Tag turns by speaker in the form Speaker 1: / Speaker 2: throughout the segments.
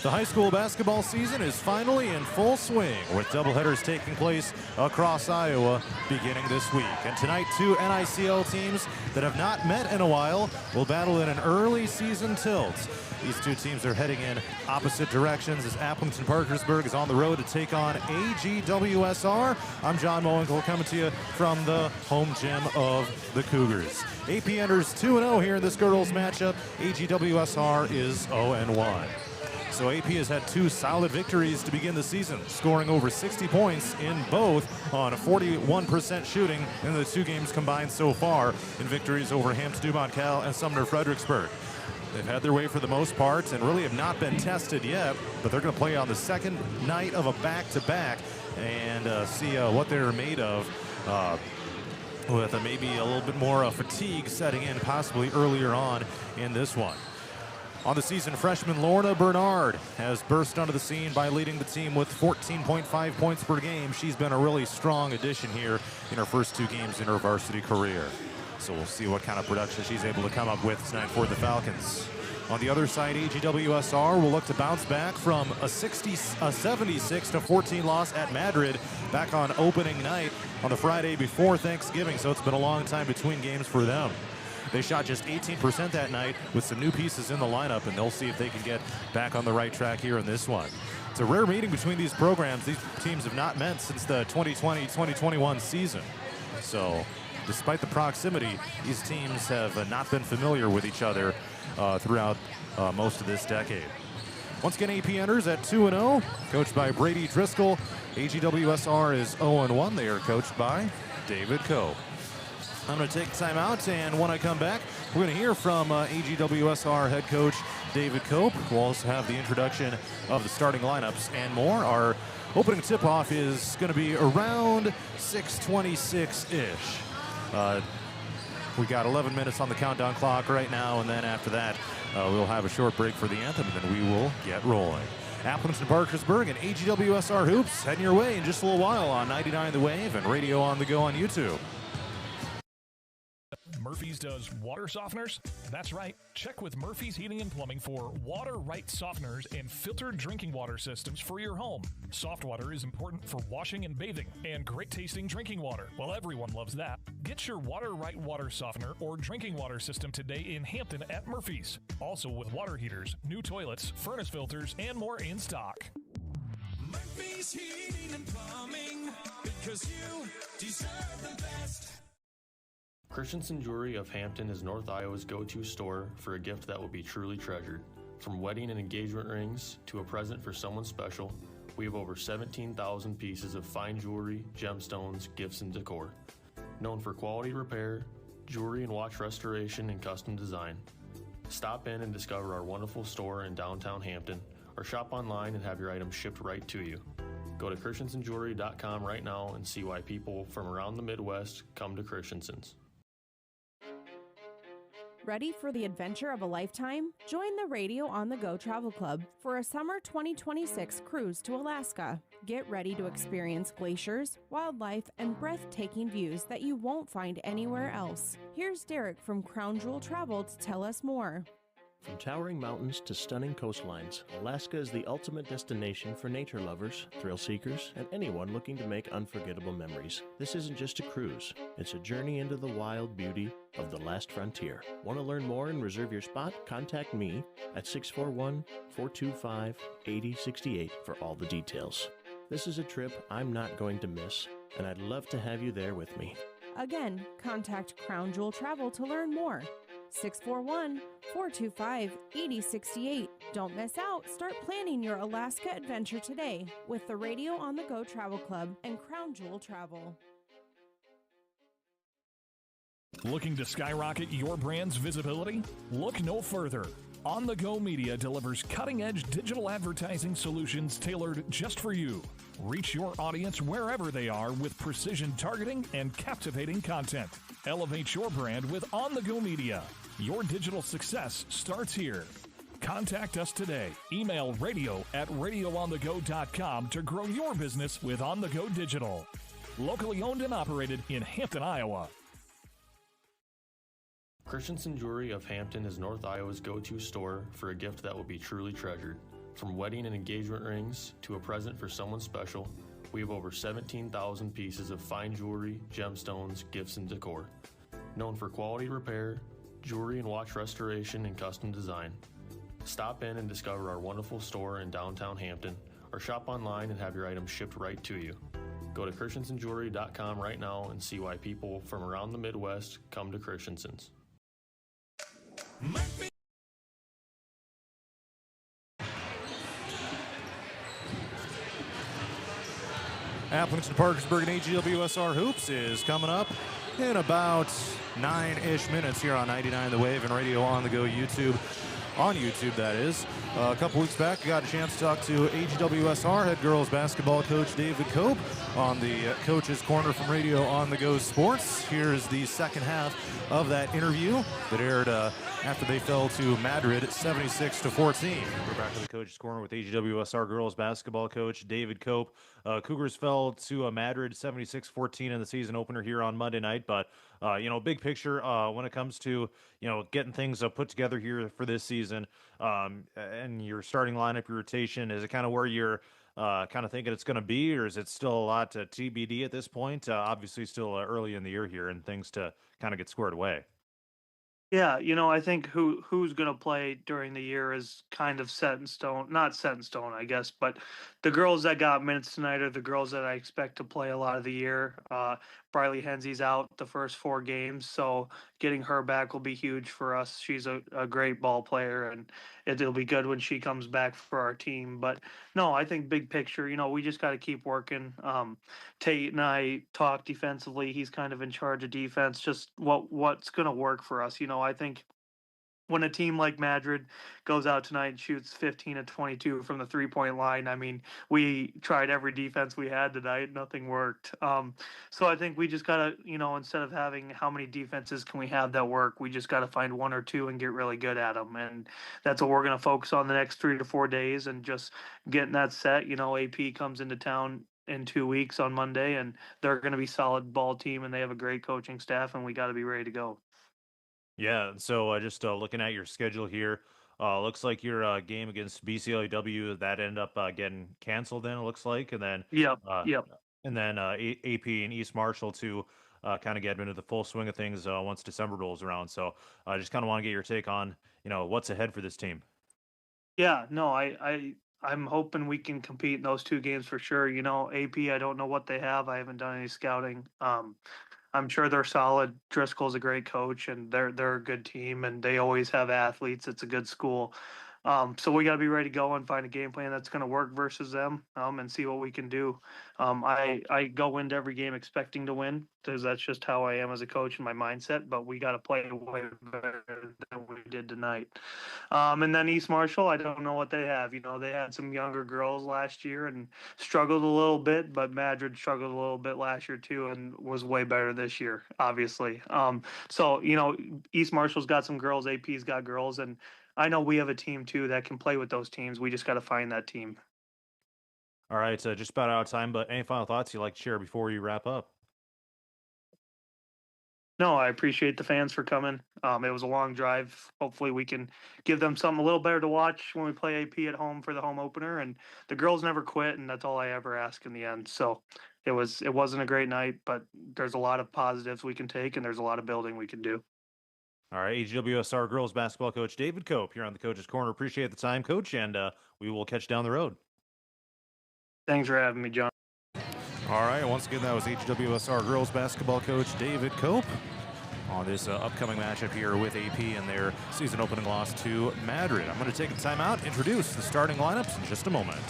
Speaker 1: The high school basketball season is finally in full swing, with doubleheaders taking place across Iowa beginning this week. And tonight, two NICL teams that have not met in a while will battle in an early season tilt. These two teams are heading in opposite directions as Aplington-Parkersburg is on the road to take on AGWSR. I'm John Mowinkle coming to you from the home gym of the Cougars. AP enters 2-0 here in this girls matchup. AGWSR is 0-1. So AP has had two solid victories to begin the season, scoring over 60 points in both on a 41% shooting in the two games combined so far in victories over Hampton-Dumont-Cal and Sumner-Fredericksburg. They've had their way for the most part and really have not been tested yet, but they're going to play on the second night of a back-to-back and see what they're made of with maybe a little bit more fatigue setting in possibly earlier on in this one. On the season, freshman Lorna Bernard has burst onto the scene by leading the team with 14.5 points per game. She's been a really strong addition here in her first two games in her varsity career. So we'll see what kind of production she's able to come up with tonight for the Falcons. On the other side, AGWSR will look to bounce back from a 76-14 loss at Madrid back on opening night on the Friday before Thanksgiving. So it's been a long time between games for them. They shot just 18% that night with some new pieces in the lineup, and they'll see if they can get back on the right track here in this one. It's a rare meeting between these programs. These teams have not met since the 2020-2021 season. So despite the proximity, these teams have not been familiar with each other throughout most of this decade. Once again, AP enters at 2-0, coached by Brady Driscoll. AGWSR is 0-1. They are coached by David Coe. I'm going to take time out, and when I come back, we're going to hear from AGWSR head coach David Cope. We'll also have the introduction of the starting lineups and more. Our opening tip-off is going to be around 6:26-ish. We got 11 minutes on the countdown clock right now, and then after that, we'll have a short break for the anthem, and then we will get rolling. Aplington-Parkersburg and AGWSR Hoops heading your way in just a little while on 99 The Wave and Radio on the Go on YouTube.
Speaker 2: Murphy's does water softeners? That's right. Check with Murphy's Heating and Plumbing for water right softeners and filtered drinking water systems for your home. Soft water is important for washing and bathing, and great tasting drinking water. Well, everyone loves that. Get your water right water softener or drinking water system today in Hampton at Murphy's. Also with water heaters, new toilets, furnace filters, and more in stock.
Speaker 3: Murphy's Heating and Plumbing, because you deserve the best.
Speaker 4: Christensen Jewelry of Hampton is North Iowa's go-to store for a gift that will be truly treasured. From wedding and engagement rings to a present for someone special, we have over 17,000 pieces of fine jewelry, gemstones, gifts, and decor. Known for quality repair, jewelry and watch restoration, and custom design. Stop in and discover our wonderful store in downtown Hampton, or shop online and have your items shipped right to you. Go to christensenjewelry.com right now and see why people from around the Midwest come to Christensen's.
Speaker 5: Ready for the adventure of a lifetime? Join the Radio on the Go Travel Club for a summer 2026 cruise to Alaska. Get ready to experience glaciers, wildlife, and breathtaking views that you won't find anywhere else. Here's Derek from Crown Jewel Travel to tell us more.
Speaker 6: From towering mountains to stunning coastlines, Alaska is the ultimate destination for nature lovers, thrill seekers, and anyone looking to make unforgettable memories. This isn't just a cruise, it's a journey into the wild beauty of the last frontier. Want to learn more and reserve your spot? Contact me at 641-425-8068 for all the details. This is a trip I'm not going to miss, and I'd love to have you there with me.
Speaker 5: Again, contact Crown Jewel Travel to learn more. 641-425-8068. Don't miss out. Start planning your Alaska adventure today with the Radio on the Go Travel Club and Crown Jewel Travel.
Speaker 2: Looking to skyrocket your brand's visibility? Look no further. On the Go Media delivers cutting-edge digital advertising solutions tailored just for you. Reach your audience wherever they are with precision targeting and captivating content. Elevate your brand with On the Go Media. Your digital success starts here. Contact us today. Email radio@radioonthego.com to grow your business with On the Go Digital. Locally owned and operated in Hampton, Iowa.
Speaker 4: Christensen Jewelry of Hampton is North Iowa's go-to store for a gift that will be truly treasured. From wedding and engagement rings to a present for someone special, we have over 17,000 pieces of fine jewelry, gemstones, gifts, and decor. Known for quality repair, jewelry and watch restoration, and custom design. Stop in and discover our wonderful store in downtown Hampton, or shop online and have your items shipped right to you. Go to christensenjewelry.com right now and see why people from around the Midwest come to Christensen's.
Speaker 1: Aplington-Parkersburg and AGWSR Hoops is coming up in about 9-ish minutes here on 99 The Wave and Radio on the Go YouTube. On YouTube, that is. A couple weeks back, I got a chance to talk to AGWSR head girls basketball coach David Cope on the Coach's Corner from Radio on the Go Sports. Here is the second half of that interview that aired after they fell to Madrid 76-14. We're back to the Coach's Corner with AGWSR girls basketball coach David Cope. Cougars fell to Madrid 76-14 in the season opener here on Monday night, but big picture when it comes to getting things put together here for this season, and your starting lineup, your rotation, is it kind of where you're kind of thinking it's going to be, or is it still a lot to TBD at this point? Obviously, still early in the year here, and things to kind of get squared away.
Speaker 7: Yeah, I think who's going to play during the year is kind of set in stone. Not set in stone, I guess, but the girls that got minutes tonight are the girls that I expect to play a lot of the year. Briley Hensey's out the first 4 games, so getting her back will be huge for us. She's a great ball player, and it'll be good when she comes back for our team. But no, I think big picture, we just got to keep working. Tate and I talk defensively. He's kind of in charge of defense, just what's going to work for us. I think when a team like Madrid goes out tonight and shoots 15 of 22 from the 3-point line, I mean, we tried every defense we had tonight. Nothing worked. So I think we just got to, instead of having how many defenses can we have that work, we just got to find 1 or 2 and get really good at them. And that's what we're going to focus on the next 3 to 4 days and just getting that set. AP comes into town in 2 weeks on Monday, and they're going to be a solid ball team, and they have a great coaching staff, and we got to be ready to go.
Speaker 1: Yeah, so just looking at your schedule here, looks like your game against BCLW that ended up getting canceled. Then it looks like, and then
Speaker 7: Yep.
Speaker 1: AP and East Marshall to kind of get into the full swing of things once December rolls around. So I just kind of want to get your take on what's ahead for this team.
Speaker 7: Yeah, no, I'm hoping we can compete in those 2 games for sure. AP, I don't know what they have. I haven't done any scouting. I'm sure they're solid. Driscoll's a great coach, and they're a good team, and they always have athletes. It's a good school. So we got to be ready to go and find a game plan that's going to work versus them, and see what we can do. I go into every game expecting to win because that's just how I am as a coach and my mindset. But we got to play way better than we did tonight. And then East Marshall, I don't know what they have. They had some younger girls last year and struggled a little bit, but Madrid struggled a little bit last year too and was way better this year, obviously. So East Marshall's got some girls, AP's got girls, and I know we have a team too that can play with those teams. We just got to find that team.
Speaker 1: All right, just about out of time, but any final thoughts you'd like to share before you wrap up?
Speaker 7: No, I appreciate the fans for coming. It was a long drive. Hopefully we can give them something a little better to watch when we play AP at home for the home opener. And the girls never quit, and that's all I ever ask in the end. So it wasn't a great night, but there's a lot of positives we can take, and there's a lot of building we can do.
Speaker 1: All right, AGWSR girls basketball coach David Cope here on the Coach's Corner. Appreciate the time, Coach, and we will catch you down the road.
Speaker 7: Thanks for having me, John.
Speaker 1: All right, once again, that was AGWSR girls basketball coach David Cope on this upcoming matchup here with AP and their season opening loss to Madrid. I'm going to take a timeout, introduce the starting lineups in just a moment.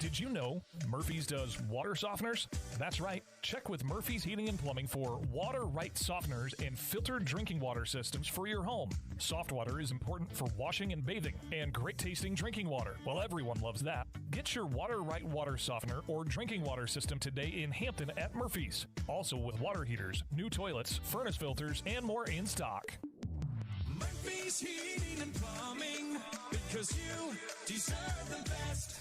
Speaker 2: Did you know Murphy's does water softeners? That's right. Check with Murphy's Heating and Plumbing for water-right softeners and filtered drinking water systems for your home. Soft water is important for washing and bathing, and great-tasting drinking water. Well, everyone loves that. Get your water-right water softener or drinking water system today in Hampton at Murphy's. Also with water heaters, new toilets, furnace filters, and more in stock.
Speaker 3: Murphy's Heating and Plumbing, because you deserve the best.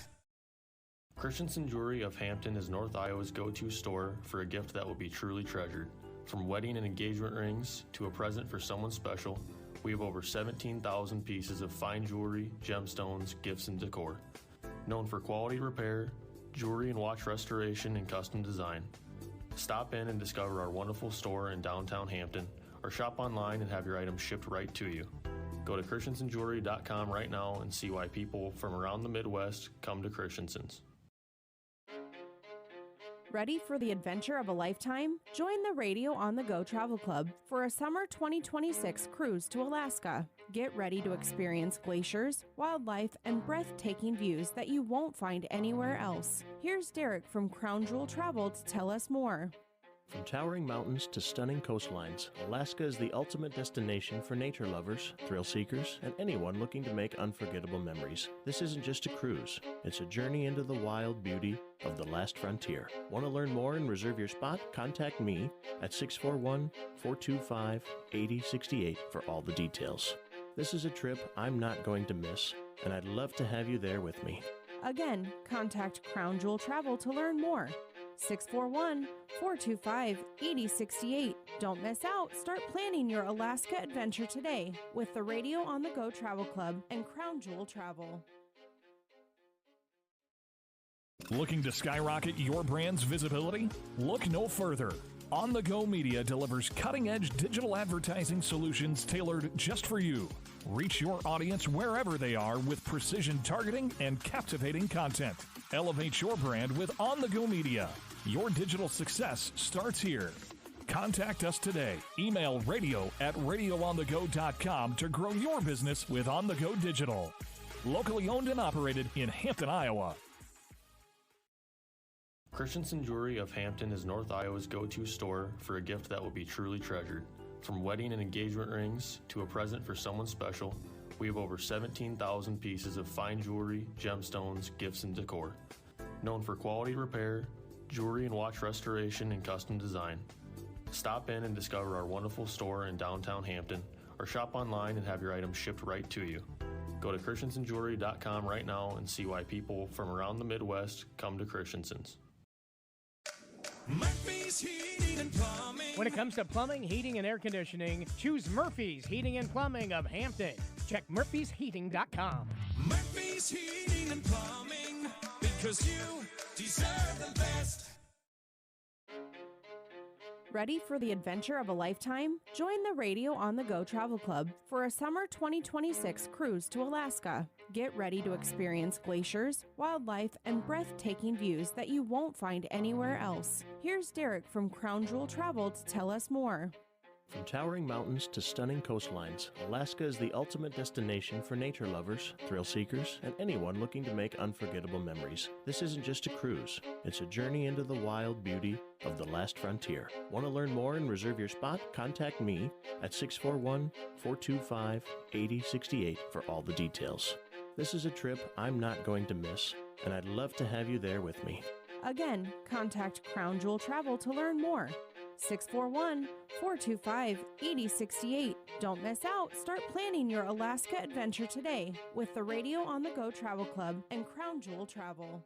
Speaker 4: Christensen Jewelry of Hampton is North Iowa's go-to store for a gift that will be truly treasured. From wedding and engagement rings to a present for someone special, we have over 17,000 pieces of fine jewelry, gemstones, gifts, and decor. Known for quality repair, jewelry and watch restoration, and custom design. Stop in and discover our wonderful store in downtown Hampton, or shop online and have your items shipped right to you. Go to christensenjewelry.com right now and see why people from around the Midwest come to Christensen's.
Speaker 5: Ready for the adventure of a lifetime? Join the Radio on the Go Travel Club for a summer 2026 cruise to Alaska. Get ready to experience glaciers, wildlife, and breathtaking views that you won't find anywhere else. Here's Derek from Crown Jewel Travel to tell us more.
Speaker 6: From towering mountains to stunning coastlines, Alaska is the ultimate destination for nature lovers, thrill seekers, and anyone looking to make unforgettable memories. This isn't just a cruise, it's a journey into the wild beauty of the last frontier. Want to learn more and reserve your spot? Contact me at 641-425-8068 for all the details. This is a trip I'm not going to miss, and I'd love to have you there with me.
Speaker 5: Again, contact Crown Jewel Travel to learn more. 641-425-8068. Don't miss out. Start planning your Alaska adventure today with the Radio on the Go Travel Club and Crown Jewel Travel.
Speaker 2: Looking to skyrocket your brand's visibility? Look no further. On the Go Media delivers cutting-edge digital advertising solutions tailored just for you. Reach your audience wherever they are with precision targeting and captivating content. Elevate your brand with On the Go Media. Your digital success starts here. Contact us today. Email radio@radioonthego.com to grow your business with On the Go Digital. Locally owned and operated in Hampton, Iowa.
Speaker 4: Christensen Jewelry of Hampton is North Iowa's go-to store for a gift that will be truly treasured. From wedding and engagement rings to a present for someone special, we have over 17,000 pieces of fine jewelry, gemstones, gifts, and decor. Known for quality repair, jewelry and watch restoration, and custom design. Stop in and discover our wonderful store in downtown Hampton, or shop online and have your items shipped right to you. Go to christensenjewelry.com right now and see why people from around the Midwest come to Christensen's.
Speaker 3: Murphy's Heating and Plumbing.
Speaker 8: When it comes to plumbing, heating, and air conditioning, choose Murphy's Heating and Plumbing of Hampton. Check murphysheating.com.
Speaker 3: Murphy's Heating and Plumbing, because you deserve the best.
Speaker 5: Ready for the adventure of a lifetime? Join the Radio on the Go Travel Club for a summer 2026 cruise to Alaska. Get ready to experience glaciers, wildlife, and breathtaking views that you won't find anywhere else. Here's Derek from Crown Jewel Travel to tell us more.
Speaker 6: From towering mountains to stunning coastlines, Alaska is the ultimate destination for nature lovers, thrill seekers, and anyone looking to make unforgettable memories. This isn't just a cruise, it's a journey into the wild beauty of the last frontier. Want to learn more and reserve your spot? Contact me at 641-425-8068 for all the details. This is a trip I'm not going to miss, and I'd love to have you there with me.
Speaker 5: Again, contact Crown Jewel Travel to learn more. 641-425-8068. Don't miss out. Start planning your Alaska adventure today with the Radio on the Go Travel Club and Crown Jewel Travel.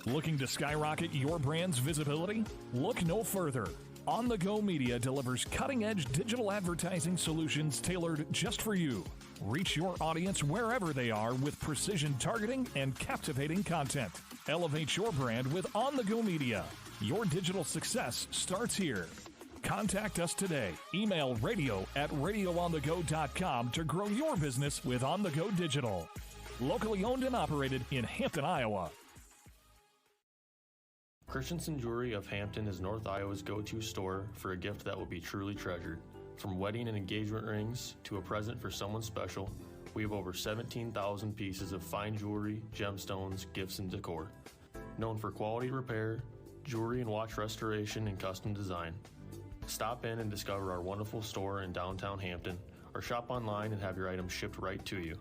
Speaker 2: Looking to skyrocket your brand's visibility? Look no further. On the Go Media delivers cutting-edge digital advertising solutions tailored just for you. Reach your audience wherever they are with precision targeting and captivating content. Elevate your brand with On the Go Media. Your digital success starts here. Contact us today. Email radio@radioonthego.com to grow your business with On the Go Digital. Locally owned and operated in Hampton, Iowa.
Speaker 4: Christensen Jewelry of Hampton is North Iowa's go-to store for a gift that will be truly treasured. From wedding and engagement rings to a present for someone special, We have over 17,000 pieces of fine jewelry, gemstones, gifts, and decor. Known for quality repair, jewelry and watch restoration, and custom design. Stop in and discover our wonderful store in downtown Hampton, or shop online and have your items shipped right to you.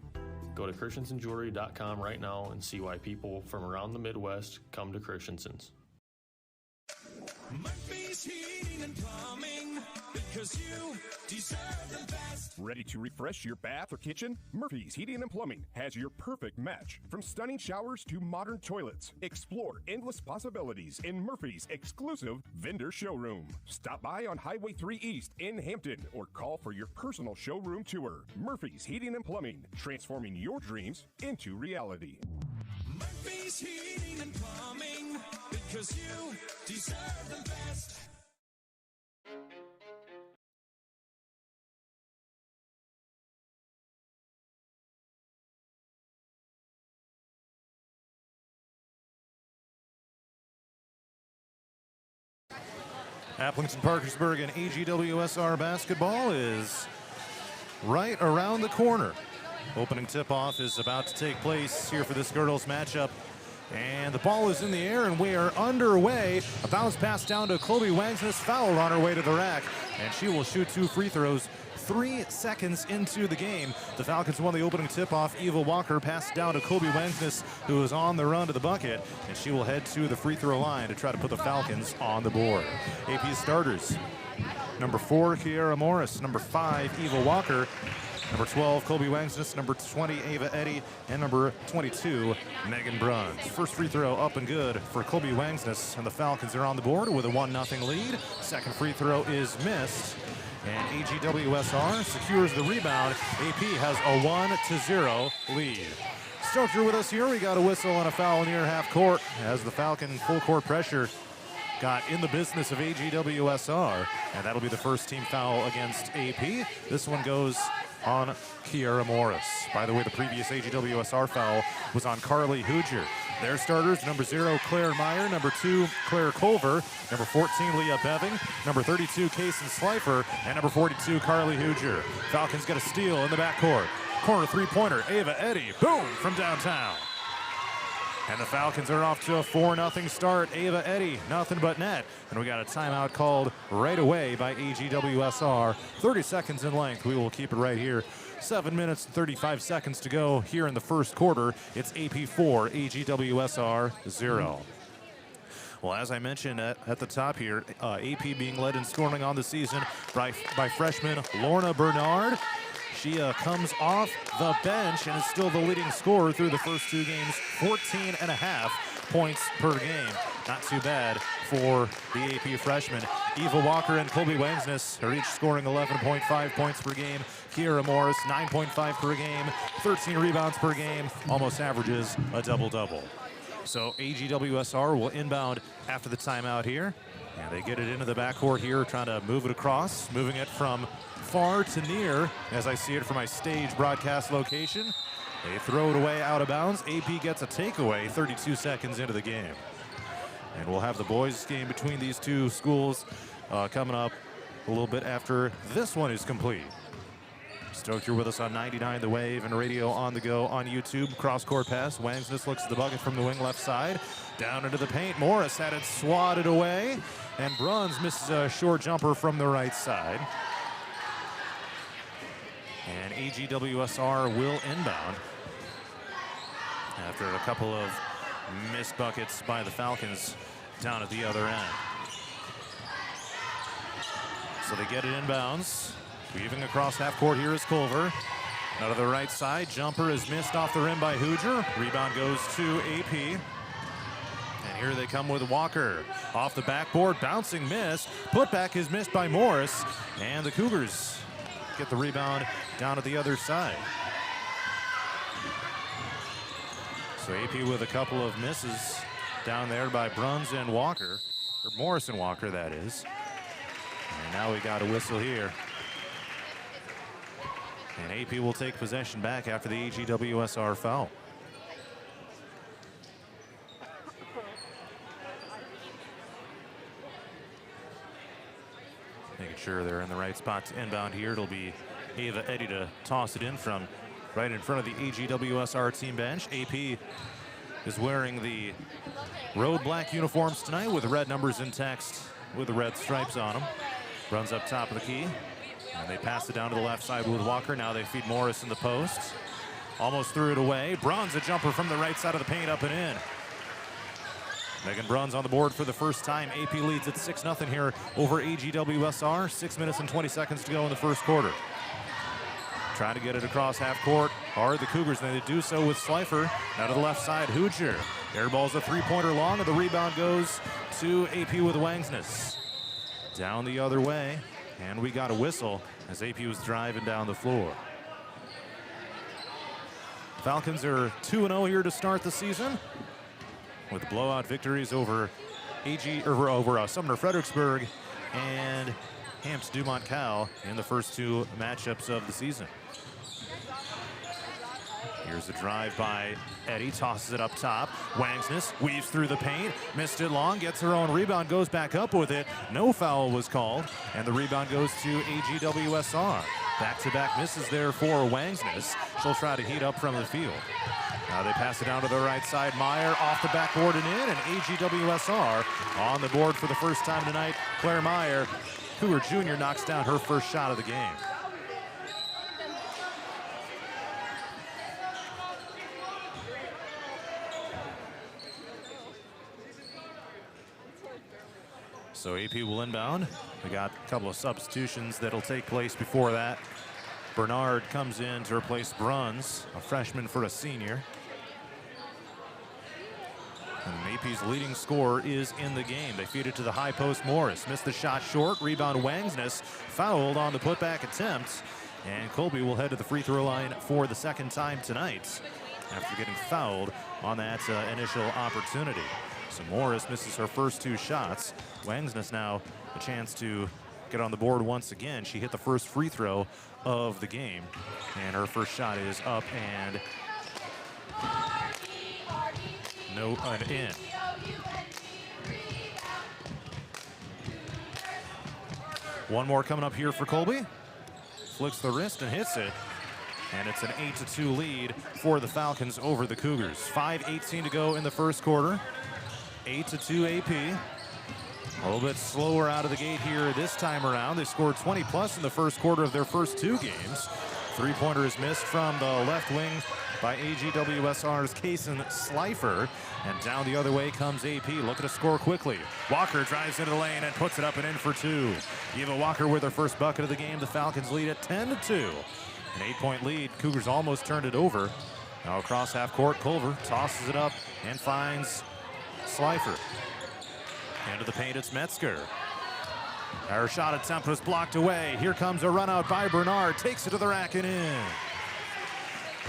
Speaker 4: Go to christensenjewelry.com right now and see why people from around the Midwest come to Christensen's.
Speaker 3: Murphy's Heating and Plumbing, because you deserve the best.
Speaker 9: Ready to refresh your bath or kitchen? Murphy's Heating and Plumbing has your perfect match. From stunning showers to modern toilets, explore endless possibilities in Murphy's exclusive vendor showroom. Stop by on Highway 3 East in Hampton or call for your personal showroom tour. Murphy's Heating and Plumbing, transforming your dreams into reality.
Speaker 3: Murphy's Heating and Plumbing, because you deserve the best.
Speaker 1: Aplington-Parkersburg and AGWSR basketball is right around the corner. Opening tip-off is about to take place here for this girls matchup. And the ball is in the air, and we are underway. A bounce pass down to Colby Wangsness, foul on her way to the rack, and she will shoot 2 free throws 3 seconds into the game. The Falcons won the opening tip-off. Eva Walker passed down to Colby Wangsness, who is on the run to the bucket, and she will head to the free throw line to try to put the Falcons on the board. AP starters: number 4, Kiara Morris; number 5, Eva Walker; number 12, Colby Wangsness; number 20, Ava Eddy; and number 22, Megan Bruns. First free throw up and good for Colby Wangsness, and the Falcons are on the board with a 1-0 lead. Second free throw is missed, and AGWSR secures the rebound. AP has a 1-0 lead. Stoked you're with us here. We got a whistle and a foul near half court as the Falcon full court pressure got in the business of AGWSR, and that'll be the first team foul against AP. This one goes on Kiara Morris. By the way, the previous AGWSR foul was on Carly Hooger. Their starters: number 0, Claire Meyer; number 2, Claire Culver; number 14, Leah Beving; number 32, Kaysen Slifer; and number 42, Carly Hooger. Falcons get a steal in the backcourt. Corner three-pointer, Ava Eddy, boom, from downtown. And the Falcons are off to a 4-0 start. Ava Eddy, nothing but net. And we got a timeout called right away by AGWSR. 30 seconds in length. We will keep it right here. 7 minutes and 35 seconds to go here in the first quarter. It's AP 4, AGWSR 0. Well, as I mentioned at the top here, AP being led in scoring on the season by freshman Lorna Bernard. She comes off the bench and is still the leading scorer through the first 2 games, 14.5 points per game. Not too bad for the AP freshman. Eva Walker and Colby Wangsness are each scoring 11.5 points per game. Kiara Morris, 9.5 per game, 13 rebounds per game, almost averages a double-double. So AGWSR will inbound after the timeout here. And they get it into the backcourt here, trying to move it across, moving it from far to near, as I see it from my stage broadcast location. They throw it away out of bounds. AP gets a takeaway 32 seconds into the game. And we'll have the boys game between these two schools coming up a little bit after this one is complete. Stoked you're with us on 99 The Wave and radio on the go on YouTube. Cross-court pass. Wangsness looks at the bucket from the wing left side. Down into the paint. Morris had it swatted away. And Bruns misses a short jumper from the right side. And AGWSR will inbound after a couple of missed buckets by the Falcons down at the other end. So they get it inbounds. Weaving across half court here is Culver. Out of the right side, jumper is missed off the rim by Hooger. Rebound goes to AP. And here they come with Walker. Off the backboard, bouncing miss. Putback is missed by Morris. And the Cougars get the rebound down at the other side. So AP with a couple of misses down there by Bruns and Walker. Or Morris and Walker, that is. And now we got a whistle here. And AP will take possession back after the AGWSR foul. Making sure they're in the right spot to inbound here. It'll be Ava Eddy to toss it in from right in front of the AGWSR team bench. AP is wearing the road black uniforms tonight with red numbers in text with the red stripes on them. Runs up top of the key. And they pass it down to the left side with Walker. Now they feed Morris in the post. Almost threw it away. Bruns, a jumper from the right side of the paint, up and in. Megan Bruns on the board for the first time. AP leads at 6-0 here over AGWSR. 6 minutes and 20 seconds to go in the first quarter. Trying to get it across half court. Hard the Cougars, and they do so with Slifer. Now to the left side, Hoosier. Airball's a three-pointer long, and the rebound goes to AP with Wangsness. Down the other way, and we got a whistle as AP was driving down the floor. Falcons are 2-0 here to start the season, with blowout victories over Sumner Fredericksburg and Hampton Dumont Cal in the first two matchups of the season. Here's a drive by Eddie, tosses it up top. Wangsness weaves through the paint, missed it long, gets her own rebound, goes back up with it. No foul was called, and the rebound goes to AGWSR. Back-to-back misses there for Wangsness. She'll try to heat up from the field. Now they pass it down to the right side. Meyer off the backboard and in, and AGWSR on the board for the first time tonight. Claire Meyer, Cougar Jr., knocks down her first shot of the game. So AP will inbound. We got a couple of substitutions that'll take place before that. Bernard comes in to replace Bruns, a freshman for a senior. And AP's leading scorer is in the game. They feed it to the high post. Morris missed the shot short. Rebound Wangsness, fouled on the putback attempt. And Colby will head to the free throw line for the second time tonight after getting fouled on that initial opportunity. So Morris misses her first two shots. Wangsness now a chance to get on the board once again. She hit the first free throw of the game, and her first shot is up and in. One more coming up here for Colby. Flicks the wrist and hits it. And it's an 8-2 lead for the Falcons over the Cougars. 5:18 to go in the first quarter. 8-2 AP. A little bit slower out of the gate here this time around. They scored 20 plus in the first quarter of their first two games. Three-pointer is missed from the left wing by AGWSR's Kaysen Slifer. And down the other way comes AP, looking to score quickly. Walker drives into the lane and puts it up and in for two. Eva Walker with her first bucket of the game. The Falcons lead at 10-2. An 8-point lead. Cougars almost turned it over. Now across half court, Culver tosses it up and finds Slifer. Into the paint, it's Metzger. Her shot attempt was blocked away. Here comes a run out by Bernard. Takes it to the rack and in.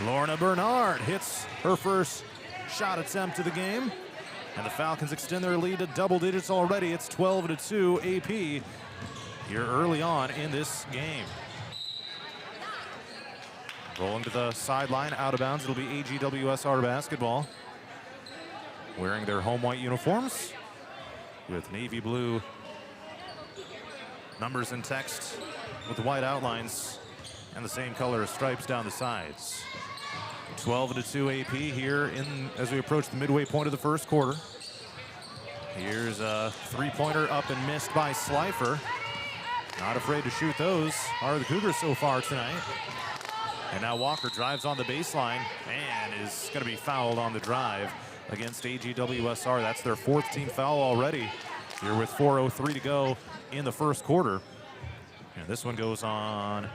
Speaker 1: Lorna Bernard hits her first shot attempt of the game. And the Falcons extend their lead to double digits already. It's 12-2 AP here early on in this game. Rolling to the sideline, out of bounds. It'll be AGWSR basketball. Wearing their home white uniforms with navy blue numbers and text with the white outlines and the same color as stripes down the sides. 12-2 AP here as we approach the midway point of the first quarter. Here's a three-pointer up and missed by Slifer. Not afraid to shoot those are the Cougars so far tonight. And now Walker drives on the baseline and is going to be fouled on the drive against AGWSR. That's their fourth team foul already here with 4:03 to go in the first quarter. And this one goes on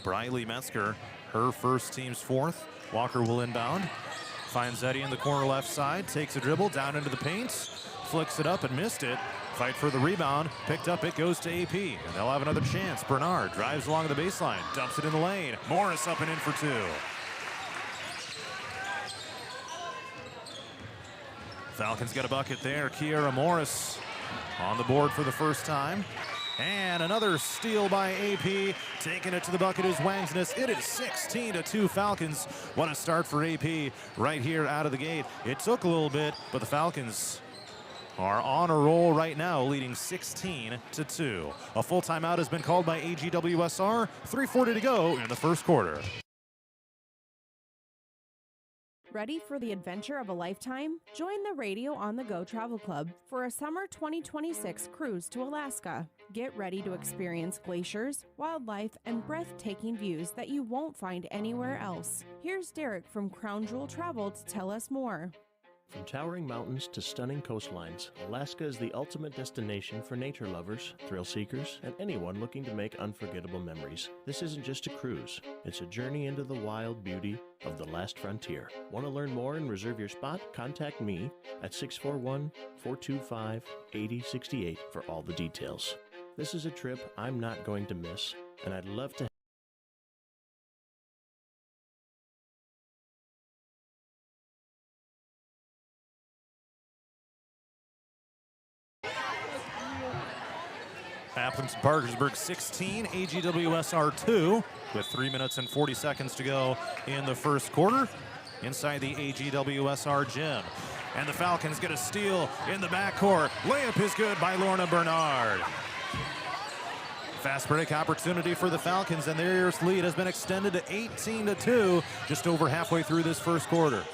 Speaker 1: Briley Metzger, her first team's fourth. Walker will inbound. Finds Eddie in the corner left side, takes a dribble down into the paint, flicks it up and missed it. Fight for the rebound, picked up, it goes to AP, and they'll have another chance. Bernard drives along the baseline, dumps it in the lane. Morris up and in for two. Falcons got a bucket there. Kiara Morris on the board for the first time. And another steal by AP. Taking it to the bucket is Wangsness. It is 16-2 Falcons. What a start for AP right here out of the gate. It took a little bit, but the Falcons are on a roll right now, leading 16-2. A full timeout has been called by AGWSR. 3:40 to go in the first quarter.
Speaker 5: Ready for the adventure of a lifetime? Join the Radio on the Go Travel Club for a summer 2026 cruise to Alaska. Get ready to experience glaciers, wildlife, and breathtaking views that you won't find anywhere else. Here's Derek from Crown Jewel Travel to tell us more.
Speaker 6: From towering mountains to stunning coastlines, Alaska is the ultimate destination for nature lovers, thrill seekers, and anyone looking to make unforgettable memories. This isn't just a cruise, it's a journey into the wild beauty of the last frontier. Want to learn more and reserve your spot? Contact me at 641-425-8068 for all the details. This is a trip I'm not going to miss, and I'd love to
Speaker 1: Aplington-Parkersburg 16, AGWSR 2, with 3 minutes and 40 seconds to go in the first quarter inside the AGWSR gym. And the Falcons get a steal in the backcourt. Layup is good by Lorna Bernard. Fast break opportunity for the Falcons, and their lead has been extended to 18-2 just over halfway through this first quarter.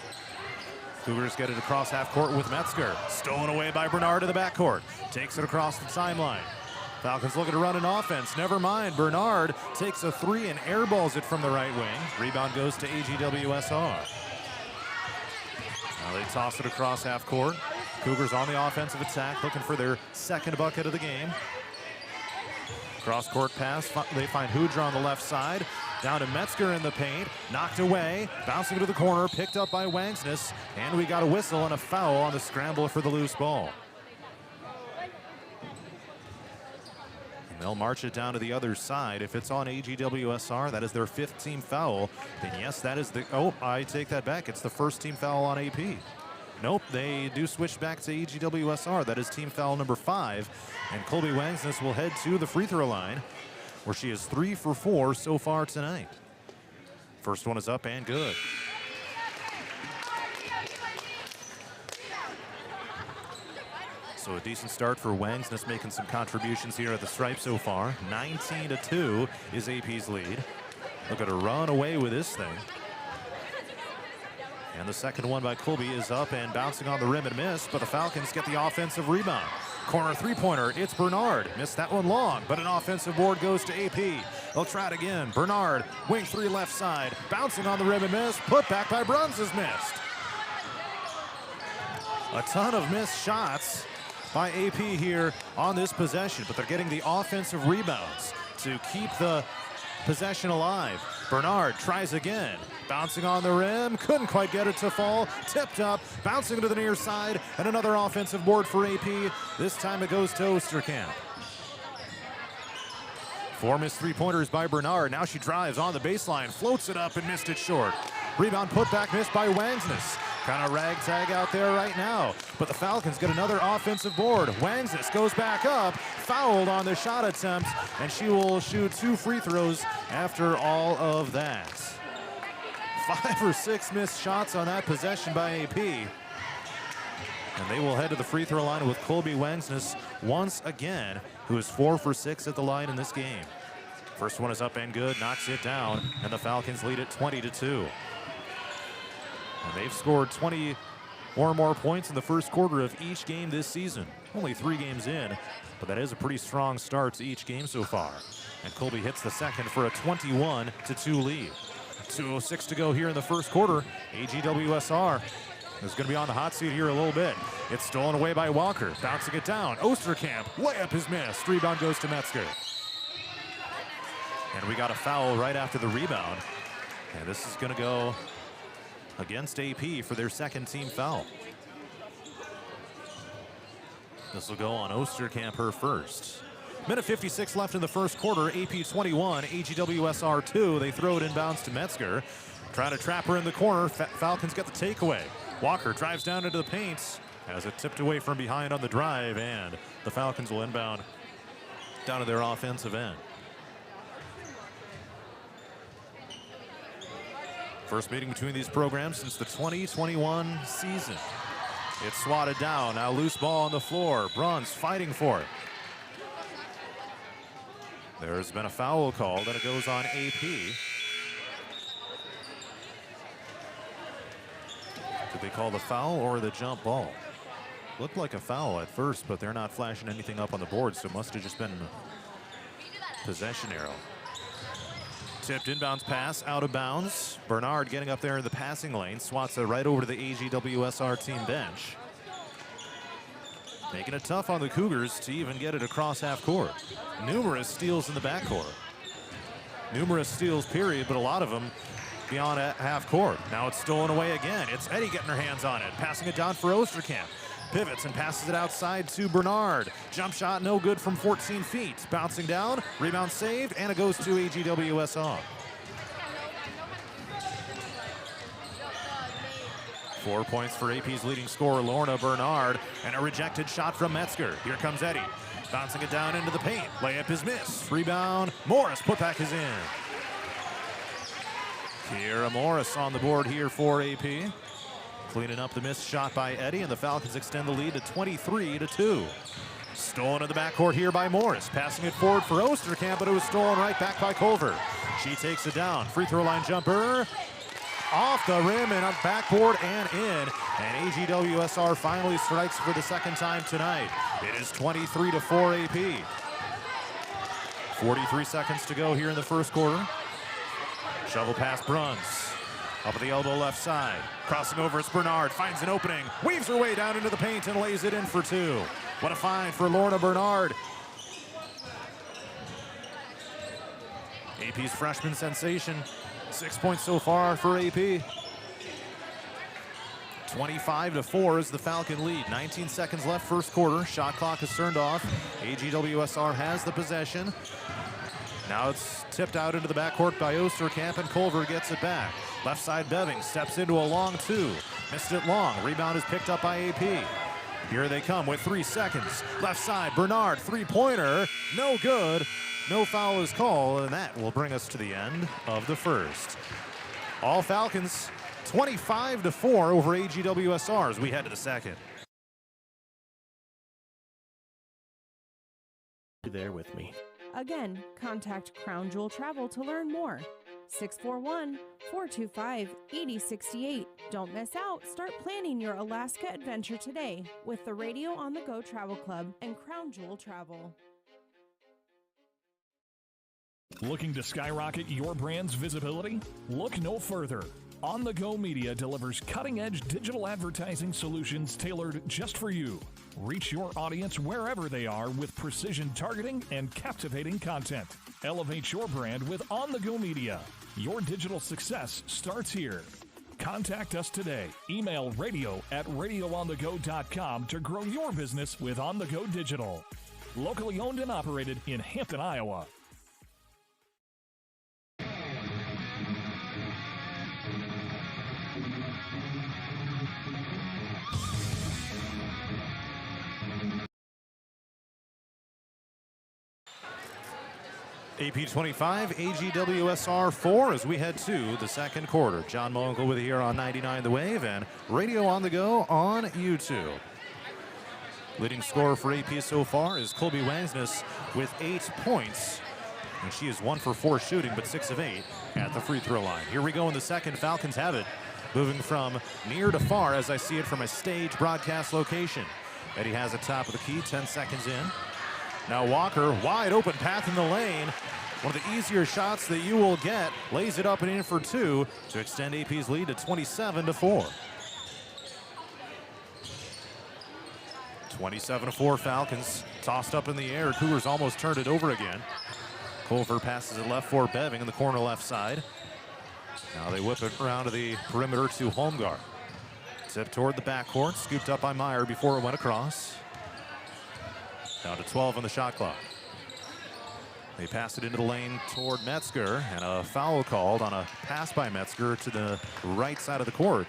Speaker 1: Cougars get it across half court with Metzger. Stolen away by Bernard to the backcourt. Takes it across the timeline. Falcons looking to run an offense. Never mind. Bernard takes a three and airballs it from the right wing. Rebound goes to AGWSR. Now they toss it across half court. Cougars on the offensive attack, looking for their second bucket of the game. Cross court pass. They find Hoodra on the left side. Down to Metzger in the paint. Knocked away. Bouncing to the corner. Picked up by Wangsness. And we got a whistle and a foul on the scramble for the loose ball. They'll march it down to the other side. If it's on AGWSR, that is their fifth team foul. Then yes, that is the, oh, I take that back. It's the first team foul on AP. Nope, they do switch back to AGWSR. That is team foul number 5. And Colby Wangsness will head to the free throw line, where she is 3 for 4 so far tonight. First one is up and good. So a decent start for Wangsness, making some contributions here at the stripe so far. 19-2 is AP's lead. Look at her run away with this thing. And the second one by Colby is up and bouncing on the rim and miss, but the Falcons get the offensive rebound. Corner three-pointer, it's Bernard. Missed that one long, but an offensive board goes to AP. They'll try it again. Bernard, wing three left side, bouncing on the rim and miss. Put back by Bruns is missed. A ton of missed shots by AP here on this possession, but they're getting the offensive rebounds to keep the possession alive. Bernard tries again, bouncing on the rim, couldn't quite get it to fall, tipped up, bouncing to the near side, and another offensive board for AP. This time it goes to Osterkamp. 4 missed three-pointers by Bernard. Now she drives on the baseline, floats it up and missed it short. Rebound putback missed by Wangsness. Kind of ragtag out there right now, but the Falcons get another offensive board. Wangsness goes back up, fouled on the shot attempt, and she will shoot 2 free throws after all of that. 5 or 6 missed shots on that possession by AP. And they will head to the free throw line with Colby Wangsness once again, who is 4 for 6 at the line in this game. First one is up and good, knocks it down, and the Falcons lead it 20-2. And they've scored 20 or more points in the first quarter of each game this season. Only 3 games in, but that is a pretty strong start to each game so far. And Colby hits the second for a 21-2 lead. 2:06 to go here in the first quarter. AGWSR is going to be on the hot seat here a little bit. It's stolen away by Walker, bouncing it down. Osterkamp, layup is missed. Rebound goes to Metzger. And we got a foul right after the rebound. And this is going to go against AP for their second team foul. This will go on Osterkamp, her first. Minute 56 left in the first quarter. AP 21, AGWSR 2. They throw it inbounds to Metzger. Trying to trap her in the corner. Falcons get the takeaway. Walker drives down into the paint. Has it tipped away from behind on the drive, and the Falcons will inbound down to their offensive end. First meeting between these programs since the 2021 season. It's swatted down. Now loose ball on the floor. Bruns fighting for it. There's been a foul called, and it goes on AP. Did they call the foul or the jump ball? Looked like a foul at first, but they're not flashing anything up on the board, so it must have just been a possession arrow. Tipped inbounds pass, out of bounds. Bernard getting up there in the passing lane, swats it right over to the AGWSR team bench. Making it tough on the Cougars to even get it across half court. Numerous steals in the backcourt. Numerous steals, period, but a lot of them beyond at half court. Now it's stolen away again. It's Eddie getting her hands on it, passing it down for Osterkamp. Pivots and passes it outside to Bernard. Jump shot no good from 14 feet. Bouncing down, rebound saved, and it goes to AGWSR. 4 points for AP's leading scorer, Lorna Bernard, and a rejected shot from Metzger. Here comes Eddie, bouncing it down into the paint. Layup is missed. Rebound, Morris, putback is in. Kiera Morris on the board here for AP. Cleaning up the missed shot by Eddie, and the Falcons extend the lead to 23-2. Stolen in the backcourt here by Morris. Passing it forward for Osterkamp, but it was stolen right back by Culver. She takes it down. Free throw line jumper. Off the rim and up backboard and in. And AGWSR finally strikes for the second time tonight. It is 23-4 AP. 43 seconds to go here in the first quarter. Shovel pass Bruns. Up at the elbow left side. Crossing over, it's Bernard. Finds an opening. Weaves her way down into the paint and lays it in for two. What a find for Lorna Bernard. AP's freshman sensation. 6 points so far for AP. 25-4 is the Falcon lead. 19 seconds left first quarter. Shot clock is turned off. AGWSR has the possession. Now it's tipped out into the backcourt by Osterkamp, and Culver gets it back. Left side Beving steps into a long two. Missed it long. Rebound is picked up by AP. Here they come with 3 seconds. Left side, Bernard, three-pointer. No good. No foul is called, and that will bring us to the end of the first. All Falcons 25-4 over AGWSR as we head to the second.
Speaker 6: There with me.
Speaker 5: Again, contact Crown Jewel Travel to learn more. 641-425-8068. Don't miss out. Start planning your Alaska adventure today with the Radio on the Go Travel Club and Crown Jewel Travel.
Speaker 2: Looking to skyrocket your brand's visibility? Look no further. On the Go Media delivers cutting-edge digital advertising solutions tailored just for you. Reach your audience wherever they are with precision targeting and captivating content. Elevate your brand with On the Go Media. Your digital success starts here. Contact us today. Email radio@radioonthego.com to grow your business with On the Go Digital. Locally owned and operated in Hampton, Iowa.
Speaker 1: AP 25, AGWSR 4 as we head to the second quarter. John Monkle with you here on 99 The Wave and Radio on the Go on YouTube. Leading scorer for AP so far is Colby Wangsness with 8 points. And she is 1 for 4 shooting, but 6 of 8 at the free throw line. Here we go in the second. Falcons have it, moving from near to far as I see it from a stage broadcast location. Eddie has it top of the key, 10 seconds in. Now Walker, wide open path in the lane. One of the easier shots that you will get. Lays it up and in for 2 to extend AP's lead to 27-4. 27-4 Falcons. Tossed up in the air. Cougars almost turned it over again. Culver passes it left for Beving in the corner left side. Now they whip it around to the perimeter to Holmgar. Tip toward the backcourt. Scooped up by Meyer before it went across. Down to 12 on the shot clock. They pass it into the lane toward Metzger, and a foul called on a pass by Metzger to the right side of the court.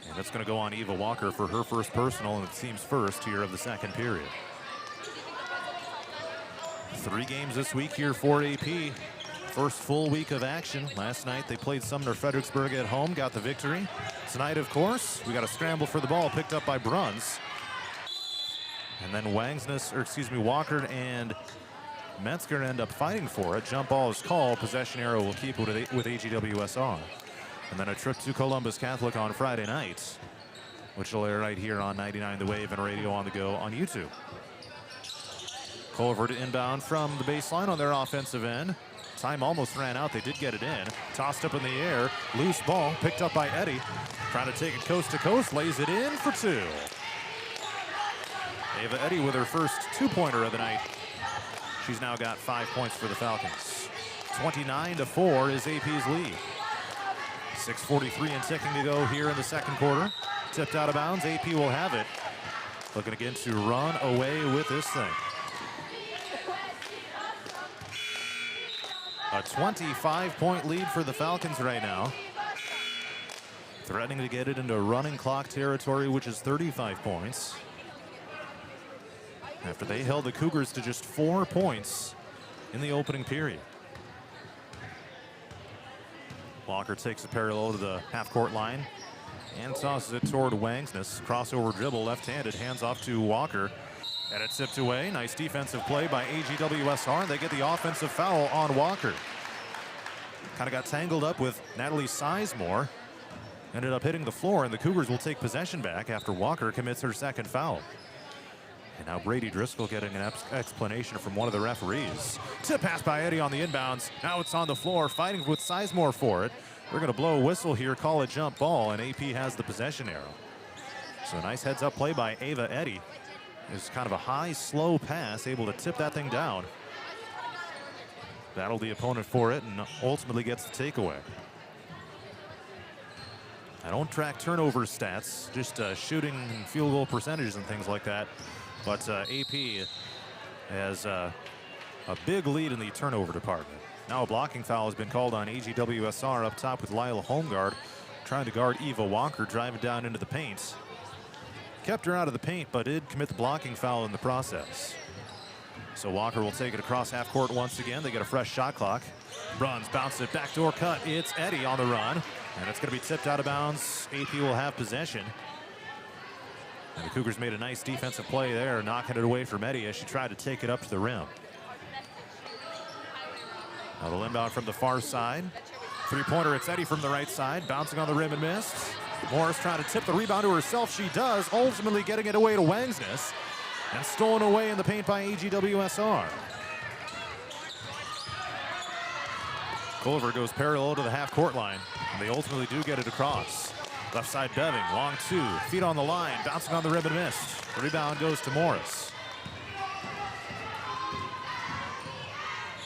Speaker 1: And that's going to go on Eva Walker for her first personal, and it seems first here of the second period. 3 games this week here for AP. First full week of action. Last night they played Sumner Fredericksburg at home, got the victory. Tonight, of course, we got a scramble for the ball picked up by Bruns. And then Walker and Metzger end up fighting for it. Jump ball is called. Possession arrow will keep it with AGWSR. And then a trip to Columbus Catholic on Friday night, which will air right here on 99 The Wave and Radio on the Go on YouTube. Culver to inbound from the baseline on their offensive end. Time almost ran out. They did get it in. Tossed up in the air. Loose ball picked up by Eddy. Trying to take it coast to coast. Lays it in for two. Ava Eddy with her first two-pointer of the night. She's now got 5 points for the Falcons. 29-4 is AP's lead. 6:43 and ticking to go here in the second quarter. Tipped out of bounds. AP will have it. Looking again to run away with this thing. A 25-point lead for the Falcons right now. Threatening to get it into running clock territory, which is 35 points. After they held the Cougars to just 4 points in the opening period. Walker takes a parallel to the half-court line and tosses it toward Wangsness. Crossover dribble, left-handed, hands off to Walker. And it's tipped away. Nice defensive play by AGWSR. They get the offensive foul on Walker. Kind of got tangled up with Natalie Sizemore. Ended up hitting the floor, and the Cougars will take possession back after Walker commits her second foul. And now Brady Driscoll getting an explanation from one of the referees. Tip pass by Eddy on the inbounds. Now it's on the floor, fighting with Sizemore for it. We're going to blow a whistle here, call a jump ball, and AP has the possession arrow. So a nice heads-up play by Ava Eddy. It's kind of a high, slow pass, able to tip that thing down. Battle the opponent for it and ultimately gets the takeaway. I don't track turnover stats, just shooting and field goal percentages and things like that. But AP has a big lead in the turnover department. Now a blocking foul has been called on AGWSR up top with Lila Holmgard trying to guard Eva Walker, driving down into the paint. Kept her out of the paint, but did commit the blocking foul in the process. So Walker will take it across half court once again. They get a fresh shot clock. Bruns bounce it, backdoor cut. It's Eddy on the run, and it's going to be tipped out of bounds. AP will have possession. And the Cougars made a nice defensive play there, knocking it away from Eddy as she tried to take it up to the rim. Now the inbound from the far side. Three-pointer, it's Eddy from the right side, bouncing on the rim and missed. Morris trying to tip the rebound to herself. She does, ultimately getting it away to Wangsness. And stolen away in the paint by AGWSR. Culver goes parallel to the half-court line, and they ultimately do get it across. Left side Beving, long two, feet on the line, bouncing on the rim and missed. The rebound goes to Morris.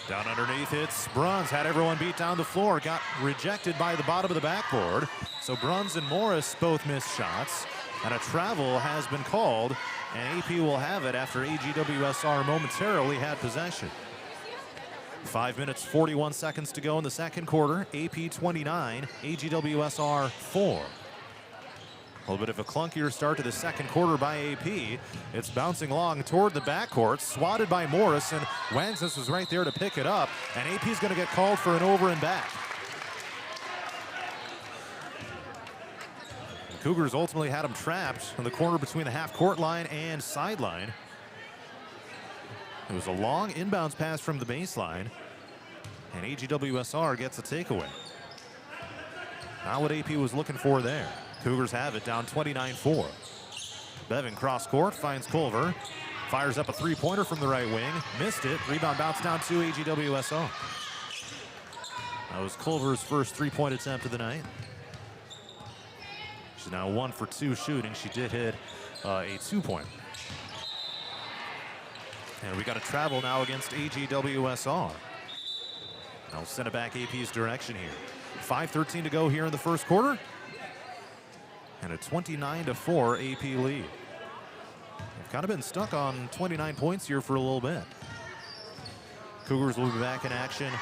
Speaker 1: Down underneath, it's Bruns. Had everyone beat down the floor, got rejected by the bottom of the backboard. So Bruns and Morris both missed shots, and a travel has been called, and AP will have it after AGWSR momentarily had possession. 5 minutes, 41 seconds to go in the second quarter. AP 29, AGWSR 4. A little bit of a clunkier start to the second quarter by AP. It's bouncing long toward the backcourt, swatted by Morris, and Wangsness was right there to pick it up, and AP's going to get called for an over and back. The Cougars ultimately had him trapped in the corner between the half-court line and sideline. It was a long inbounds pass from the baseline, and AGWSR gets a takeaway. Not what AP was looking for there. Cougars have it, down 29-4. Beving cross court, finds Culver. Fires up a three-pointer from the right wing. Missed it. Rebound bounced down to AGWSR. That was Culver's first three-point attempt of the night. She's now 1 for 2 shooting. She did hit a two-pointer. And we got a travel now against AGWSR. I'll send it back AP's direction here. 5:13 to go here in the first quarter. And a 29-4 AP lead. They've kind of been stuck on 29 points here for a little bit. Cougars will be back in action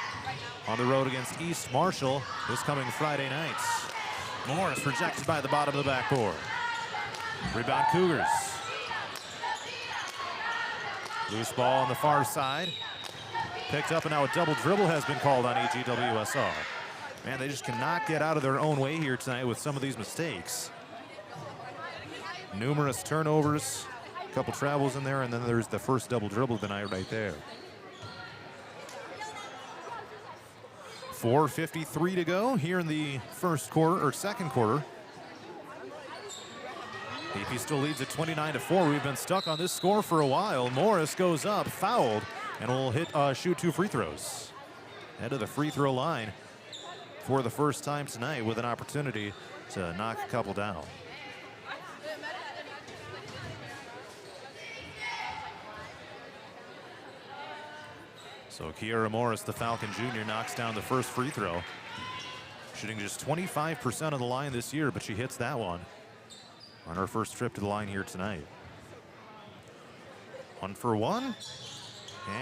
Speaker 1: on the road against East Marshall this coming Friday night. Morris rejected by the bottom of the backboard. Rebound Cougars. Loose ball on the far side. Picked up, and now a double dribble has been called on AGWSR. Man, they just cannot get out of their own way here tonight with some of these mistakes. Numerous turnovers, a couple travels in there, and then there's the first double dribble of the night right there. 4:53 to go here in the first quarter, or second quarter. AP still leads at 29-4. We've been stuck on this score for a while. Morris goes up, fouled, and will shoot 2 free throws. Head of the free throw line for the first time tonight with an opportunity to knock a couple down. So Kiara Morris, the Falcon Jr., knocks down the first free throw. Shooting just 25% of the line this year, but she hits that one on her first trip to the line here tonight. 1 for 1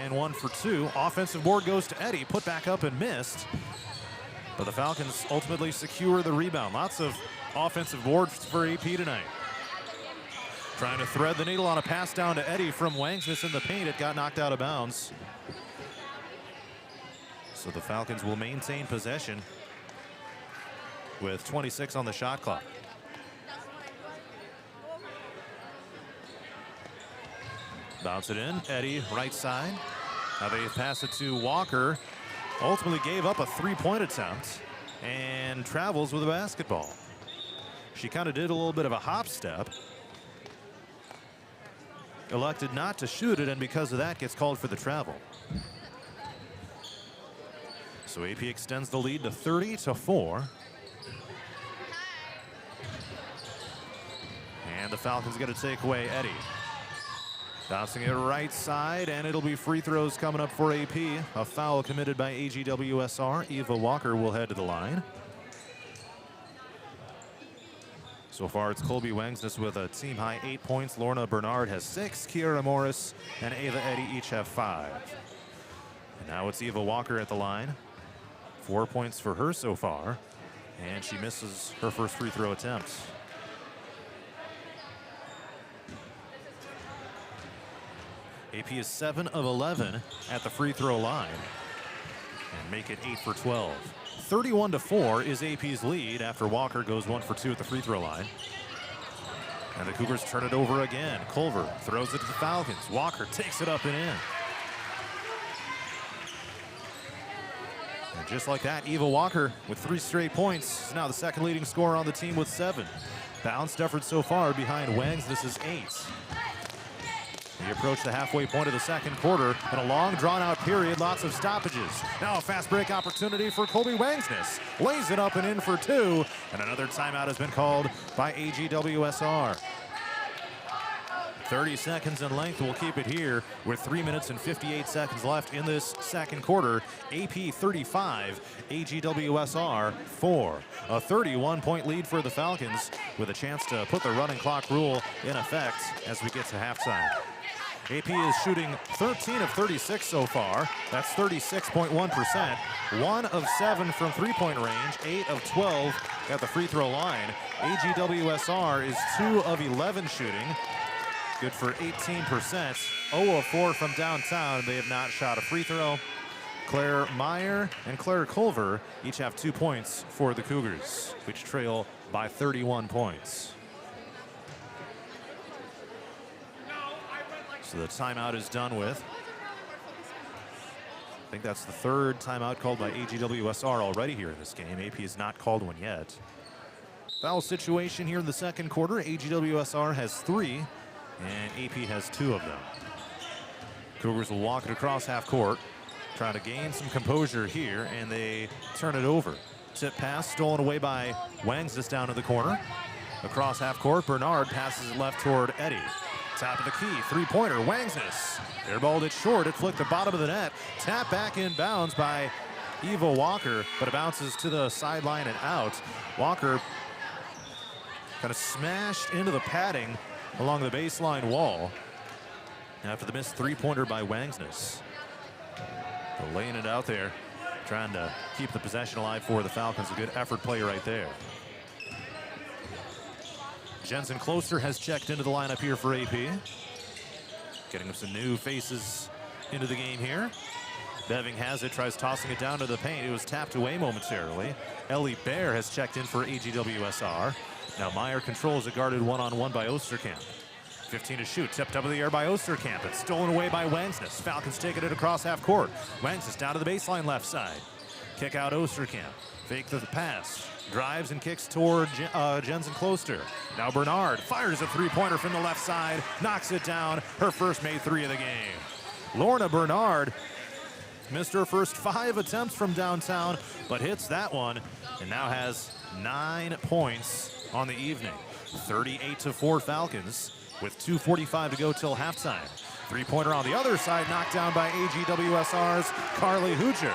Speaker 1: and 1 for 2. Offensive board goes to Eddy, put back up and missed. But the Falcons ultimately secure the rebound. Lots of offensive boards for AP tonight. Trying to thread the needle on a pass down to Eddy from Wangsness in the paint. It got knocked out of bounds. So the Falcons will maintain possession with 26 on the shot clock. Bounce it in, Eddy, right side. Now they pass it to Walker. Ultimately gave up a 3-point attempt and travels with the basketball. She kind of did a little bit of a hop step. Elected not to shoot it, and because of that gets called for the travel. So AP extends the lead to 30-4. And the Falcons get to take away Eddy. Bouncing it right side, and it'll be free throws coming up for AP. A foul committed by AGWSR. Eva Walker will head to the line. So far, it's Colby Wangsness with a team-high 8 points. Lorna Bernard has 6. Kiara Morris and Ava Eddy each have 5. And now it's Eva Walker at the line. 4 points for her so far, and she misses her first free throw attempt. AP is 7 of 11 at the free throw line and make it 8 for 12. 31-4 is AP's lead after Walker goes 1 for 2 at the free throw line. And the Cougars turn it over again. Culver throws it to the Falcons. Walker takes it up and in. And just like that, Eva Walker with 3 straight points is now the second leading scorer on the team with 7. Balanced effort so far behind Wangsness' 8. We approach the halfway point of the second quarter in a long drawn-out period, lots of stoppages. Now a fast break opportunity for Colby Wangsness. Lays it up and in for 2, and another timeout has been called by AGWSR. 30 seconds in length will keep it here with 3 minutes and 58 seconds left in this second quarter. AP 35, AGWSR 4. A 31-point lead for the Falcons with a chance to put the running clock rule in effect as we get to halftime. AP is shooting 13 of 36 so far. That's 36.1%. 1 of 7 from three-point range. 8 of 12 at the free throw line. AGWSR is 2 of 11 shooting. Good for 18%. 0 of 4 from downtown. They have not shot a free throw. Claire Meyer and Claire Culver each have 2 points for the Cougars, which trail by 31 points. So the timeout is done with. I think that's the 3rd timeout called by AGWSR already here in this game. AP has not called one yet. Foul situation here in the second quarter. AGWSR has 3, and AP has 2 of them. Cougars will walk it across half court, trying to gain some composure here, and they turn it over. Tip pass stolen away by Wangsness down to the corner. Across half court, Bernard passes it left toward Eddy. Top of the key, 3-pointer, Wangsness. Airballed it short, it flicked the bottom of the net. Tap back in bounds by Eva Walker, but it bounces to the sideline and out. Walker kind of smashed into the padding along the baseline wall after the missed 3-pointer by Wangsness. But laying it out there, trying to keep the possession alive for the Falcons. A good effort play right there. Jensen Closter has checked into the lineup here for AP. Getting some new faces into the game here. Beving has it, tries tossing it down to the paint. It was tapped away momentarily. Ellie Bear has checked in for AGWSR. Now Meyer controls it, guarded one-on-one by Osterkamp. 15 to shoot, tipped up in the air by Osterkamp. It's stolen away by Wangsness. Falcons taking it across half court. Wangsness down to the baseline left side. Kick out Osterkamp. Fake the pass. Drives and kicks toward Jensen Closter. Now Bernard fires a three-pointer from the left side. Knocks it down. Her first made 3 of the game. Lorna Bernard missed her first 5 attempts from downtown, but hits that one and now has 9 points on the evening. 38-4 Falcons with 2:45 to go till halftime. Three-pointer on the other side, knocked down by AGWSR's Carly Hooger.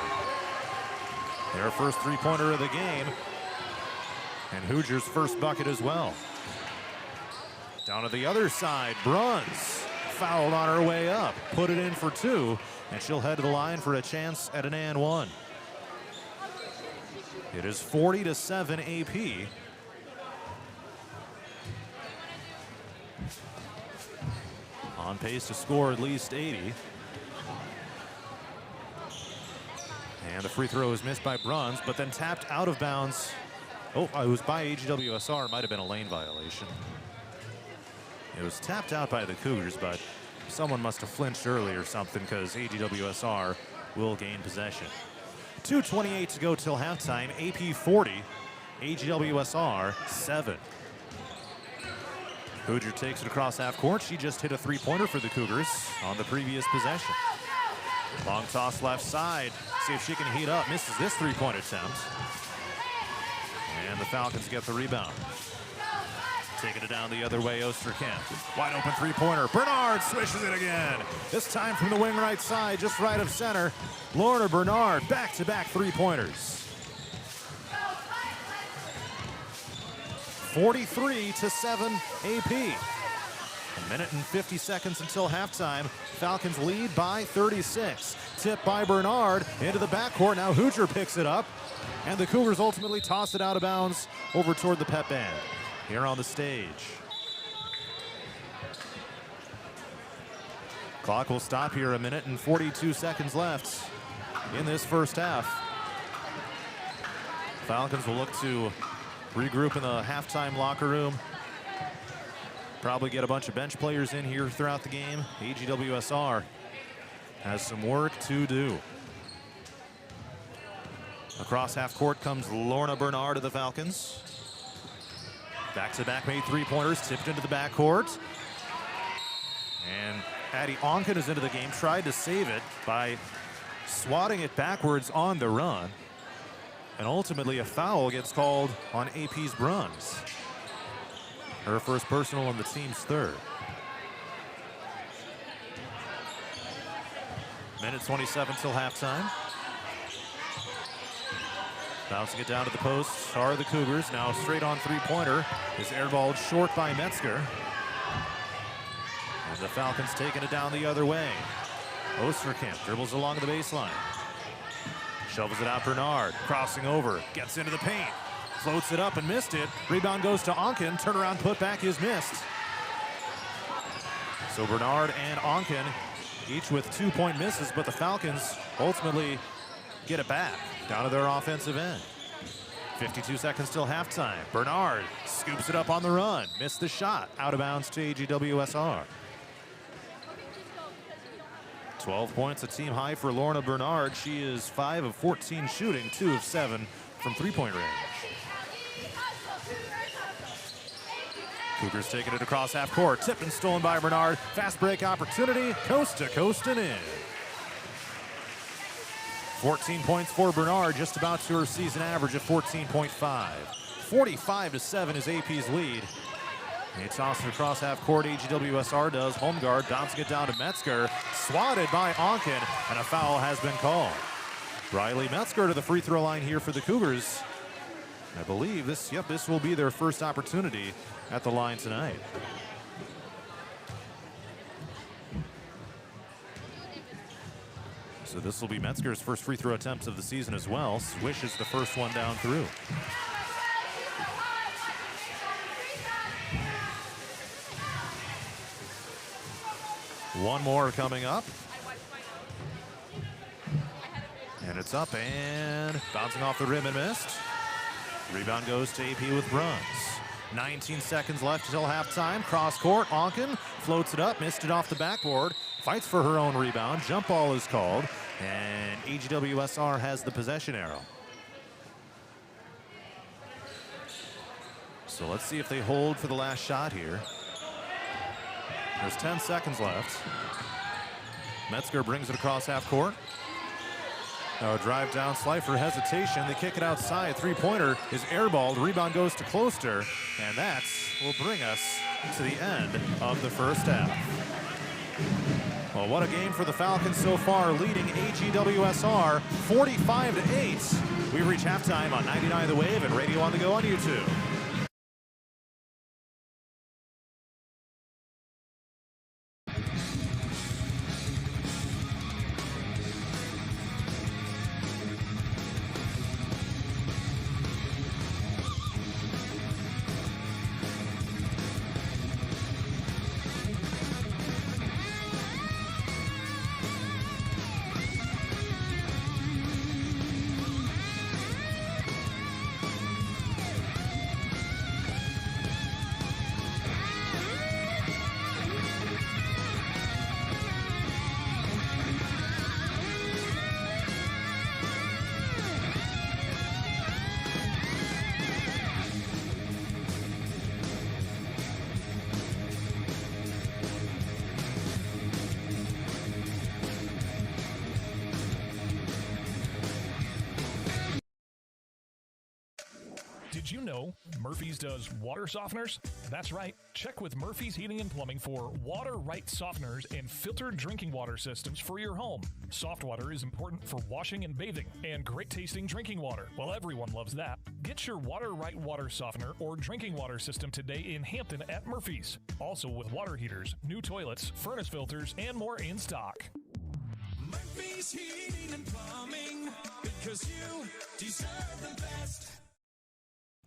Speaker 1: Their first three-pointer of the game, and Hooger's first bucket as well. Down to the other side, Bruns fouled on her way up, put it in for 2, and she'll head to the line for a chance at an and 1. It is 40-7 AP. On pace to score at least 80. And the free throw is missed by Bruns, but then tapped out of bounds. Oh, it was by AGWSR. Might have been a lane violation. It was tapped out by the Cougars, but someone must have flinched early or something, because AGWSR will gain possession. 2:28 to go till halftime. AP 40, AGWSR 7. Hooger takes it across half court. She just hit a three-pointer for the Cougars on the previous possession. Long toss left side. See if she can heat up. Misses this three-point attempt. And the Falcons get the rebound. Taking it down the other way, Osterkamp. Wide open three-pointer. Bernard swishes it again. This time from the wing right side, just right of center. Lorna Bernard, back-to-back three-pointers. 43-7 AP. A minute and 50 seconds until halftime. Falcons lead by 36. Tip by Bernard into the backcourt. Now Hooger picks it up. And the Cougars ultimately toss it out of bounds over toward the pep band. Here on the stage. Clock will stop here, a minute and 42 seconds left in this first half. Falcons will look to regroup in the halftime locker room. Probably get a bunch of bench players in here throughout the game. AGWSR has some work to do. Across half court comes Lorna Bernard of the Falcons. Back-to-back made three-pointers, tipped into the backcourt. And Addie Onken is into the game, tried to save it by swatting it backwards on the run. And ultimately a foul gets called on AP's Bruns. Her first personal and the team's third. Minute 27 till halftime. Bouncing it down to the post are the Cougars. Now straight on three-pointer is airballed short by Metzger. And the Falcons taking it down the other way. Osterkamp dribbles along the baseline. Shovels it out Bernard, crossing over, gets into the paint. Floats it up and missed it. Rebound goes to Onken. Turnaround putback is missed. So Bernard and Onken each with 2-point misses, but the Falcons ultimately get it back down to their offensive end. 52 seconds till halftime. Bernard scoops it up on the run. Missed the shot. Out of bounds to AGWSR. 12 points, a team high for Lorna Bernard. She is 5 of 14 shooting, 2 of 7 from three-point range. Cougars taking it across half court. Tipped and stolen by Bernard. Fast break opportunity. Coast to coast and in. 14 points for Bernard, just about to her season average of 14.5. 45-7 is AP's lead. They toss it across half court. AGWSR does. Home guard bouncing it down to Metzger. Swatted by Onken, and a foul has been called. Riley Metzger to the free throw line here for the Cougars. I believe this will be their first opportunity at the line tonight. So this will be Metzger's first free throw attempts of the season as well. Swish is the first one down through. One more coming up. And it's up and bouncing off the rim and missed. Rebound goes to AP with Bruns. 19 seconds left until halftime. Cross court, Onken floats it up, missed it off the backboard. Fights for her own rebound. Jump ball is called, and AGWSR has the possession arrow. So let's see if they hold for the last shot here. There's 10 seconds left. Metzger brings it across half court. Now a drive down, Slifer hesitation. They kick it outside. Three-pointer is airballed. Rebound goes to Closter, and that will bring us to the end of the first half. Well, what a game for the Falcons so far, leading AGWSR 45-8. We reach halftime on 99 The Wave and Radio on the Go on YouTube.
Speaker 2: Did you know Murphy's does water softeners? That's right. Check with Murphy's Heating and Plumbing for water right softeners and filtered drinking water systems for your home. Soft water is important for washing and bathing, and great tasting drinking water. Well, everyone loves that. Get your water right water softener or drinking water system today in Hampton at Murphy's. Also with water heaters, new toilets, furnace filters, and more in stock.
Speaker 3: Murphy's Heating and Plumbing, because you deserve the best.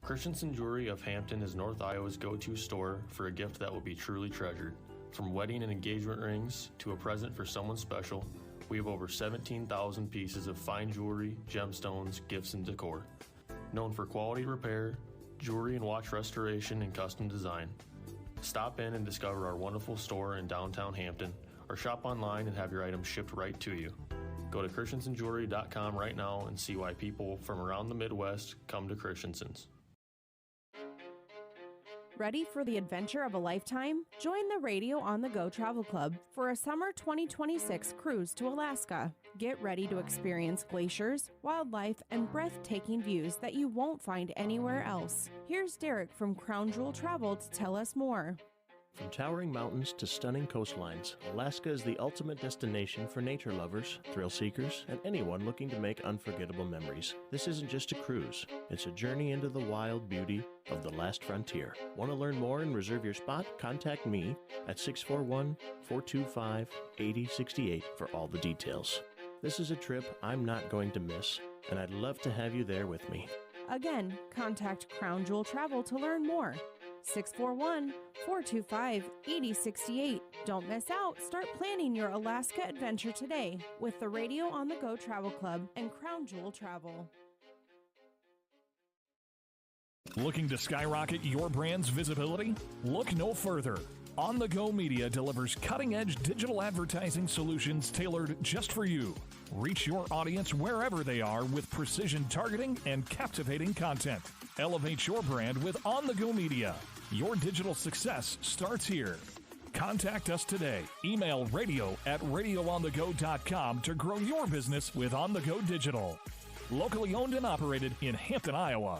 Speaker 4: Christensen Jewelry of Hampton is North Iowa's go-to store for a gift that will be truly treasured. From wedding and engagement rings to a present for someone special, we have over 17,000 pieces of fine jewelry, gemstones, gifts, and decor. Known for quality repair, jewelry and watch restoration, and custom design. Stop in and discover our wonderful store in downtown Hampton, or shop online and have your items shipped right to you. Go to christensenjewelry.com right now and see why people from around the Midwest come to Christensen's.
Speaker 5: Ready for the adventure of a lifetime? Join the Radio on the Go Travel Club for a summer 2026 cruise to Alaska. Get ready to experience glaciers, wildlife, and breathtaking views that you won't find anywhere else. Here's Derek from Crown Jewel Travel to tell us more.
Speaker 6: From towering mountains to stunning coastlines, Alaska is the ultimate destination for nature lovers, thrill seekers, and anyone looking to make unforgettable memories. This isn't just a cruise, it's a journey into the wild beauty of the last frontier. Want to learn more and reserve your spot? Contact me at 641-425-8068 for all the details. This is a trip I'm not going to miss, and I'd love to have you there with me.
Speaker 5: Again, contact Crown Jewel Travel to learn more. 641-425-8068. Don't miss out. Start planning your Alaska adventure today with the Radio on the Go Travel Club and Crown Jewel Travel.
Speaker 2: Looking to skyrocket your brand's visibility? Look no further. On the Go Media delivers cutting-edge digital advertising solutions tailored just for you. Reach your audience wherever they are with precision targeting and captivating content. Elevate your brand with On the Go Media. Your digital success starts here. Contact us today. Email radio@radioonthego.com to grow your business with On the Go Digital. Locally owned and operated in Hampton, Iowa.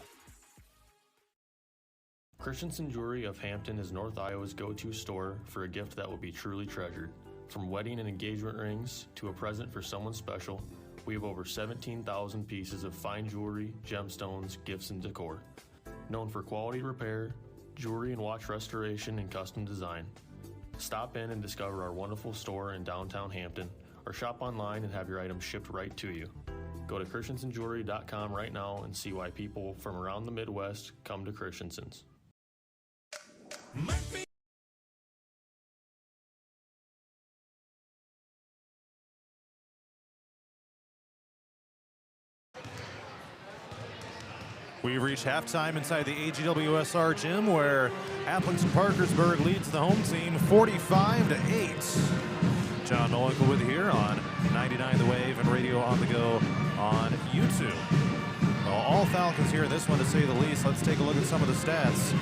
Speaker 4: Christensen Jewelry of Hampton is North Iowa's go-to store for a gift that will be truly treasured. From wedding and engagement rings to a present for someone special, we have over 17,000 pieces of fine jewelry, gemstones, gifts, and decor. Known for quality repair, jewelry and watch restoration, and custom design. Stop in and discover our wonderful store in downtown Hampton, or shop online and have your items shipped right to you. Go to christensenjewelry.com right now and see why people from around the Midwest come to Christensen's.
Speaker 3: Murphy.
Speaker 1: We've reached halftime inside the AGWSR gym where Aplington-Parkersburg leads the home team 45-8. John Nolankel with you here on 99 The Wave and Radio on the Go on YouTube. So all Falcons here in this one, to say the least. Let's take a look at some of the stats.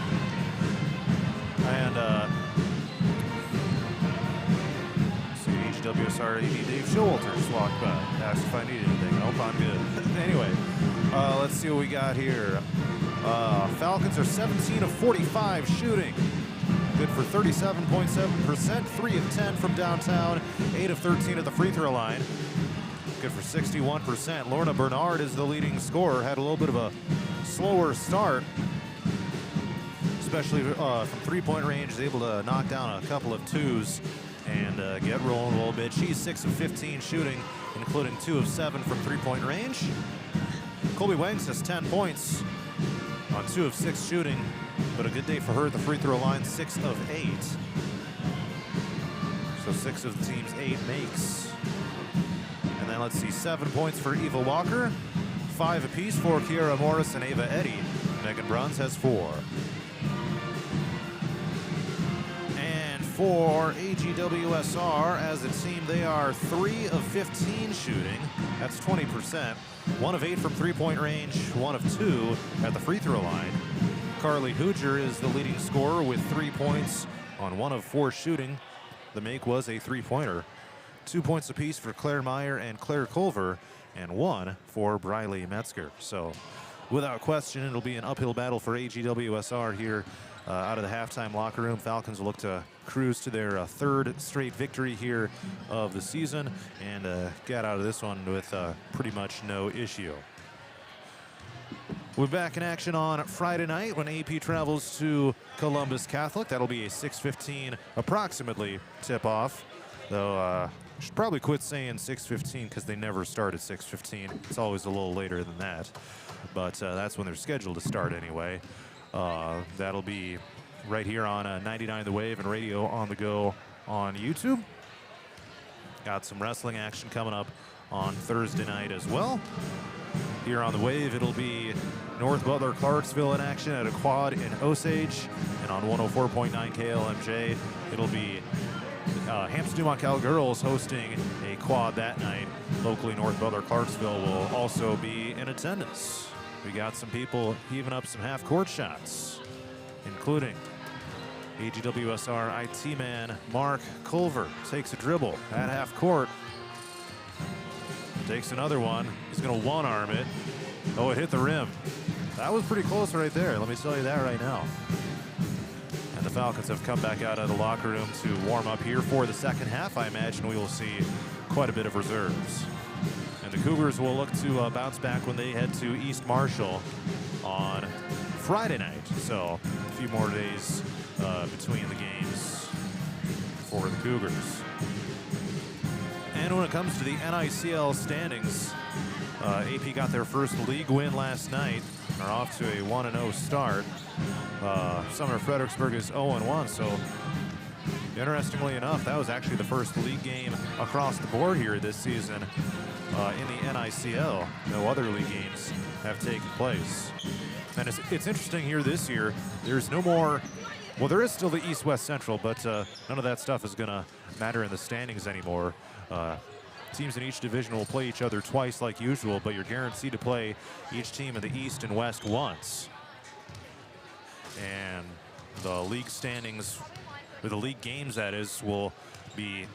Speaker 1: And AGWSR AD Dave Showalter just walked by, asked if I needed anything. Nope, I'm good. Anyway, let's see what we got here. Falcons are 17 of 45 shooting. Good for 37.7%, 3 of 10 from downtown, 8 of 13 at the free throw line. Good for 61%. Lorna Bernard is the leading scorer. Had a little bit of a slower start, especially from three-point range. Is able to knock down a couple of twos and get rolling a little bit. She's 6 of 15 shooting, including 2 of 7 from three-point range. Colby Wangs has 10 points on 2 of 6 shooting, but a good day for her at the free throw line, 6 of 8. So 6 of the team's 8 makes. And then let's see, 7 points for Eva Walker, 5 apiece for Kiara Morris and Ava Eddy. Megan Bruns has 4. And for AGWSR, as a team, they are 3 of 15 shooting. That's 20%. 1 of 8 from three-point range, 1 of 2 at the free throw line. Carly Hooger is the leading scorer with 3 points on 1 of 4 shooting. The make was a three-pointer. 2 points apiece for Claire Meyer and Claire Culver, and 1 for Briley Metzger. So, without question, it'll be an uphill battle for AGWSR here out of the halftime locker room. Falcons will look to cruise to their third straight victory here of the season and get out of this one with pretty much no issue. We're back in action on Friday night when AP travels to Columbus Catholic. That'll be a 6:15 approximately tip-off, though should probably quit saying 6:15 because they never start at 6:15. It's always a little later than that, but that's when they're scheduled to start anyway. That'll be right here on 99 The Wave and Radio on the Go on YouTube. Got some wrestling action coming up on Thursday night as well. Here on the Wave, it'll be North Butler Clarksville in action at a quad in Osage, and on 104.9 KLMJ, it'll be Hampton Dumont Cowgirls hosting a quad that night. Locally, North Butler Clarksville will also be in attendance. We got some people heaving up some half-court shots, including AGWSR IT man Mark Culver takes a dribble at half court. Takes another one. He's going to one-arm it. Oh, it hit the rim. That was pretty close right there. Let me tell you that right now. And the Falcons have come back out of the locker room to warm up here for the second half. I imagine we will see quite a bit of reserves. And the Cougars will look to bounce back when they head to East Marshall on Friday night. So a few more days between the games for the Cougars. And when it comes to the NICL standings, AP got their first league win last night and are off to a 1-0 start. Sumner Fredericksburg is 0-1, so interestingly enough, that was actually the first league game across the board here this season in the NICL. No other league games have taken place. And it's interesting here this year, there's no more, well, there is still the East-West Central, but none of that stuff is going to matter in the standings anymore. Teams in each division will play each other twice like usual, but you're guaranteed to play each team in the East and West once. And the league standings, or the league games that is, will be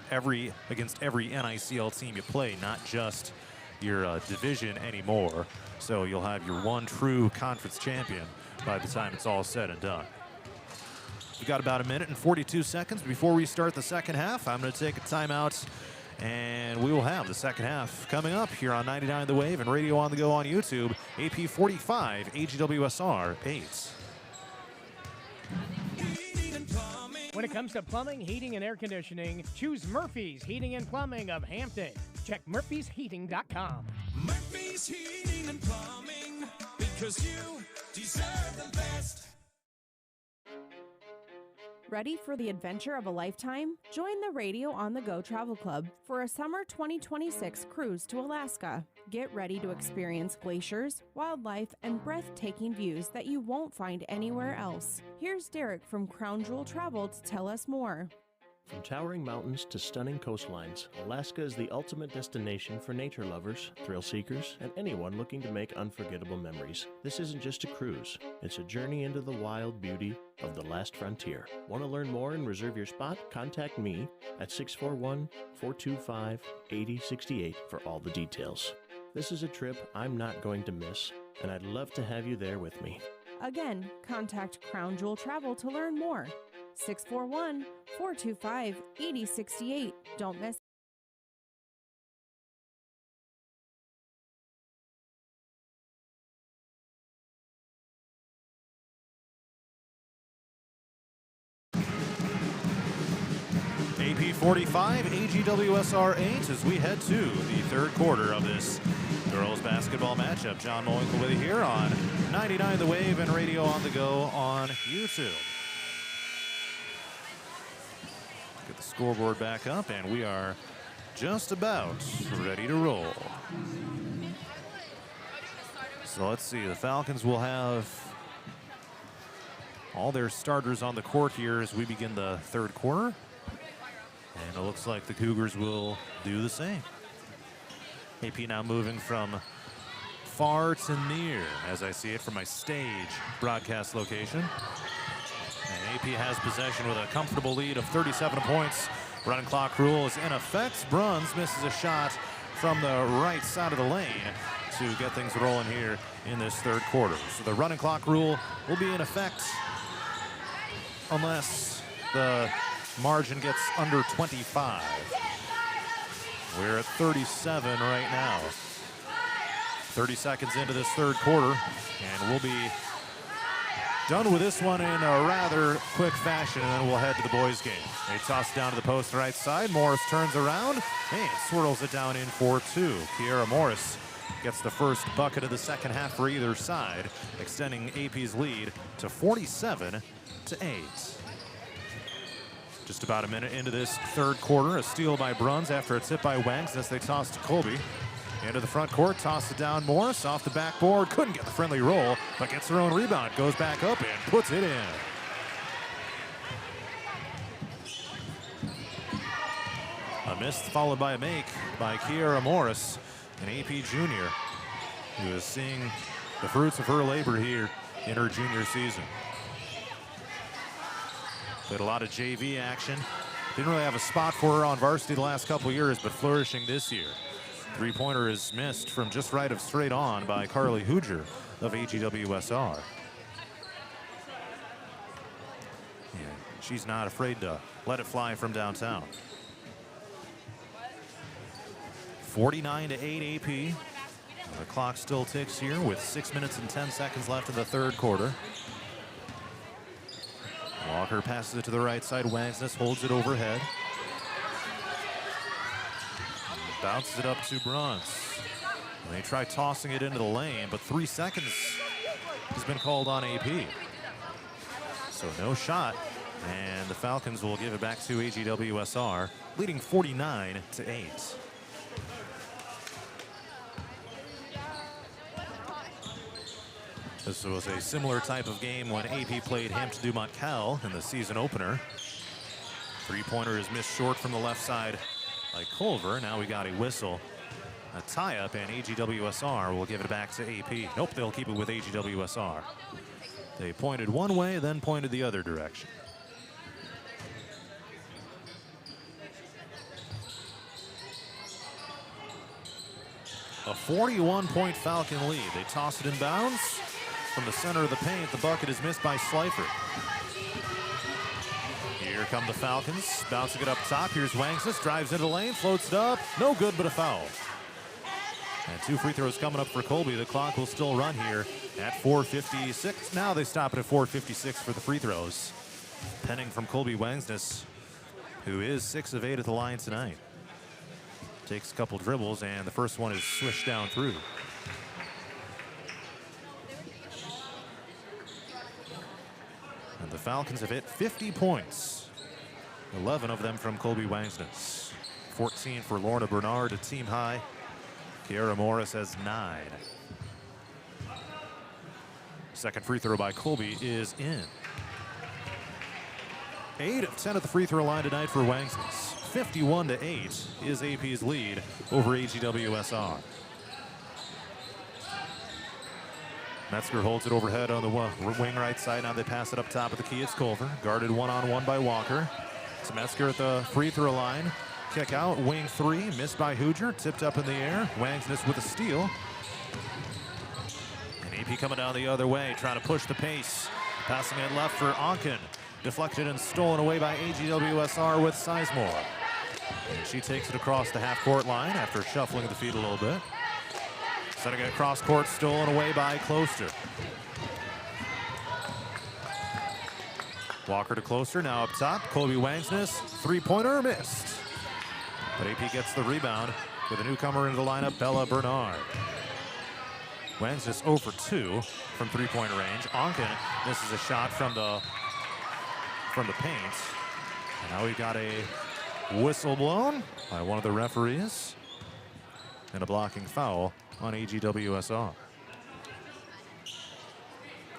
Speaker 1: against every NICL team you play, not just your division anymore. So you'll have your one true conference champion by the time it's all said and done. We've got about 1 minute and 42 seconds before we start the second half. I'm going to take a timeout, and we will have the second half coming up here on 99 The Wave and Radio on the Go on YouTube. AP 45, AGWSR 8.
Speaker 8: When it comes to plumbing, heating, and air conditioning, choose Murphy's Heating and Plumbing of Hampton. Check murphysheating.com.
Speaker 3: Murphy's Heating and Plumbing, because you deserve the best.
Speaker 5: Ready for the adventure of a lifetime? Join the Radio on the Go Travel Club for a summer 2026 cruise to Alaska. Get ready to experience glaciers, wildlife, and breathtaking views that you won't find anywhere else. Here's Derek from Crown Jewel Travel to tell us more.
Speaker 6: From towering mountains to stunning coastlines, Alaska is the ultimate destination for nature lovers, thrill seekers, and anyone looking to make unforgettable memories. This isn't just a cruise, it's a journey into the wild beauty of the last frontier. Want to learn more and reserve your spot? Contact me at 641-425-8068 for all the details. This is a trip I'm not going to miss, and I'd love to have you there with me.
Speaker 5: Again, contact Crown Jewel Travel to learn more. 641-425-8068. Don't miss.
Speaker 1: AP 45, AGWSR 8 as we head to the third quarter of this girls basketball matchup. John Moinkle with you here on 99 The Wave and Radio on the Go on YouTube. Get the scoreboard back up, and we are just about ready to roll. So let's see, the Falcons will have all their starters on the court here as we begin the third quarter. And it looks like the Cougars will do the same. AP now moving from far to near as I see it from my stage broadcast location. And AP has possession with a comfortable lead of 37 points. Running clock rule is in effect. Bruns misses a shot from the right side of the lane to get things rolling here in this third quarter. So the running clock rule will be in effect unless the margin gets under 25. We're at 37 right now. 30 seconds into this third quarter, and we'll be done with this one in a rather quick fashion, and then we'll head to the boys' game. They toss it down to the post right side. Morris turns around and swirls it down in for two. Kiera Morris gets the first bucket of the second half for either side, extending AP's lead to 47-8. Just about a minute into this third quarter, a steal by Bruns after a tip by Wangs as they toss to Colby. Into the front court, toss it down. Morris off the backboard, couldn't get the friendly roll, but gets her own rebound, goes back up and puts it in. A miss followed by a make by Kiera Morris, an AP junior, who is seeing the fruits of her labor here in her junior season. Played a lot of JV action. Didn't really have a spot for her on varsity the last couple years, but flourishing this year. Three-pointer is missed from just right of straight on by Carly Hooger of AGWSR. Yeah, she's not afraid to let it fly from downtown. 49-8 AP. The clock still ticks here with 6 minutes and 10 seconds left in the third quarter. Walker passes it to the right side. Wangsness holds it overhead. Bounces it up to Bruns. And they try tossing it into the lane, but 3 seconds has been called on AP. So no shot, and the Falcons will give it back to AGWSR, leading 49-8. This was a similar type of game when AP played Hampton Du Montcal in the season opener. Three-pointer is missed short from the left side by Culver. Now we got a whistle, a tie-up, and AGWSR will give it back to AP. Nope, they'll keep it with AGWSR. They pointed one way, then pointed the other direction. A 41-point Falcon lead. They toss it in bounds. From the center of the paint, the bucket is missed by Slifer. Here come the Falcons, bouncing it up top. Here's Wangsness, drives into the lane, floats it up. No good, but a foul. And 2 free throws coming up for Colby. The clock will still run here at 4:56. Now they stop it at 4:56 for the free throws. Penning from Colby Wangsness, who is 6 of 8 at the line tonight. Takes a couple dribbles, and the first one is swished down through. And the Falcons have hit 50 points. 11 of them from Colby Wangsness. 14 for Lorna Bernard, a team high. Kiera Morris has 9. Second free throw by Colby is in. 8 of 10 at the free throw line tonight for Wangsness. 51-8 is AP's lead over AGWSR. Metzger holds it overhead on the wing right side. Now they pass it up top of the key. It's Culver. Guarded one-on-one by Walker. It's Metzger at the free throw line. Kick out, wing 3, missed by Huger. Tipped up in the air. Wangsness with a steal. And AP coming down the other way, trying to push the pace. Passing it left for Onken. Deflected and stolen away by AGWSR with Sizemore. And she takes it across the half-court line after shuffling the feet a little bit. Setting it across court, stolen away by Closter. Walker to Closter, now up top. Colby Wangsness, three-pointer missed. But AP gets the rebound with a newcomer into the lineup, Bella Bernard. Wangsness 0 for 2 from three-point range. Onken misses a shot from the paint. And now we got a whistle blown by one of the referees and a blocking foul on AGWSR.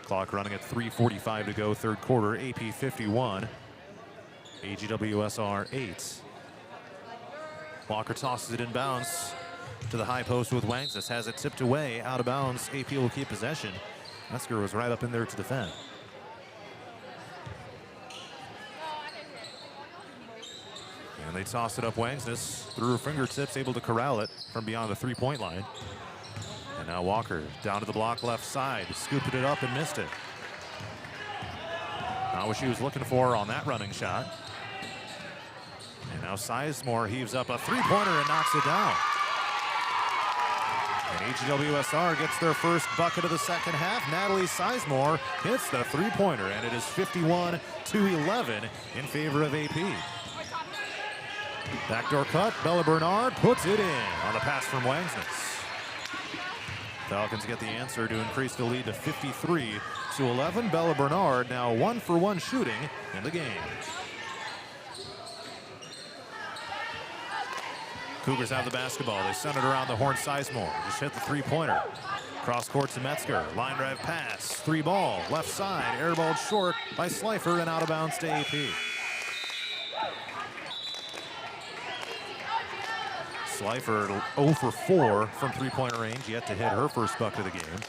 Speaker 1: Clock running at 3:45 to go, third quarter. AP 51, AGWSR 8. Walker tosses it in bounds to the high post with Wangsness. Has it tipped away, out of bounds. AP will keep possession. Metzger was right up in there to defend. And they toss it up. Wangsness through her fingertips, able to corral it from beyond the three-point line. And now Walker down to the block left side, scooped it up and missed it. Not what she was looking for on that running shot. And now Sizemore heaves up a three-pointer and knocks it down. And AGWSR gets their first bucket of the second half. Natalie Sizemore hits the three-pointer, and it is 51-11 in favor of AP. Backdoor cut, Bella Bernard puts it in on the pass from Wangsness. Falcons get the answer to increase the lead to 53-11. Bella Bernard now 1 for 1 shooting in the game. Cougars have the basketball. They send it around the horn. Sizemore just hit the three-pointer. Cross court to Metzger. Line drive pass. Three ball. Left side. Airballed short by Slifer and out of bounds to AP. Slifer 0 for 4 from three-point range, yet to hit her first bucket of the game.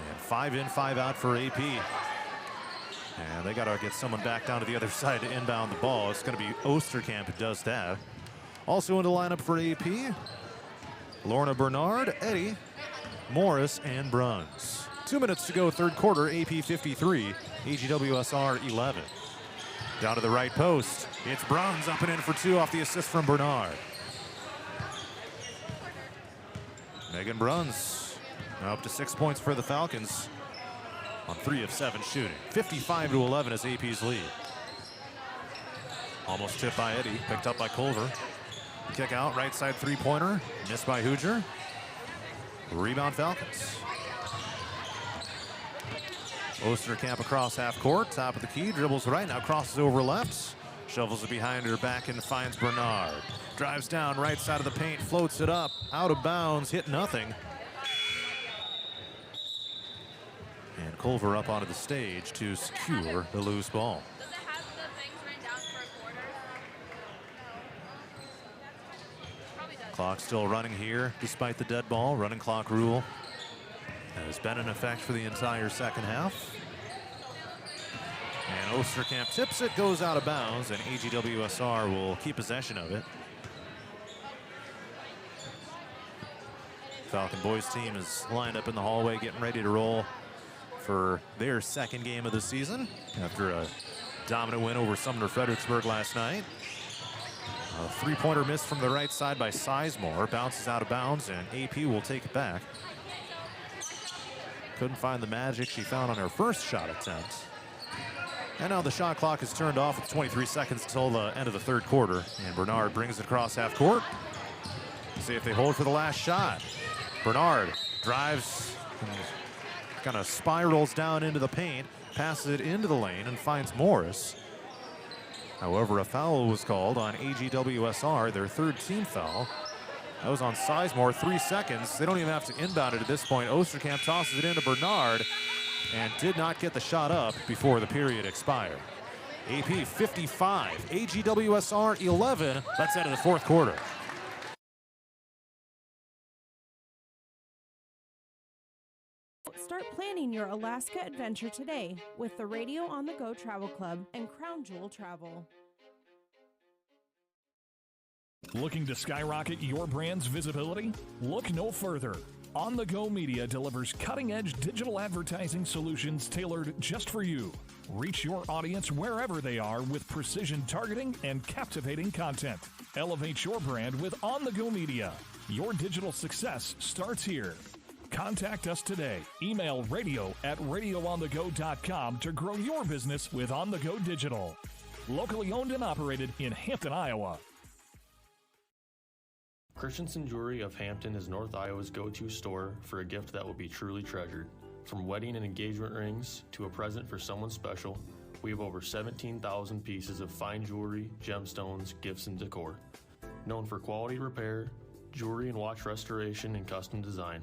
Speaker 1: And 5 in, 5 out for AP. And they got to get someone back down to the other side to inbound the ball. It's going to be Osterkamp who does that. Also in the lineup for AP, Lorna Bernard, Eddie, Morris, and Bruns. 2 minutes to go, third quarter. AP 53, AGWSR 11. Down to the right post. It's Bruns up and in for 2 off the assist from Bernard. Megan Bruns now up to 6 points for the Falcons on 3 of 7 shooting. 55-11 is AP's lead. Almost tipped by Eddie, picked up by Culver. Kick out, right side three-pointer, missed by Huger. Rebound Falcons. Osterkamp across half court, top of the key, dribbles right, now crosses over left, shovels it behind her back and finds Bernard. Drives down right side of the paint, floats it up, out of bounds, hit nothing. And Culver up onto the stage to secure the loose ball.
Speaker 10: Does it have the things written down for a quarter? Probably does.
Speaker 1: Clock still running here despite the dead ball. Running clock rule has been in effect for the entire second half. And Osterkamp tips it, goes out of bounds, and AGWSR will keep possession of it. Falcon boys team is lined up in the hallway getting ready to roll for their second game of the season after a dominant win over Sumner Fredericksburg last night. A three-pointer miss from the right side by Sizemore, bounces out of bounds, and AP will take it back. Couldn't find the magic she found on her first shot attempt. And now the shot clock is turned off with 23 seconds until the end of the third quarter. And Bernard brings it across half court. See if they hold for the last shot. Bernard drives, kind of spirals down into the paint, passes it into the lane and finds Morris. However, a foul was called on AGWSR, their third team foul. That was on Sizemore, 3 seconds. They don't even have to inbound it at this point. Osterkamp tosses it into Bernard. and did not get the shot up before the period expired. AP 55, AGWSR 11. Let's head to the fourth quarter.
Speaker 5: Start planning your Alaska adventure today with the Radio on the Go Travel Club and Crown Jewel Travel.
Speaker 2: Looking to skyrocket your brand's visibility? Look no further. On the Go Media delivers cutting-edge digital advertising solutions tailored just for you. Reach your audience wherever they are with precision targeting and captivating content. Elevate your brand with On the Go Media. Your digital success starts here. Contact us today. Email radio@radioonthego.com to grow your business with On the Go Digital. Locally owned and operated in Hampton, Iowa.
Speaker 4: Christensen Jewelry of Hampton is North Iowa's go-to store for a gift that will be truly treasured. From wedding and engagement rings to a present for someone special, we have over 17,000 pieces of fine jewelry, gemstones, gifts, and decor. Known for quality repair, jewelry and watch restoration, and custom design.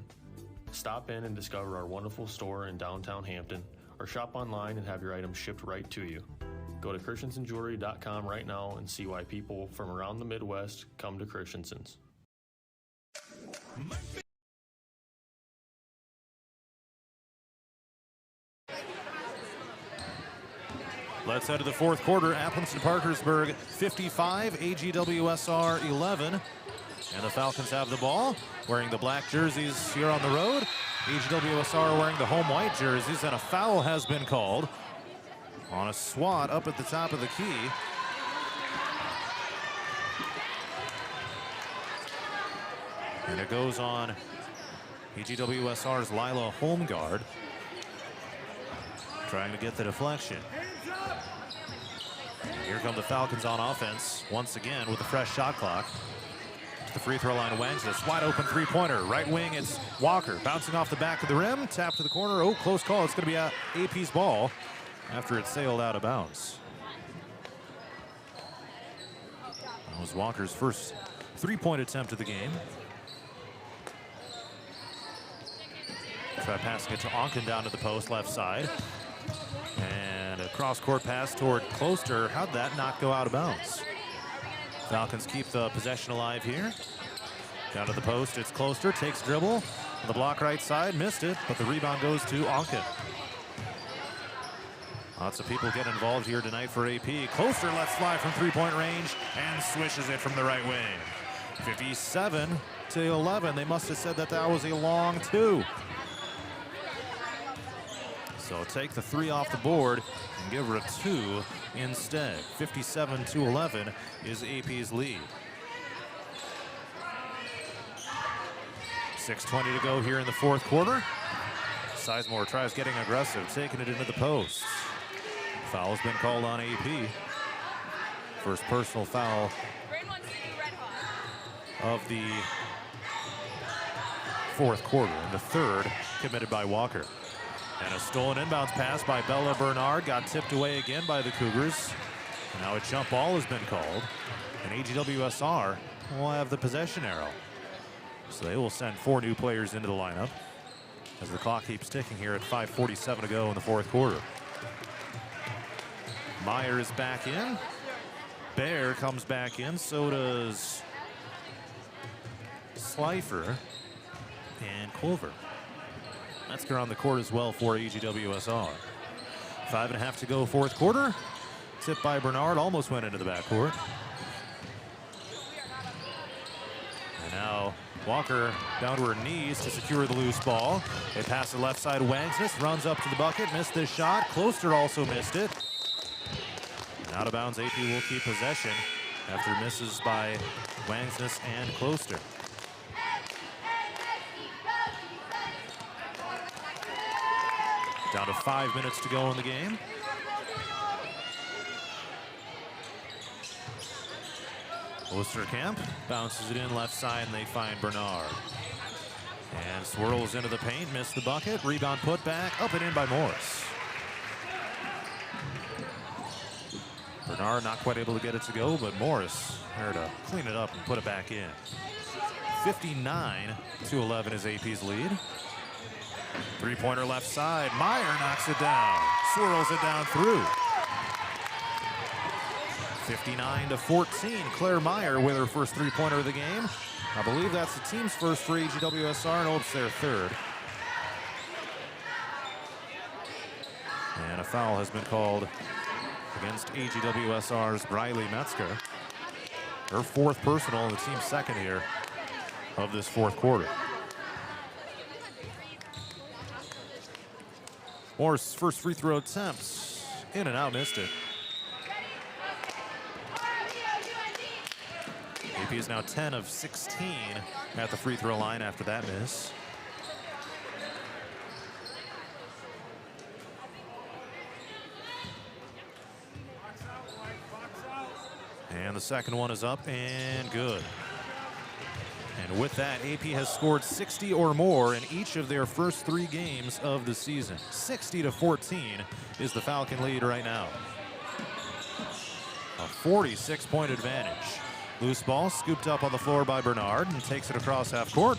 Speaker 4: Stop in and discover our wonderful store in downtown Hampton, or shop online and have your items shipped right to you. Go to christensenjewelry.com right now and see why people from around the Midwest come to Christensen's.
Speaker 1: Let's head to the fourth quarter. Aplington-Parkersburg 55, AGWSR 11. And the Falcons have the ball, wearing the black jerseys here on the road. AGWSR wearing the home white jerseys, and a foul has been called on a swat up at the top of the key. And it goes on AGWSR's Lila Holmgard, trying to get the deflection. Here come the Falcons on offense once again with a fresh shot clock. The free throw line wangs this wide open three-pointer. Right wing, it's Walker bouncing off the back of the rim, tap to the corner. Oh, close call. It's going to be AP's ball after it sailed out of bounds. That was Walker's first three-point attempt of the game. Try passing it to Onken down to the post, left side. And a cross-court pass toward Closter. How'd that not go out of bounds? Falcons keep the possession alive here. Down to the post, it's Closter, takes dribble. On the block right side, missed it, but the rebound goes to Onken. Lots of people get involved here tonight for AP. Closter lets fly from three-point range and swishes it from the right wing. 57-11. They must have said that was a long two. So take the three off the board and give her a two instead. 57-11 is AP's lead. 6:20 to go here in the fourth quarter. Sizemore tries getting aggressive, taking it into the post. Foul's been called on AP. First personal foul of the fourth quarter, and the third committed by Walker. And a stolen inbounds pass by Bella Bernard got tipped away again by the Cougars. And now a jump ball has been called. And AGWSR will have the possession arrow. So they will send 4 new players into the lineup as the clock keeps ticking here at 5:47 to go in the fourth quarter. Meyer is back in. Bear comes back in. So does Slifer and Culver. Metzger on the court as well for AGWSR. 5.5 to go, fourth quarter. Tip by Bernard, almost went into the backcourt. And now Walker down to her knees to secure the loose ball. They pass the left side. Wangsness runs up to the bucket, missed this shot. Closter also missed it. And out of bounds, AP will keep possession after misses by Wangsness and Closter. Down to 5 minutes to go in the game. Osterkamp bounces it in left side, and they find Bernard. And swirls into the paint, missed the bucket. Rebound put back, up and in by Morris. Bernard not quite able to get it to go, but Morris there to clean it up and put it back in. 59-11 is AP's lead. Three-pointer left side. Meyer knocks it down. Swirls it down through. 59-14. Claire Meyer with her first three-pointer of the game. I believe that's the team's first for AGWSR, and it's their third. And a foul has been called against AGWSR's Briley Metzger. Her fourth personal and the team's second here of this fourth quarter. Morris' first free throw attempts. In and out, missed it. AP is now 10 of 16 at the free throw line after that miss. And the second one is up and good. And with that, AP has scored 60 or more in each of their first three games of the season. 60-14 is the Falcon lead right now. A 46-point advantage. Loose ball scooped up on the floor by Bernard and takes it across half court.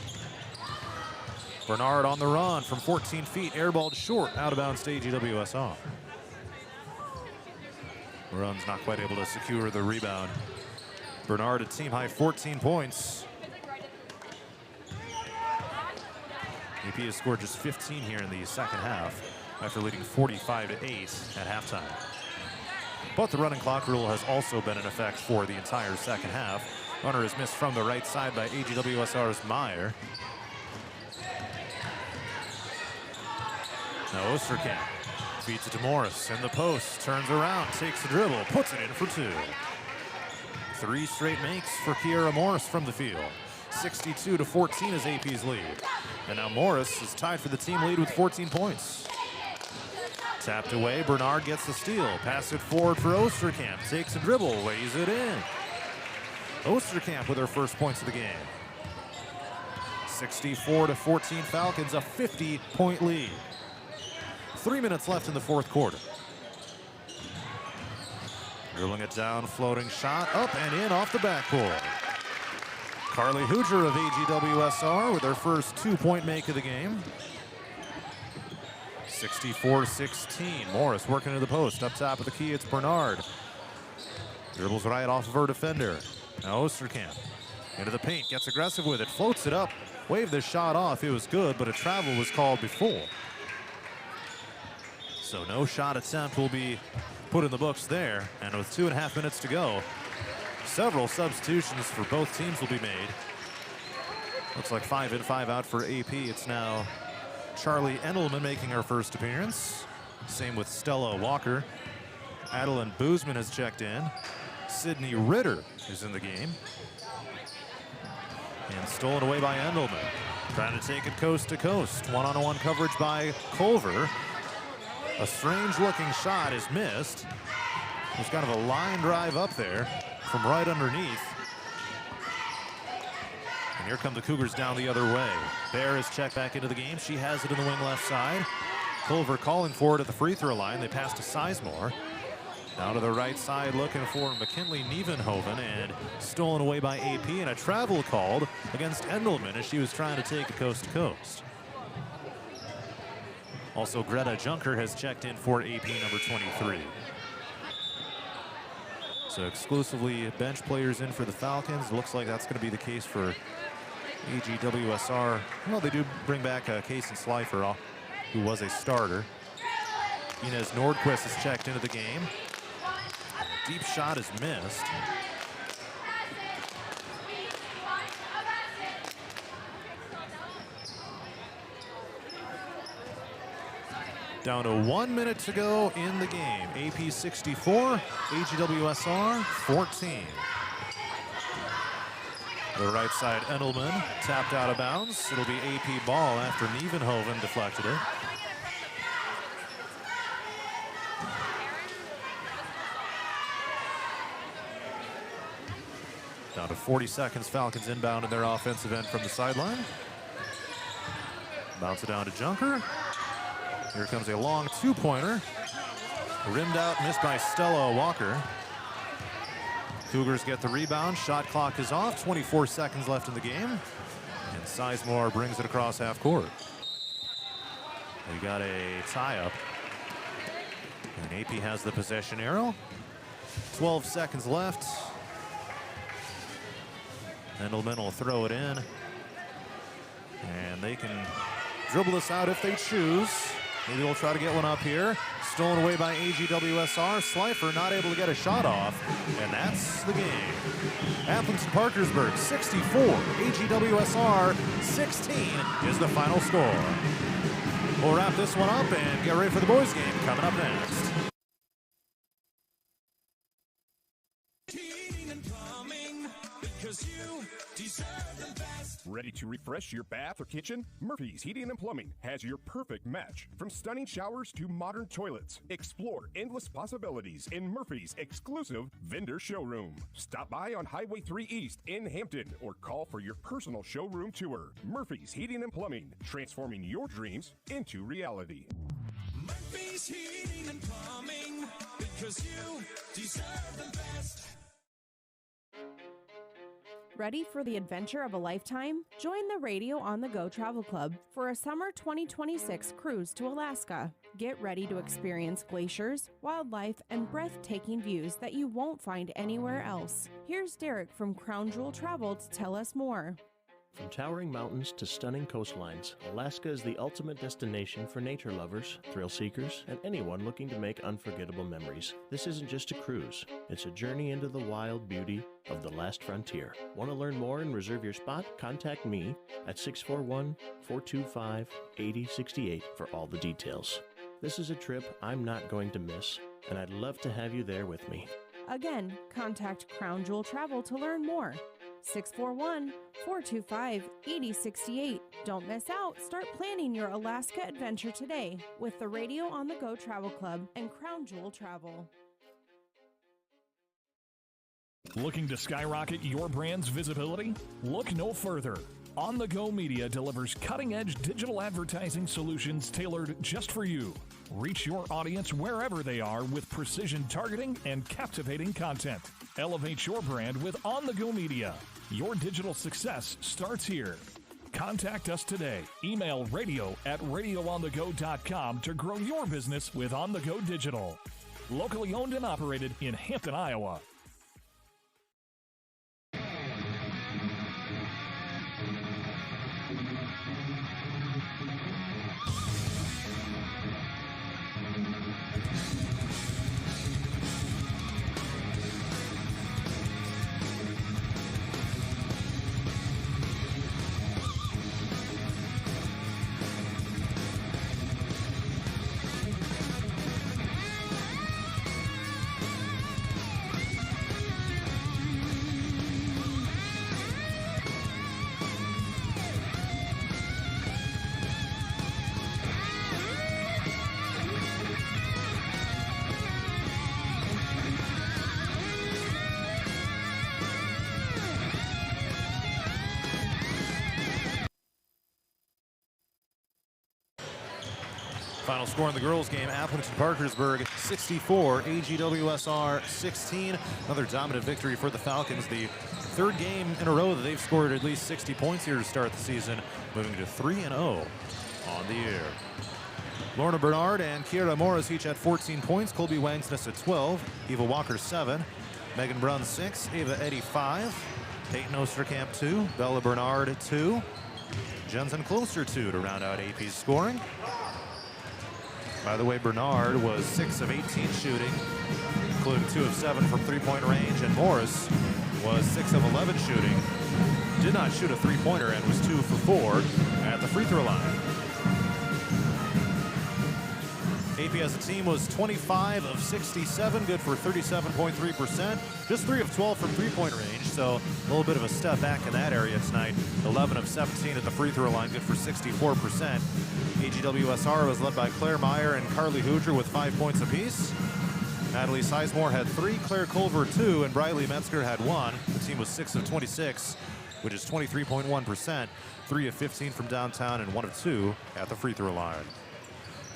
Speaker 1: Bernard on the run from 14 feet, airballed short, out of bounds to AGWSR. Run's not quite able to secure the rebound. Bernard, a team high 14 points. AP has scored just 15 here in the second half after leading 45-8 at halftime. But the running clock rule has also been in effect for the entire second half. Runner is missed from the right side by AGWSR's Meyer. Now Osterkamp feeds it to Morris in the post, turns around, takes the dribble, puts it in for two. Three straight makes for Kiera Morris from the field. 62-14 is AP's lead. And now Morris is tied for the team lead with 14 points. Tapped away, Bernard gets the steal. Pass it forward for Osterkamp. Takes a dribble, lays it in. Osterkamp with her first points of the game. 64-14 Falcons, a 50-point lead. 3 minutes left in the fourth quarter. Dribbling it down, floating shot, up and in off the backboard. Carly Hooger of AGWSR with her first 2-point make of the game. 64-16. Morris working to the post. Up top of the key, it's Bernard. Dribbles right off of her defender. Now Osterkamp into the paint, gets aggressive with it, floats it up, waved the shot off. It was good, but a travel was called before. So no shot attempt will be put in the books there. And with 2.5 minutes to go, several substitutions for both teams will be made. Looks like 5 in, 5 out for AP. It's now Charlie Endelman making her first appearance. Same with Stella Walker. Adeline Boozman has checked in. Sydney Ritter is in the game. And stolen away by Endelman. Trying to take it coast to coast. One-on-one coverage by Culver. A strange looking shot is missed. There's kind of a line drive up there from right underneath. And here come the Cougars down the other way. Bear is checked back into the game. She has it in the wing left side. Culver calling for it at the free throw line. They pass to Sizemore. Down to the right side looking for McKinley Nievenhoven, and stolen away by AP, and a travel called against Endelman as she was trying to take it coast to coast. Also, Greta Junker has checked in for AP number 23. So exclusively bench players in for the Falcons. Looks like that's going to be the case for AGWSR. Well, they do bring back Kaysen Slifer, who was a starter. Inez Nordquist has checked into the game. Deep shot is missed. Down to 1 minute to go in the game. AP 64, AGWSR 14. The right side, Endelman tapped out of bounds. It'll be AP ball after Nievenhoven deflected it. Down to 40 seconds, Falcons inbound in their offensive end from the sideline. Bounce it down to Junker. Here comes a long two-pointer. Rimmed out, missed by Stella Walker. Cougars get the rebound. Shot clock is off. 24 seconds left in the game. And Sizemore brings it across half court. We got a tie-up. And AP has the possession arrow. 12 seconds left. Mendelman will throw it in. And they can dribble this out if they choose. Maybe they'll try to get one up here. Stolen away by AGWSR. Slifer not able to get a shot off. And that's the game. Aplington-Parkersburg 64. AGWSR 16 is the final score. We'll wrap this one up and get ready for the boys' game coming up next.
Speaker 3: Heating and plumbing, because you deserve the best.
Speaker 9: Ready to refresh your bath or kitchen? Murphy's Heating and Plumbing has your perfect match. From stunning showers to modern toilets, explore endless possibilities in Murphy's exclusive vendor showroom. Stop by on Highway 3 East in Hampton or call for your personal showroom tour. Murphy's Heating and Plumbing, transforming your dreams into reality.
Speaker 3: Murphy's Heating and Plumbing, because you deserve the best.
Speaker 5: Ready for the adventure of a lifetime? Join the Radio on the Go Travel Club for a summer 2026 cruise to Alaska. Get ready to experience glaciers, wildlife, and breathtaking views that you won't find anywhere else. Here's Derek from Crown Jewel Travel to tell us more.
Speaker 6: From towering mountains to stunning coastlines, Alaska is the ultimate destination for nature lovers, thrill seekers, and anyone looking to make unforgettable memories. This isn't just a cruise, it's a journey into the wild beauty of the last frontier. Want to learn more and reserve your spot? Contact me at 641-425-8068 for all the details. This is a trip I'm not going to miss, and I'd love to have you there with me.
Speaker 5: Again, contact Crown Jewel Travel to learn more. 641-425-8068. Don't miss out. Start planning your Alaska adventure today with the Radio on the Go Travel Club and Crown Jewel Travel.
Speaker 2: Looking to skyrocket your brand's visibility? Look no further. On the Go Media delivers cutting-edge digital advertising solutions tailored just for you. Reach your audience wherever they are with precision targeting and captivating content. Elevate your brand with On the Go Media. Your digital success starts here. Contact us today. Email radio@radioonthego.com to grow your business with On the Go Digital. Locally owned and operated in Hampton, Iowa.
Speaker 1: Final score in the girls' game, Aplington-Parkersburg 64, AGWSR 16. Another dominant victory for the Falcons. The third game in a row that they've scored at least 60 points here to start the season, moving to 3-0 on the year. Lorna Bernard and Kiera Morris each had 14 points. Colby Wangsness at 12, Eva Walker 7, Megan Brunn 6, Ava Eddy 5, Peyton Osterkamp 2, Bella Bernard 2, Jensen Closer 2 to round out AP's scoring. By the way, Bernard was 6 of 18 shooting, including 2 of 7 from three-point range, and Morris was 6 of 11 shooting. Did not shoot a three-pointer and was 2 for 4 at the free throw line. AP as a team was 25 of 67, good for 37.3%. Just 3 of 12 from three-point range, so a little bit of a step back in that area tonight. 11 of 17 at the free throw line, good for 64%. AGWSR was led by Claire Meyer and Carly Hoodger with 5 points apiece. Natalie Sizemore had 3, Claire Culver 2, and Briley Metzger had 1. The team was 6 of 26, which is 23.1%. 3 of 15 from downtown and 1 of 2 at the free throw line.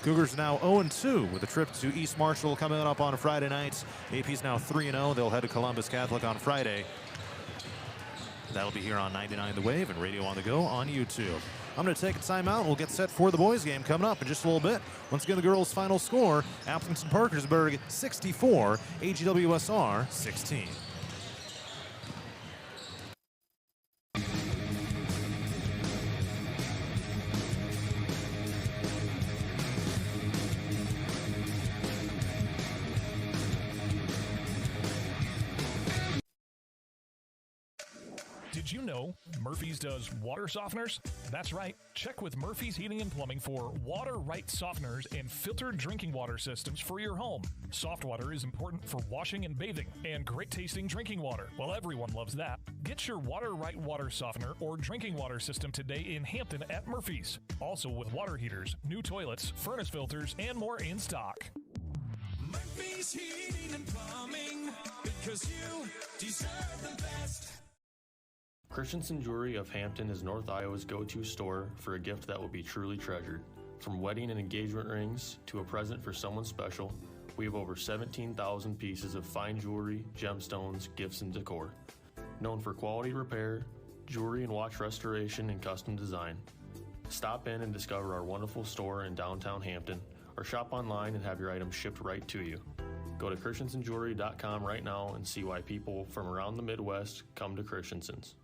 Speaker 1: Cougars now 0-2 with a trip to East Marshall coming up on Friday night. AP's now 3-0. They'll head to Columbus Catholic on Friday. That'll be here on 99 The Wave and Radio on the Go on YouTube. I'm going to take a timeout. We'll get set for the boys' game coming up in just a little bit. Once again, the girls' final score, Aplington-Parkersburg 64, AGWSR 16.
Speaker 2: Did you know Murphy's does water softeners? That's right. Check with Murphy's Heating and Plumbing for water right softeners and filtered drinking water systems for your home. Soft water is important for washing and bathing, and great tasting drinking water. Well, everyone loves that. Get your water right water softener or drinking water system today in Hampton at Murphy's. Also with water heaters, new toilets, furnace filters, and more in stock.
Speaker 3: Murphy's Heating and Plumbing, because you deserve the best.
Speaker 4: Christensen Jewelry of Hampton is North Iowa's go-to store for a gift that will be truly treasured. From wedding and engagement rings to a present for someone special, we have over 17,000 pieces of fine jewelry, gemstones, gifts, and decor. Known for quality repair, jewelry and watch restoration, and custom design. Stop in and discover our wonderful store in downtown Hampton, or shop online and have your items shipped right to you. Go to christensenjewelry.com right now and see why people from around the Midwest come to Christensen's.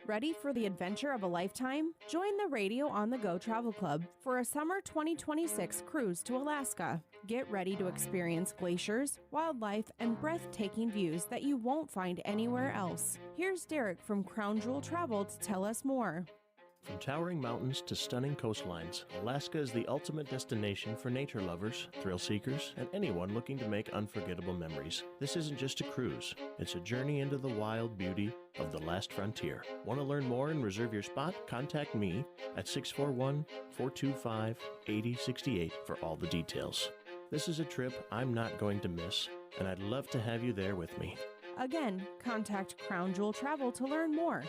Speaker 5: Ready for the adventure of a lifetime? Join the Radio on the Go Travel Club for a summer 2026 cruise to Alaska. Get ready to experience glaciers, wildlife, and breathtaking views that you won't find anywhere else. Here's Derek from Crown Jewel Travel to tell us more.
Speaker 6: From towering mountains to stunning coastlines, Alaska is the ultimate destination for nature lovers, thrill seekers, and anyone looking to make unforgettable memories. This isn't just a cruise, it's a journey into the wild beauty of the last frontier. Want to learn more and reserve your spot? Contact me at 641-425-8068 for all the details. This is a trip I'm not going to miss, and I'd love to have you there with me.
Speaker 5: Again, contact Crown Jewel Travel to learn more.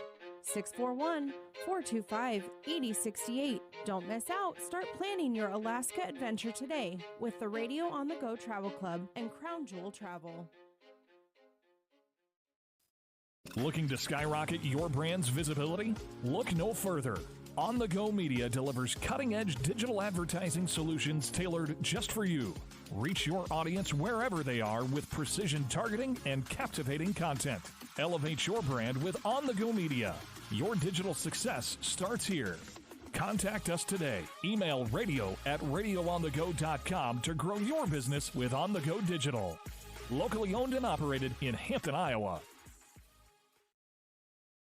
Speaker 5: 641-425-8068. Don't miss out. Start planning your Alaska adventure today with the Radio on the Go Travel Club and Crown Jewel Travel.
Speaker 2: Looking to skyrocket your brand's visibility? Look no further. On the Go Media delivers cutting-edge digital advertising solutions tailored just for you. Reach your audience wherever they are with precision targeting and captivating content. Elevate your brand with On the Go Media. Your digital success starts here. Contact us today. Email radio@radioonthego.com to grow your business with On the Go Digital. Locally owned and operated in Hampton, Iowa.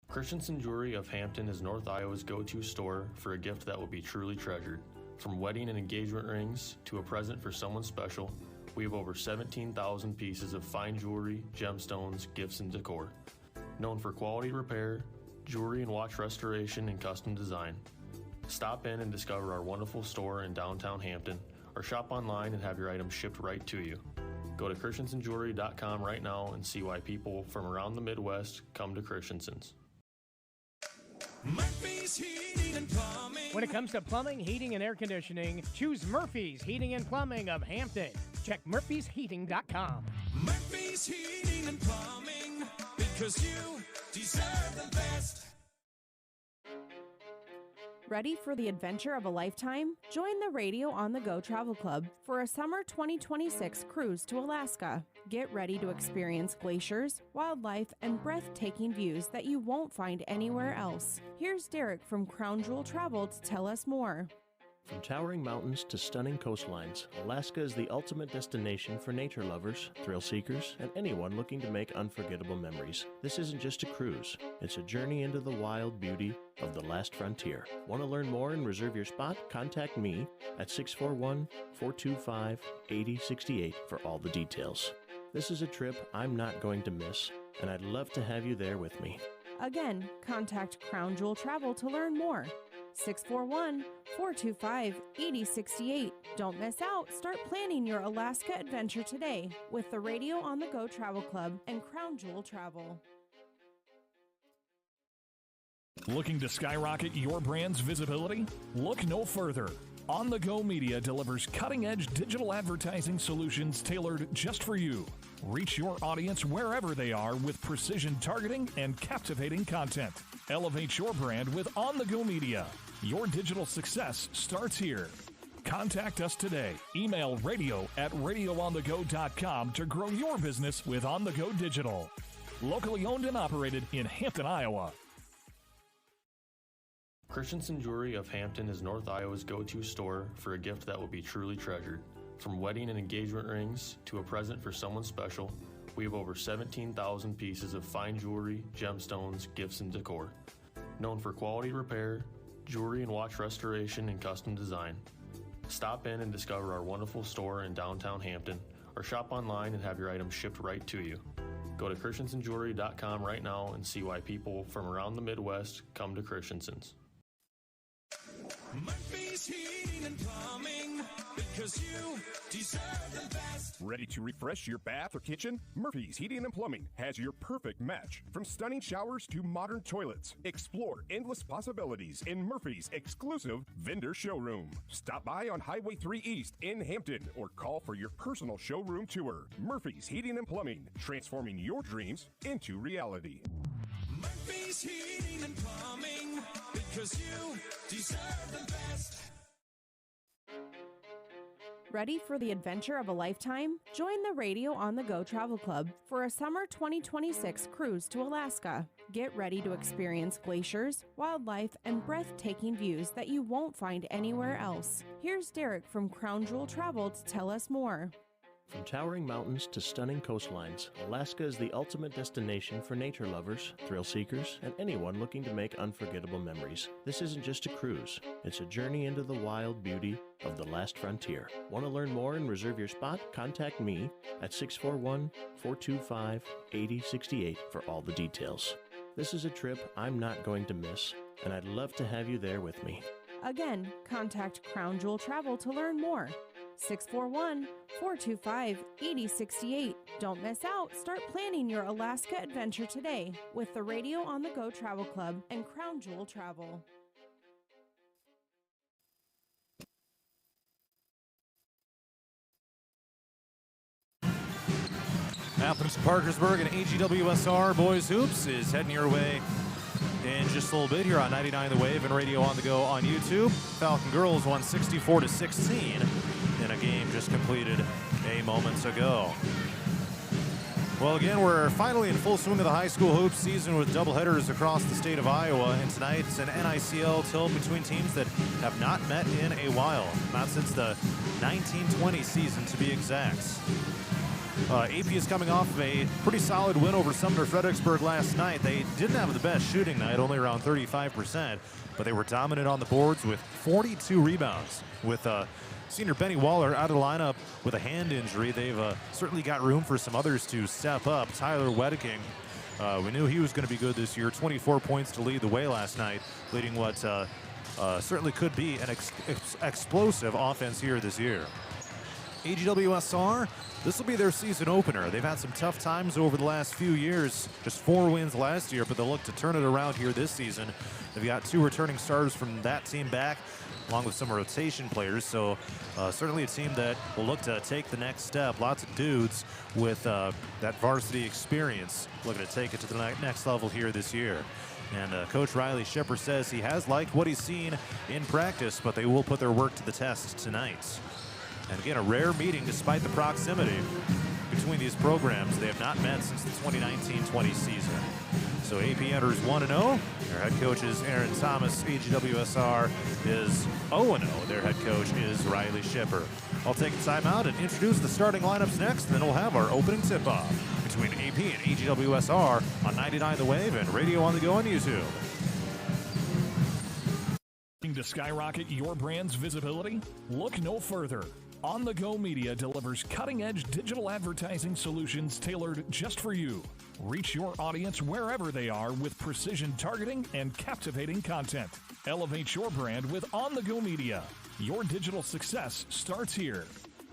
Speaker 4: Christensen Jewelry of Hampton is North Iowa's go-to store for a gift that will be truly treasured. From wedding and engagement rings to a present for someone special, we have over 17,000 pieces of fine jewelry, gemstones, gifts, and decor. Known for quality repair, jewelry and watch restoration, and custom design. Stop in and discover our wonderful store in downtown Hampton, or shop online and have your items shipped right to you. Go to christensenjewelry.com right now and see why people from around the Midwest come to Christensen's.
Speaker 3: Murphy's Heating and Plumbing.
Speaker 8: When it comes to plumbing, heating, and air conditioning, choose Murphy's Heating and Plumbing of Hampton. Check murphysheating.com.
Speaker 3: Murphy's Heating and Plumbing, because you deserve the best.
Speaker 5: Ready for the adventure of a lifetime? Join the Radio on the Go Travel Club for a summer 2026 cruise to Alaska. Get ready to experience glaciers, wildlife, and breathtaking views that you won't find anywhere else. Here's Derek from Crown Jewel Travel to tell us more.
Speaker 6: From towering mountains to stunning coastlines, Alaska is the ultimate destination for nature lovers, thrill seekers, and anyone looking to make unforgettable memories. This isn't just a cruise, it's a journey into the wild beauty of the last frontier. Want to learn more and reserve your spot? Contact me at 641-425-8068 for all the details. This is a trip I'm not going to miss, and I'd love to have you there with me.
Speaker 5: Again, contact Crown Jewel Travel to learn more. 641-425-8068. Don't miss out. Start planning your Alaska adventure today with the Radio on the Go Travel Club and Crown Jewel Travel.
Speaker 2: Looking to skyrocket your brand's visibility? Look no further. On the Go Media delivers cutting-edge digital advertising solutions tailored just for you. Reach your audience wherever they are with precision targeting and captivating content. Elevate your brand with On the Go Media. Your digital success starts here. Contact us today. Email radio@radioonthego.com to grow your business with On the Go Digital. Locally owned and operated in Hampton, Iowa.
Speaker 4: Christensen Jewelry of Hampton is North Iowa's go-to store for a gift that will be truly treasured. From wedding and engagement rings to a present for someone special, we have over 17,000 pieces of fine jewelry, gemstones, gifts, and decor. Known for quality repair, jewelry and watch restoration, and custom design. Stop in and discover our wonderful store in downtown Hampton, or shop online and have your items shipped right to you. Go to christensenjewelry.com right now and see why people from around the Midwest come to Christensen's.
Speaker 3: Murphy's Heating and Plumbing, because you deserve the best.
Speaker 9: Ready to refresh your bath or kitchen? Murphy's Heating and Plumbing has your perfect match. From stunning showers to modern toilets, explore endless possibilities in Murphy's exclusive vendor showroom. Stop by on Highway 3 East in Hampton or call for your personal showroom tour. Murphy's Heating and Plumbing, transforming your dreams into reality.
Speaker 3: Murphy's Heating and Plumbing, because you deserve the best.
Speaker 5: Ready for the adventure of a lifetime? Join the Radio on the Go Travel Club for a summer 2026 cruise to Alaska. Get ready to experience glaciers, wildlife, and breathtaking views that you won't find anywhere else. Here's Derek from Crown Jewel Travel to tell us more.
Speaker 6: From towering mountains to stunning coastlines, Alaska is the ultimate destination for nature lovers, thrill seekers, and anyone looking to make unforgettable memories. This isn't just a cruise, it's a journey into the wild beauty of the last frontier. Want to learn more and reserve your spot? Contact me at 641-425-8068 for all the details. This is a trip I'm not going to miss, and I'd love to have you there with me.
Speaker 5: Again, contact Crown Jewel Travel to learn more. 641-425-8068. Don't miss out. Start planning your Alaska adventure today with the Radio on the Go Travel Club and Crown Jewel Travel.
Speaker 1: Aplington-Parkersburg and AGWSR Boys Hoops is heading your way in just a little bit here on 99 The Wave and Radio on the Go on YouTube. Falcon girls won 64-16 in a game just completed a moment ago. Well, again, we're finally in full swing of the high school hoops season with doubleheaders across the state of Iowa, and tonight it's an NICL tilt between teams that have not met in a while, not since the 1920 season to be exact. AP is coming off of a pretty solid win over Sumner Fredericksburg last night. They didn't have the best shooting night, only around 35%, but they were dominant on the boards with 42 rebounds. With senior Benny Waller out of the lineup with a hand injury, they've certainly got room for some others to step up. Tyler Wedeking, we knew he was going to be good this year. 24 points to lead the way last night, leading what certainly could be an explosive offense here this year. AGWSR, this will be their season opener. They've had some tough times over the last few years, just 4 wins last year, but they'll look to turn it around here this season. They've got 2 returning stars from that team back, along with some rotation players, so certainly a team that will look to take the next step. Lots of dudes with that varsity experience looking to take it to the next level here this year. And Coach Riley Shipper says he has liked what he's seen in practice, but they will put their work to the test tonight. And again, a rare meeting despite the proximity between these programs. They have not met since the 2019-20 season. So AP enters 1-0. Their head coach is Aaron Thomas. AGWSR is 0-0. Their head coach is Riley Shipper. I'll take a timeout and introduce the starting lineups next, and then we'll have our opening tip-off between AP and AGWSR on 99 The Wave and Radio on the Go on YouTube.
Speaker 2: To skyrocket your brand's visibility? Look no further. On the Go Media delivers cutting-edge digital advertising solutions tailored just for you. Reach your audience wherever they are with precision targeting and captivating content. Elevate your brand with On the Go Media. Your digital success starts here.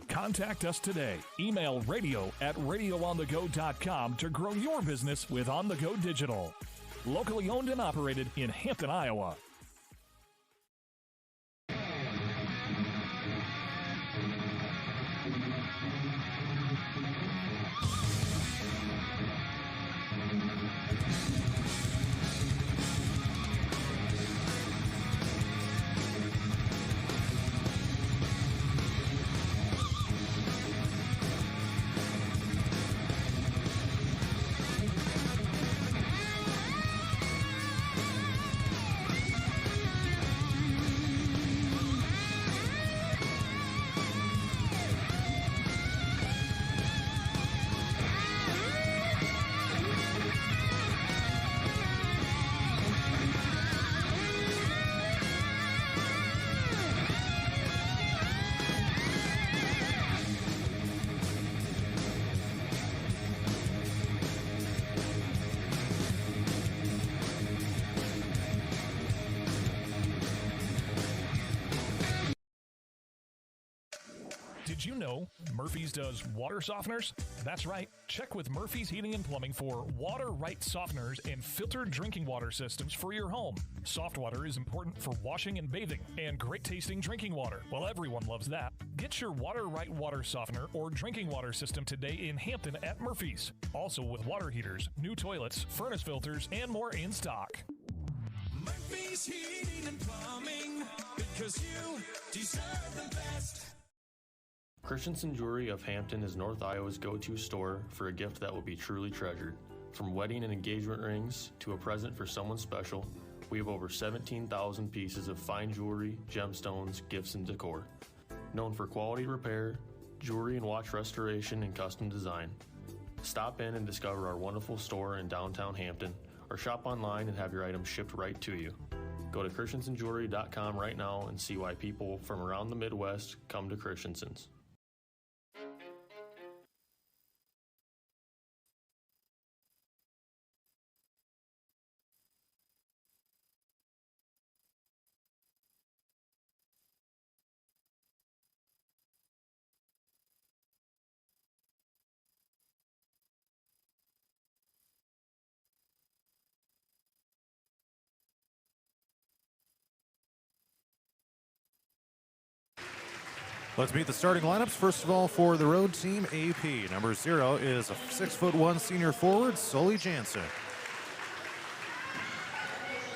Speaker 2: Contact us today. Email radio@radioonthego.com to grow your business with On the Go Digital. Locally owned and operated in Hampton, Iowa. Did you know Murphy's does water softeners? That's right. Check with Murphy's Heating and Plumbing for water-right softeners and filtered drinking water systems for your home. Soft water is important for washing and bathing, and great-tasting drinking water. Well, everyone loves that. Get your water-right water softener or drinking water system today in Hampton at Murphy's. Also with water heaters, new toilets, furnace filters, and more in stock.
Speaker 3: Murphy's Heating and Plumbing, because you deserve the best.
Speaker 4: Christensen Jewelry of Hampton is North Iowa's go-to store for a gift that will be truly treasured. From wedding and engagement rings to a present for someone special, we have over 17,000 pieces of fine jewelry, gemstones, gifts, and decor. Known for quality repair, jewelry and watch restoration, and custom design. Stop in and discover our wonderful store in downtown Hampton, or shop online and have your items shipped right to you. Go to christensenjewelry.com right now and see why people from around the Midwest come to Christensen's.
Speaker 1: Let's meet the starting lineups. First of all, for the road team, AP. Number 0 is a 6'1" senior forward, Sully Jansen.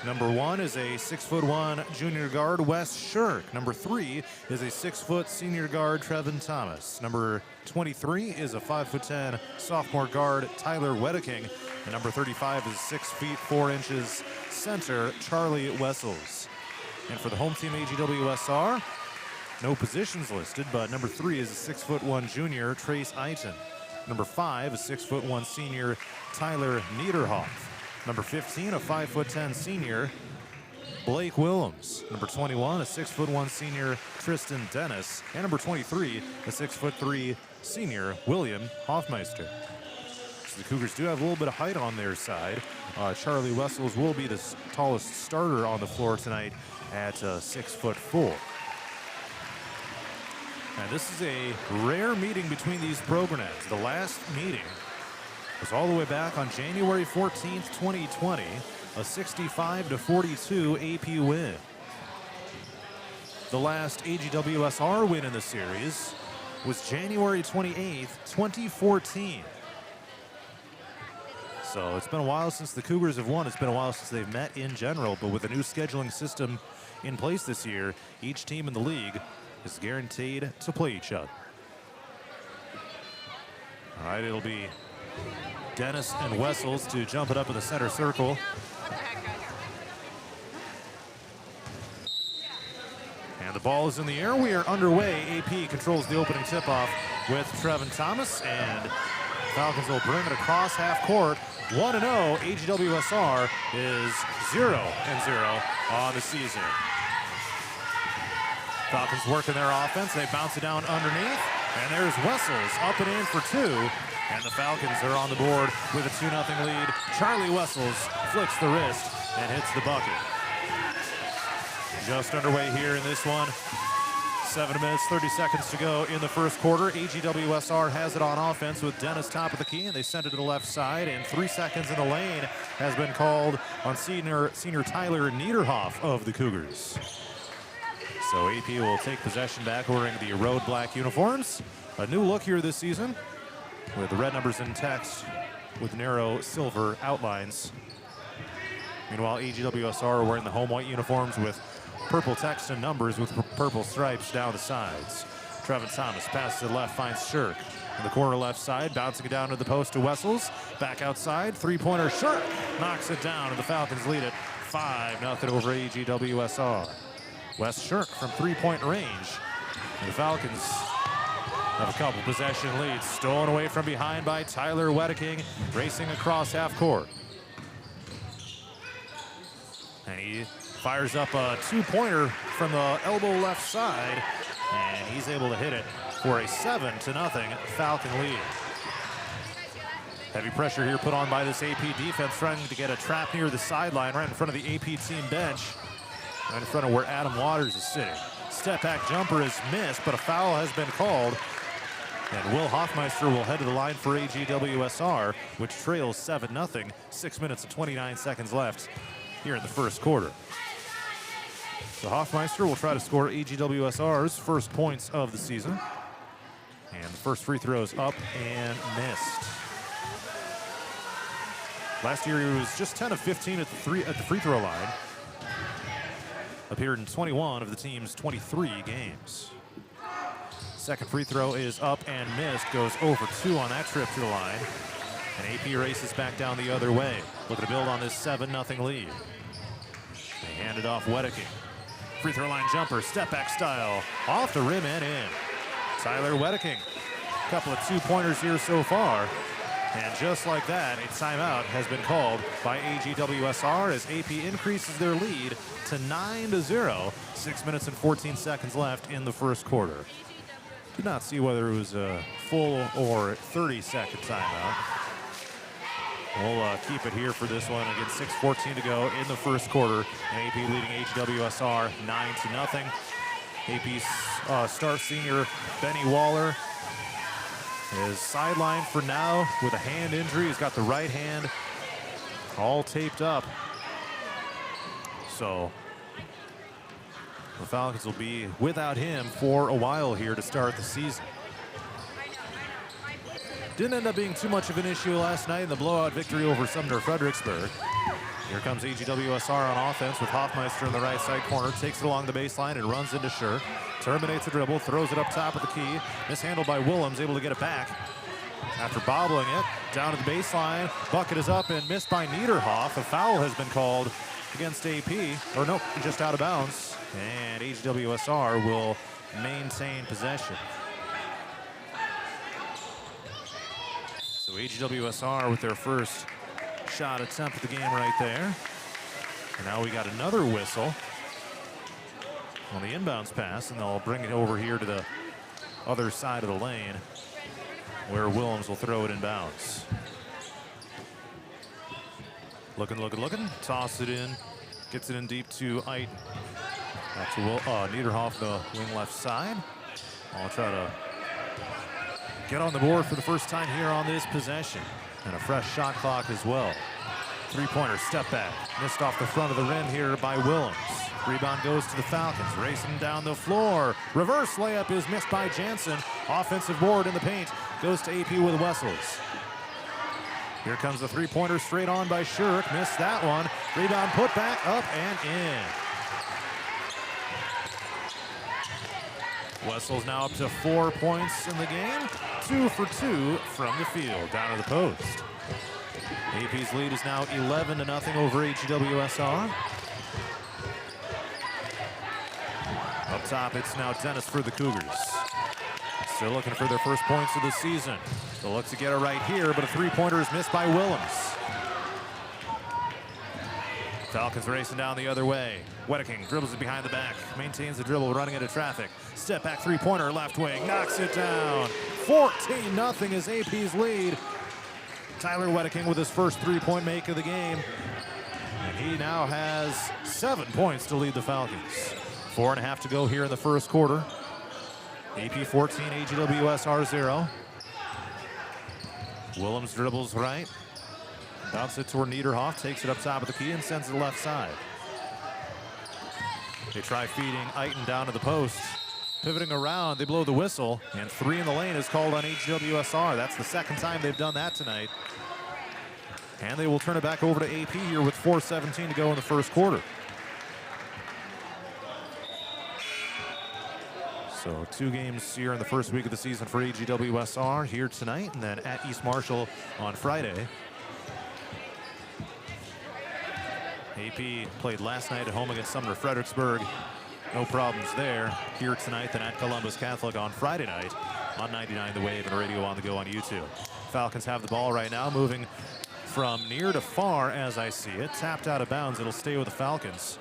Speaker 1: Number 1 is a 6'1" junior guard, Wes Shirk. Number 3 is a 6' senior guard, Trevin Thomas. Number 23 is a 5'10" sophomore guard, Tyler Wedeking. And number 35 is 6 feet 4 inches center, Charlie Wessels. And for the home team, AGWSR, no positions listed, but number 3 is a 6'1" junior, Trace Eiton. Number 5 is 6'1" senior, Tyler Niederhoff. Number 15, a 5'10" senior, Blake Willems. Number 21, a 6'1" senior, Tristan Dennis. And number 23, a 6'3" senior, William Hoffmeister. So the Cougars do have a little bit of height on their side. Charlie Wessels will be the tallest starter on the floor tonight at 6'4". Now, this is a rare meeting between these programs. The last meeting was all the way back on January 14th, 2020, a 65-42 AP win. The last AGWSR win in the series was January 28th, 2014. So it's been a while since the Cougars have won. It's been a while since they've met in general, but with a new scheduling system in place this year, each team in the league is guaranteed to play each other. All right, it'll be Dennis and Wessels to jump it up in the center circle. And the ball is in the air. We are underway. AP controls the opening tip-off with Trevin Thomas, and Falcons will bring it across half court. 1-0. AGWSR is 0-0 on the season. Falcons working their offense. They bounce it down underneath. And there's Wessels up and in for 2. And the Falcons are on the board with a 2-0 lead. Charlie Wessels flicks the wrist and hits the bucket. Just underway here in this one. 7 minutes, 30 seconds to go in the first quarter. AGWSR has it on offense with Dennis top of the key, and they send it to the left side. And 3 seconds in the lane has been called on senior Tyler Niederhoff of the Cougars. So AP will take possession back wearing the road black uniforms. A new look here this season with the red numbers in text with narrow silver outlines. Meanwhile, AGWSR are wearing the home white uniforms with purple text and numbers with purple stripes down the sides. Trevin Thomas passes to the left, finds Shirk. In the corner left side, bouncing it down to the post to Wessels. Back outside, three-pointer, Shirk knocks it down, and the Falcons lead it 5-0 over AGWSR. Wes Shirk from three-point range. And the Falcons have a couple possession leads. Stolen away from behind by Tyler Wedeking, racing across half court. And he fires up a two-pointer from the elbow left side, and he's able to hit it for a 7-0 Falcon lead. Heavy pressure here put on by this AP defense, trying to get a trap near the sideline right in front of the AP team bench. Right in front of where Adam Waters is sitting. Step back jumper is missed, but a foul has been called And Will Hoffmeister will head to the line for AGWSR, which trails 7-0, 6 minutes and 29 seconds left here in the first quarter. So Hoffmeister will try to score AGWSR's first points of the season. And the first free throw is up and missed. Last year he was just 10 of 15 at the free throw line. Appeared in 21 of the team's 23 games. Second free throw is up and missed. Goes over 2 on that trip to the line. And AP races back down the other way. Looking to build on this 7-0 lead. They hand it off Wedeking. Free throw line jumper, step back style. Off the rim and in. Tyler Wedeking. A couple of 2-pointers here so far. And just like that, a timeout has been called by AGWSR as AP increases their lead to 9-0. 6 minutes and 14 seconds left in the first quarter. Did not see whether it was a full or 30-second timeout. We'll keep it here for this one. Again, 6:14 to go in the first quarter. And AP leading AGWSR 9-0. AP's star senior Benny Waller is sidelined for now with a hand injury. He's got the right hand all taped up. So the Falcons will be without him for a while here to start the season. Didn't end up being too much of an issue last night in the blowout victory over Sumner Fredericksburg. Here comes AGWSR on offense with Hoffmeister in the right side corner. Takes it along the baseline and runs into Schur. Terminates the dribble, throws it up top of the key. Mishandled by Willems, able to get it back. After bobbling it, down to the baseline. Bucket is up and missed by Niederhoff. A foul has been called against AP. Or no, just out of bounds. And AGWSR will maintain possession. So AGWSR with their first shot attempt at the game right there. And now we got another whistle on the inbounds pass, and they'll bring it over here to the other side of the lane where Willems will throw it in bounds. Looking. Toss it in. Gets it in deep to Eiton. Back to Niederhoff, the wing left side. I'll try to get on the board for the first time here on this possession. And a fresh shot clock as well. Three-pointer step back. Missed off the front of the rim here by Willems. Rebound goes to the Falcons. Racing down the floor. Reverse layup is missed by Jansen. Offensive board in the paint. Goes to AP with Wessels. Here comes the three-pointer straight on by Schurk. Missed that one. Rebound put back up and in. Wessels now up to 4 points in the game. 2 for 2 from the field, down to the post. AP's lead is now 11-0 over AGWSR. Up top, it's now Dennis for the Cougars. Still looking for their first points of the season. They'll look to get it right here, but a three-pointer is missed by Willems. Falcons racing down the other way. Wedeking dribbles it behind the back. Maintains the dribble, running into traffic. Step back three-pointer, left wing, knocks it down. 14-0 is AP's lead. Tyler Wedeking with his first three-point make of the game. And he now has 7 points to lead the Falcons. 4.5 to go here in the first quarter. AP 14, AGWSR 0. Willems dribbles right. Bounces it toward Niederhoff, takes it up top of the key and sends it to the left side. They try feeding Eiton down to the post. Pivoting around, they blow the whistle, and 3 in the lane is called on AGWSR. That's the second time they've done that tonight. And they will turn it back over to AP here with 4:17 to go in the first quarter. So 2 games here in the first week of the season for AGWSR, here tonight and then at East Marshall on Friday. AP played last night at home against Sumner Fredericksburg. No problems there. Here tonight, then at Columbus Catholic on Friday night on 99 The Wave and Radio on the Go on YouTube. Falcons have the ball right now, moving from near to far as I see it. Tapped out of bounds. It'll stay with the Falcons.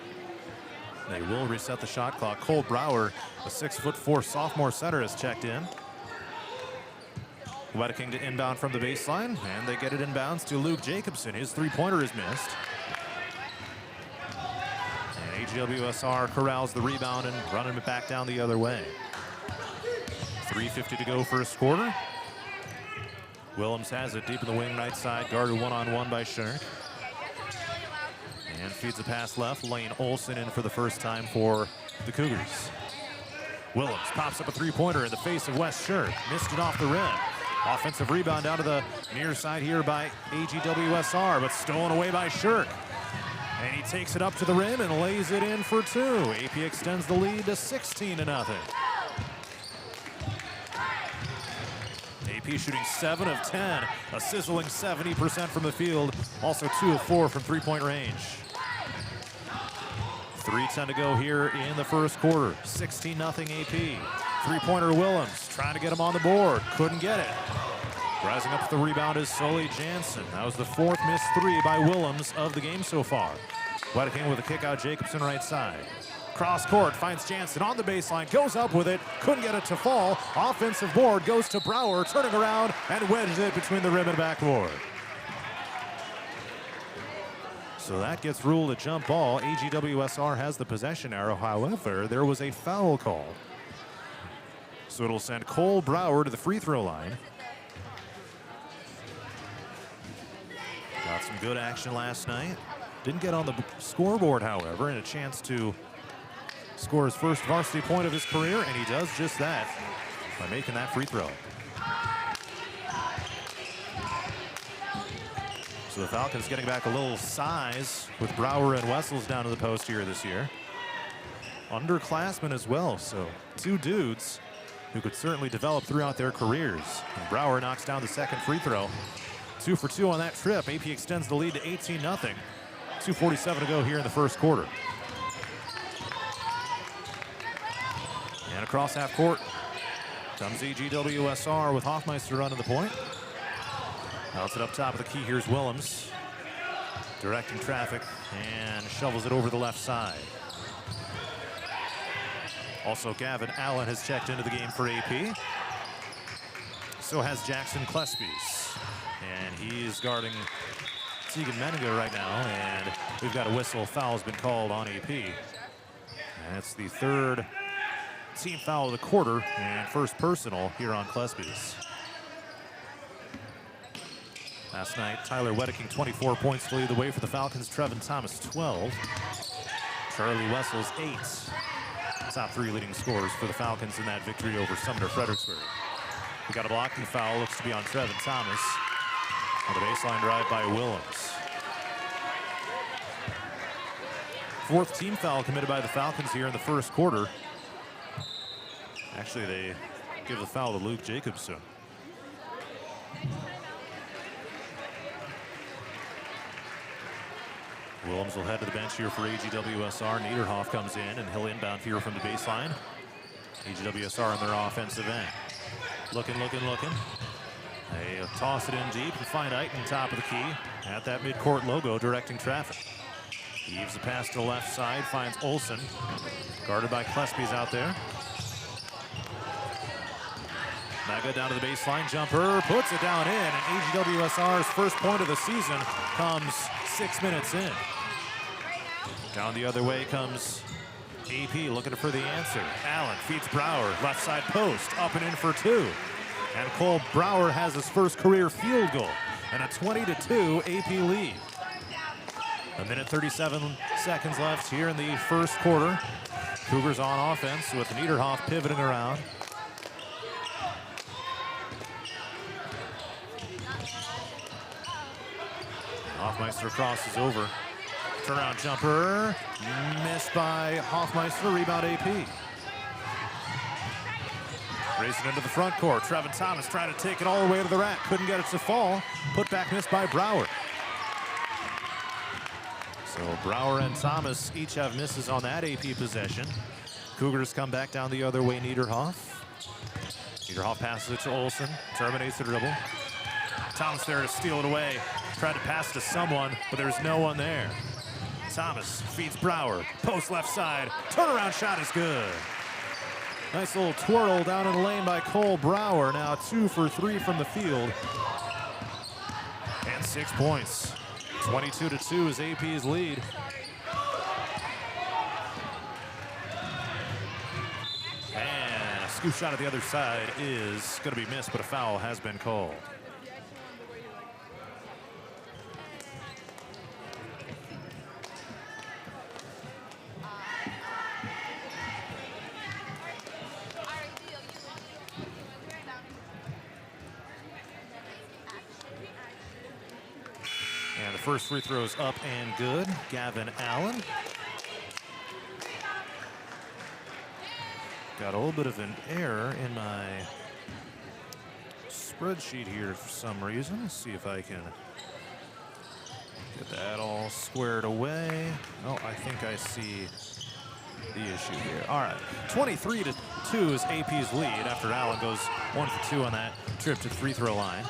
Speaker 1: They will reset the shot clock. Cole Brower, a 6'4" sophomore center, has checked in. Wedeking to inbound from the baseline, and they get it inbounds to Luke Jacobson. His three-pointer is missed. And AGWSR corrals the rebound and running it back down the other way. 3:50 to go first quarter. Willems has it deep in the wing right side, guarded one-on-one by Shirk. And feeds a pass left. Lane Olson in for the first time for the Cougars. Willems pops up a three-pointer in the face of Wes Shirk. Missed it off the rim. Offensive rebound down to the near side here by AGWSR, but stolen away by Shirk. And he takes it up to the rim and lays it in for two. AP extends the lead to 16-0. AP shooting 7 of 10, a sizzling 70% from the field. Also 2 of 4 from three-point range. 3:10 to go here in the first quarter. 16-0 AP. Three-pointer Willems trying to get him on the board. Couldn't get it. Rising up for the rebound is Sully Jansen. That was the 4th missed three by Willems of the game so far. Wedeking with a kick out, Jacobson right side. Cross court, finds Jansen on the baseline, goes up with it, couldn't get it to fall. Offensive board goes to Brower, turning around and wedges it between the rim and backboard. So that gets ruled a jump ball. AGWSR has the possession arrow. However, there was a foul call. So it'll send Cole Brower to the free throw line. Got some good action last night. Didn't get on the scoreboard, however, and a chance to score his first varsity point of his career, and he does just that by making that free throw. So the Falcons getting back a little size with Brower and Wessels down to the post here this year. Underclassmen as well, so two dudes who could certainly develop throughout their careers. And Brower knocks down the second free throw. 2 for 2 on that trip. AP extends the lead to 18-0. 2:47 to go here in the first quarter. And across half court comes AGWSR with Hoffmeister running the point. Bounce it up top of the key. Here's Willems directing traffic and shovels it over the left side. Also, Gavin Allen has checked into the game for AP. So has Jackson Klespies. And he's guarding Tegan Menninger right now. And we've got a whistle. Foul has been called on AP. And it's the 3rd team foul of the quarter and first personal here on Klespies. Last night, Tyler Wedeking 24 points to lead the way for the Falcons. Trevin Thomas 12. Charlie Wessels 8. Top 3 leading scorers for the Falcons in that victory over Sumner Fredericksburg. We got a blocking foul, looks to be on Trevin Thomas. On the baseline drive by Willems. 4th team foul committed by the Falcons here in the first quarter. Actually, they give the foul to Luke Jacobson. Willems will head to the bench here for AGWSR. Niederhoff comes in, and he'll inbound here from the baseline. AGWSR on their offensive end. Looking. They toss it in deep and find Eichen top of the key at that midcourt logo directing traffic. Heaves the pass to the left side, finds Olson. Guarded by Klespies out there. Mega down to the baseline, jumper, puts it down in, and AGWSR's first point of the season comes 6 minutes in. Down the other way comes AP looking for the answer. Allen feeds Brower, left side post, up and in for 2. And Cole Brower has his first career field goal and a 20-2 AP lead. A minute 37 seconds left here in the first quarter. Cougars on offense with Niederhoff pivoting around. Hoffmeister crosses over. Turnaround jumper, missed by Hoffmeister, rebound AP. Racing into the front court, Trevin Thomas trying to take it all the way to the rack, couldn't get it to fall. Put back missed by Brower. So Brower and Thomas each have misses on that AP possession. Cougars come back down the other way, Niederhoff. Niederhoff passes it to Olson, terminates the dribble. Thomas there to steal it away. Tried to pass to someone, but there's no one there. Thomas feeds Brower, post left side, turnaround shot is good. Nice little twirl down in the lane by Cole Brower. Now 2 for 3 from the field. And 6 points. 22-2 is AP's lead. And scoop shot at the other side is going to be missed, but a foul has been called. And the first free throw is up and good. Gavin Allen. Got a little bit of an error in my spreadsheet here for some reason. Let's see if I can get that all squared away. Oh, I think I see the issue here. All right, 23-2 is AP's lead after Allen goes 1 for 2 on that trip to the free throw line.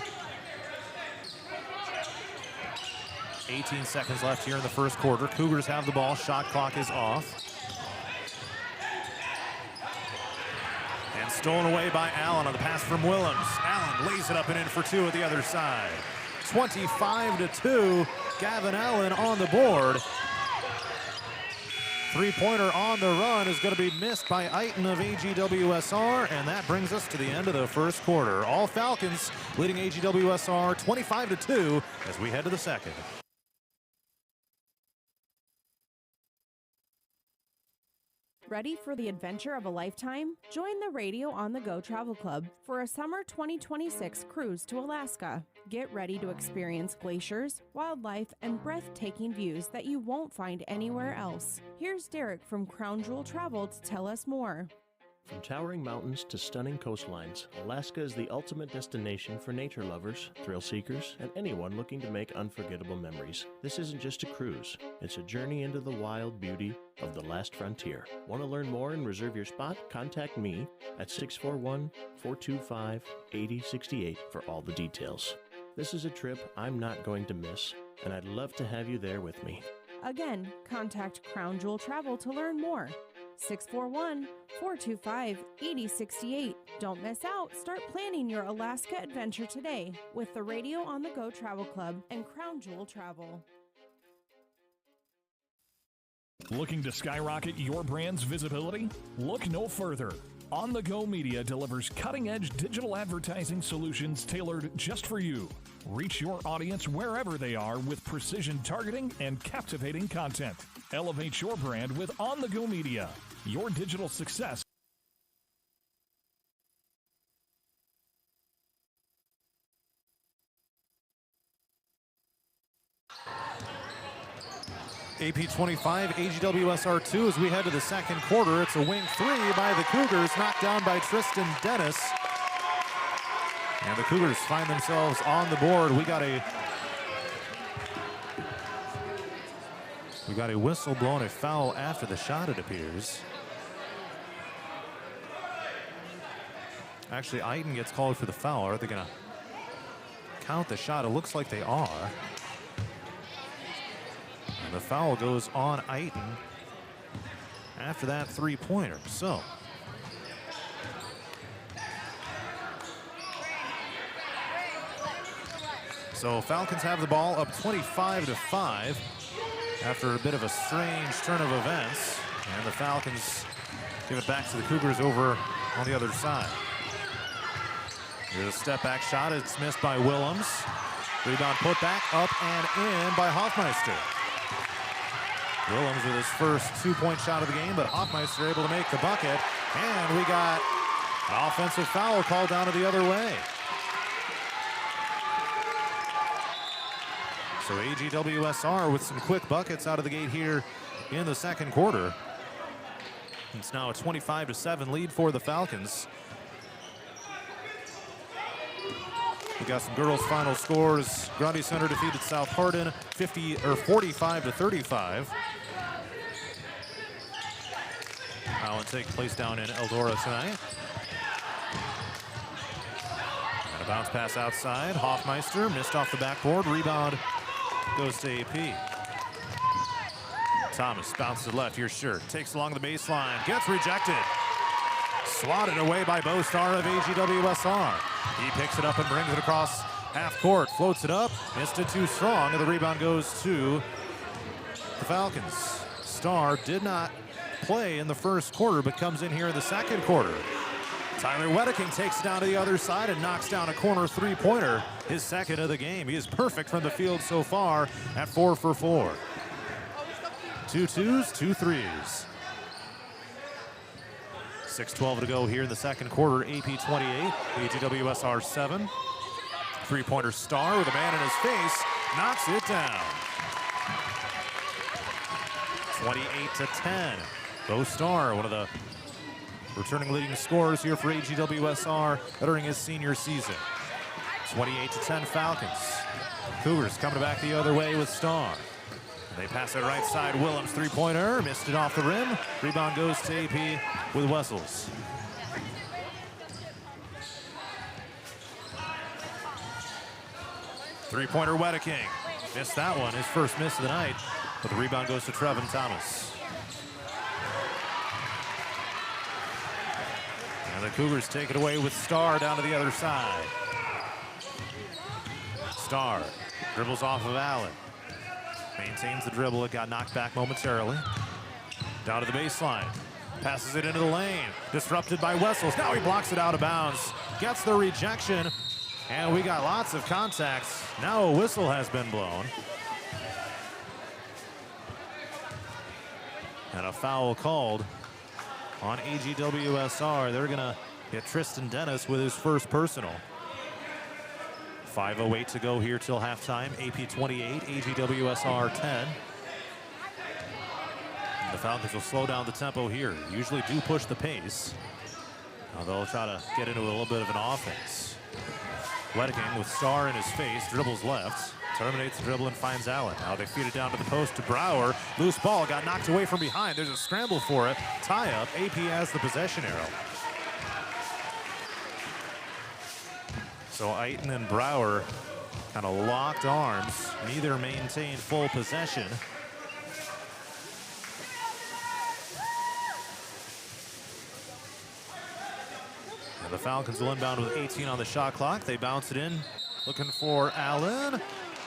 Speaker 1: 18 seconds left here in the first quarter. Cougars have the ball. Shot clock is off. And stolen away by Allen on the pass from Willems. Allen lays it up and in for 2 at the other side. 25-2. Gavin Allen on the board. Three-pointer on the run is going to be missed by Eiton of AGWSR, and that brings us to the end of the first quarter. All Falcons leading AGWSR 25-2 as we head to the second.
Speaker 5: Ready for the adventure of a lifetime? Join the Radio on the Go Travel Club for a summer 2026 cruise to Alaska. Get ready to experience glaciers, wildlife, and breathtaking views that you won't find anywhere else. Here's Derek from Crown Jewel Travel to tell us more.
Speaker 6: From towering mountains to stunning coastlines, Alaska is the ultimate destination for nature lovers, thrill seekers, and anyone looking to make unforgettable memories. This isn't just a cruise, it's a journey into the wild beauty of the last frontier. Want to learn more and reserve your spot? Contact me at 641-425-8068 for all the details. This is a trip I'm not going to miss, and I'd love to have you there with me.
Speaker 5: Again, contact Crown Jewel Travel to learn more. 641-425-8068. Don't miss out. Start planning your Alaska adventure today with the Radio on the Go Travel Club and Crown Jewel Travel.
Speaker 2: Looking to skyrocket your brand's visibility? Look no further. On the Go Media delivers cutting-edge digital advertising solutions tailored just for you. Reach your audience wherever they are with precision targeting and captivating content. Elevate your brand with On the Go Media. Your digital success.
Speaker 1: AP 25, AGWSR 2 as we head to the second quarter. It's a wing 3 by the Cougars, knocked down by Tristan Dennis. And the Cougars find themselves on the board. We got a whistle blown, a foul after the shot, it appears. Actually, Eiton gets called for the foul. Are they going to count the shot? It looks like they are. And the foul goes on Eiton after that three-pointer. So Falcons have the ball up 25-5 after a bit of a strange turn of events. And the Falcons give it back to the Cougars over on the other side. Here's a step-back shot. It's missed by Willems. Rebound put back, up and in by Hoffmeister. Willems with his first two-point shot of the game, but Hoffmeister able to make the bucket. And we got an offensive foul called down to the other way. So AGWSR with some quick buckets out of the gate here in the second quarter. It's now a 25-7 lead for the Falcons. We got some girls' final scores. Grundy Center defeated South Hardin 45-35. That will take place down in Eldora tonight. And a bounce pass outside. Hoffmeister missed off the backboard. Rebound goes to AP. Thomas bounces left. Here's Shirt. Takes along the baseline. Gets rejected. Swatted away by Bo Starr of AGWSR. He picks it up and brings it across half court. Floats it up. Missed it too strong. And the rebound goes to the Falcons. Starr did not play in the first quarter, but comes in here in the second quarter. Tyler Wedeking takes it down to the other side and knocks down a corner three-pointer, his second of the game. He is perfect from the field so far at 4 for 4. 2 twos, 2 threes. 6:12 to go here in the second quarter. AP 28, AGWSR 7. Three-pointer Star with a man in his face, knocks it down. 28-10. Bo Star, one of the returning leading scorers here for AGWSR during his senior season. 28-10 Falcons. Cougars coming back the other way with Star. They pass it right side. Willems three-pointer, missed it off the rim. Rebound goes to AP with Wessels. Three-pointer Wedeking. Missed that one, his first miss of the night. But the rebound goes to Trevin Thomas. And the Cougars take it away with Star down to the other side. Star dribbles off of Allen. Maintains the dribble. It got knocked back momentarily. Down to the baseline. Passes it into the lane. Disrupted by Wessels. Now he blocks it out of bounds. Gets the rejection. And we got lots of contacts. Now a whistle has been blown. And a foul called on AGWSR. They're going to get Tristan Dennis with his first personal. 5:08 to go here till halftime. AP 28, AGWSR 10. And the Falcons will slow down the tempo here. Usually do push the pace. Now they'll try to get into a little bit of an offense. Wedeking with Star in his face, dribbles left, terminates the dribble and finds Allen. Now they feed it down to the post to Brower. Loose ball, got knocked away from behind. There's a scramble for it. Tie up. AP has the possession arrow. So Aiton and Brower kind of locked arms. Neither maintained full possession. And the Falcons will inbound with 18 on the shot clock. They bounce it in, looking for Allen.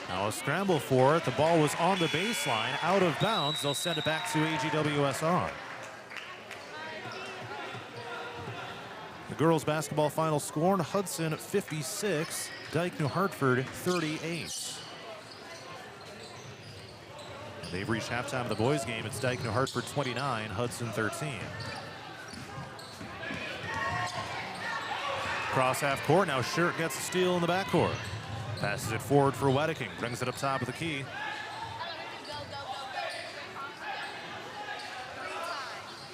Speaker 1: Now a scramble for it. The ball was on the baseline, out of bounds. They'll send it back to AGWSR. The girls' basketball final score: Hudson 56, Dyke New Hartford 38. And they've reached halftime of the boys' game. It's Dyke New Hartford 29, Hudson 13. Cross half court. Now Shirt gets a steal in the backcourt. Passes it forward for Wedeking. Brings it up top of the key.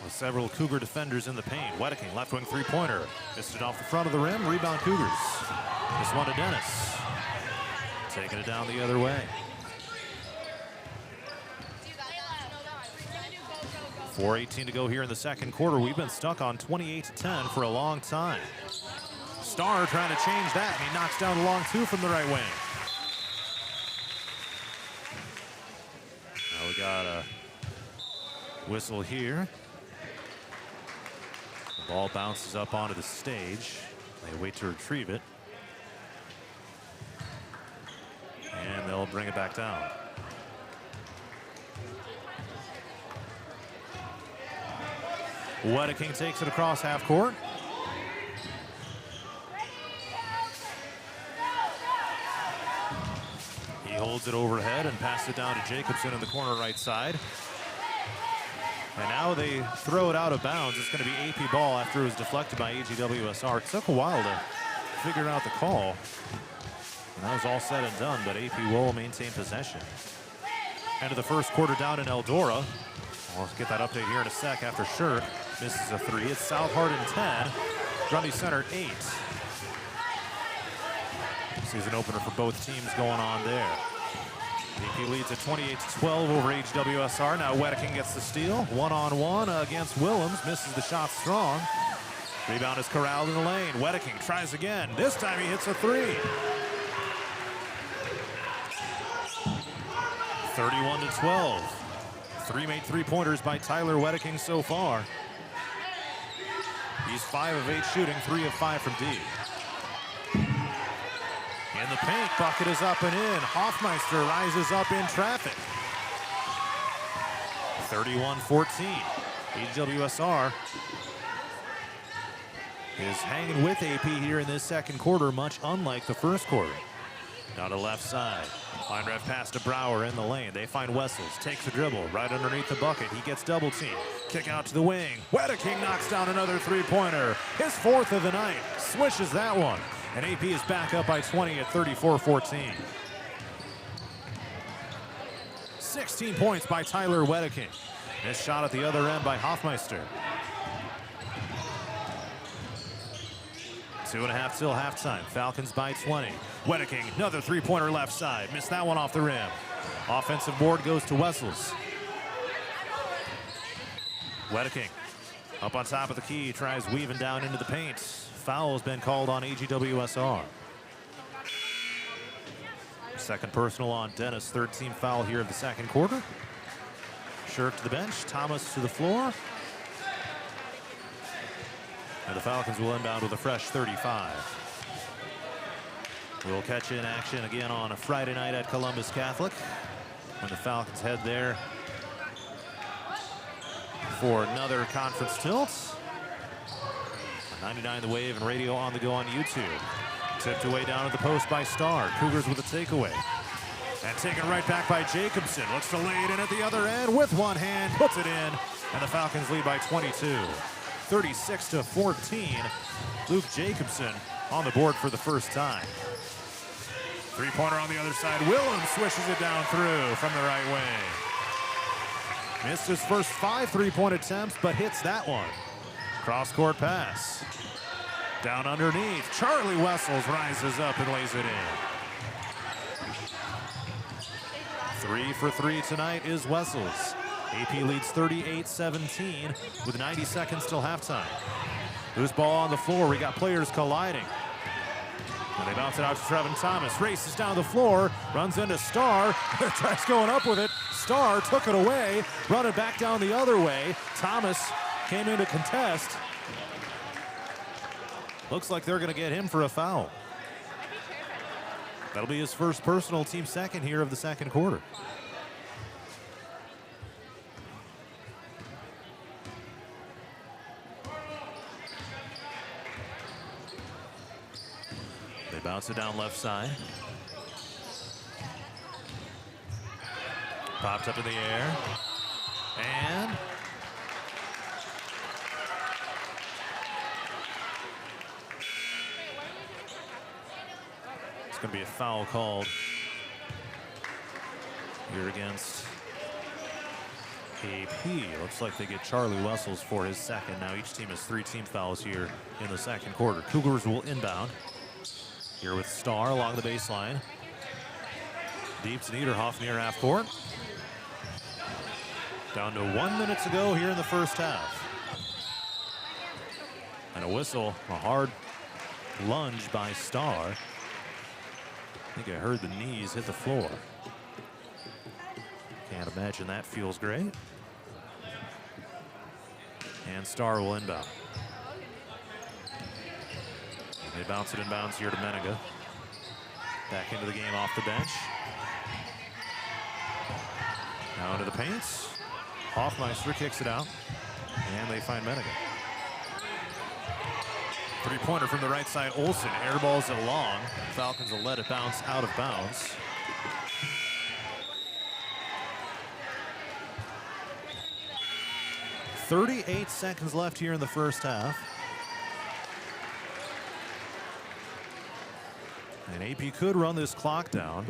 Speaker 1: With several Cougar defenders in the paint. Wedeking, left wing three-pointer. Missed it off the front of the rim. Rebound Cougars. This one to Dennis. Taking it down the other way. 4:18 to go here in the second quarter. We've been stuck on 28-10 for a long time. Star trying to change that, and he knocks down the long two from the right wing. Now we got a whistle here. The ball bounces up onto the stage. They wait to retrieve it. And they'll bring it back down. Wedeking takes it across half court. He holds it overhead and passes it down to Jacobson in the corner right side. And now they throw it out of bounds. It's going to be AP ball after it was deflected by AGWSR. It took a while to figure out the call. And that was all said and done, but AP will maintain possession. End of the first quarter down in Eldora. I'll get that update here in a sec after Shirt misses a three. It's South Hardin 10, Grundy Center 8. Season opener for both teams going on there. AP leads at 28-12 over AGWSR. Now Wedeking gets the steal. One-on-one against Willems. Misses the shot strong. Rebound is corralled in the lane. Wedeking tries again. This time he hits a three. 31-12. Three made three-pointers by Tyler Wedeking so far. He's 5 of 8 shooting, 3 of 5 from deep. In the paint, bucket is up and in. Hoffmeister rises up in traffic. 31-14. AGWSR is hanging with AP here in this second quarter, much unlike the first quarter. Now to the left side. Line drive pass to Brower in the lane. They find Wessels. Takes the dribble right underneath the bucket. He gets double teamed. Kick out to the wing. Wedeking knocks down another three-pointer. His fourth of the night. Swishes that one. And AP is back up by 20 at 34-14. 16 points by Tyler Wedeking. Missed shot at the other end by Hoffmeister. 2.5 till halftime. Falcons by 20. Wedeking, another three-pointer left side. Missed that one off the rim. Offensive board goes to Wessels. Wedeking up on top of the key, tries weaving down into the paint. Foul has been called on AGWSR. Second personal on Dennis, third team foul here of the second quarter. Shirk to the bench, Thomas to the floor. And the Falcons will inbound with a fresh 35. We'll catch you in action again on a Friday night at Columbus Catholic when the Falcons head there for another conference tilt. 99 The Wave and radio on the go on YouTube. Tipped away down at the post by Starr. Cougars with a takeaway. And taken right back by Jacobson. Looks to lay it in at the other end with one hand. Puts it in. And the Falcons lead by 22. 36-14. Luke Jacobson on the board for the first time. Three-pointer on the other side. Willems swishes it down through from the right way. Missed his first 5 three-point attempts, but hits that one. Cross-court pass. Down underneath. Charlie Wessels rises up and lays it in. 3 for 3 tonight is Wessels. AP leads 38-17 with 90 seconds till halftime. Loose ball on the floor. We got players colliding. And they bounce it out to Trevin Thomas. Races down the floor. Runs into Starr. Tries going up with it. Starr took it away. Run it back down the other way. Thomas came in to contest. Looks like they're going to get him for a foul. That'll be his first personal, team second here of the second quarter. They bounce it down left side. Popped up in the air. And it's going to be a foul called here against AP. Looks like they get Charlie Wessels for his second. Now each team has 3 team fouls here in the second quarter. Cougars will inbound here with Starr along the baseline. Deep to Niederhoff near half court. Down to 1 minute to go here in the first half. And a whistle, a hard lunge by Starr. I think I heard the knees hit the floor. Can't imagine that feels great. And Starr will inbound. They bounce it inbounds here to Menega. Back into the game off the bench. Now into the paints. Hoffmeister kicks it out. And they find Menega. Three-pointer from the right side. Olsen airballs it long. Falcons will let it bounce out of bounds. .38 seconds left here in the first half. And AP could run this clock down.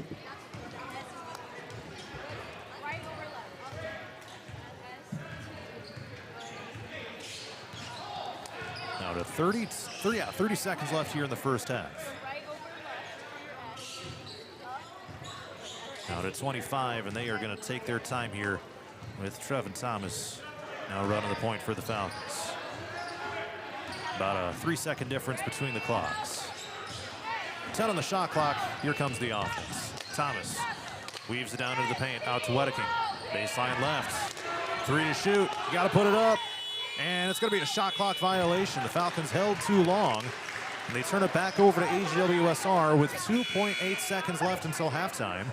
Speaker 1: Now to 30 seconds left here in the first half. Now to 25, and they are going to take their time here with Trevin Thomas now running the point for the Falcons. About a 3-second difference between the clocks. 10 on the shot clock. Here comes the offense. Thomas weaves it down into the paint, out to Wedeking. Baseline left. 3 to shoot. You got to put it up. And it's going to be a shot clock violation. The Falcons held too long. And they turn it back over to AGWSR with 2.8 seconds left until halftime.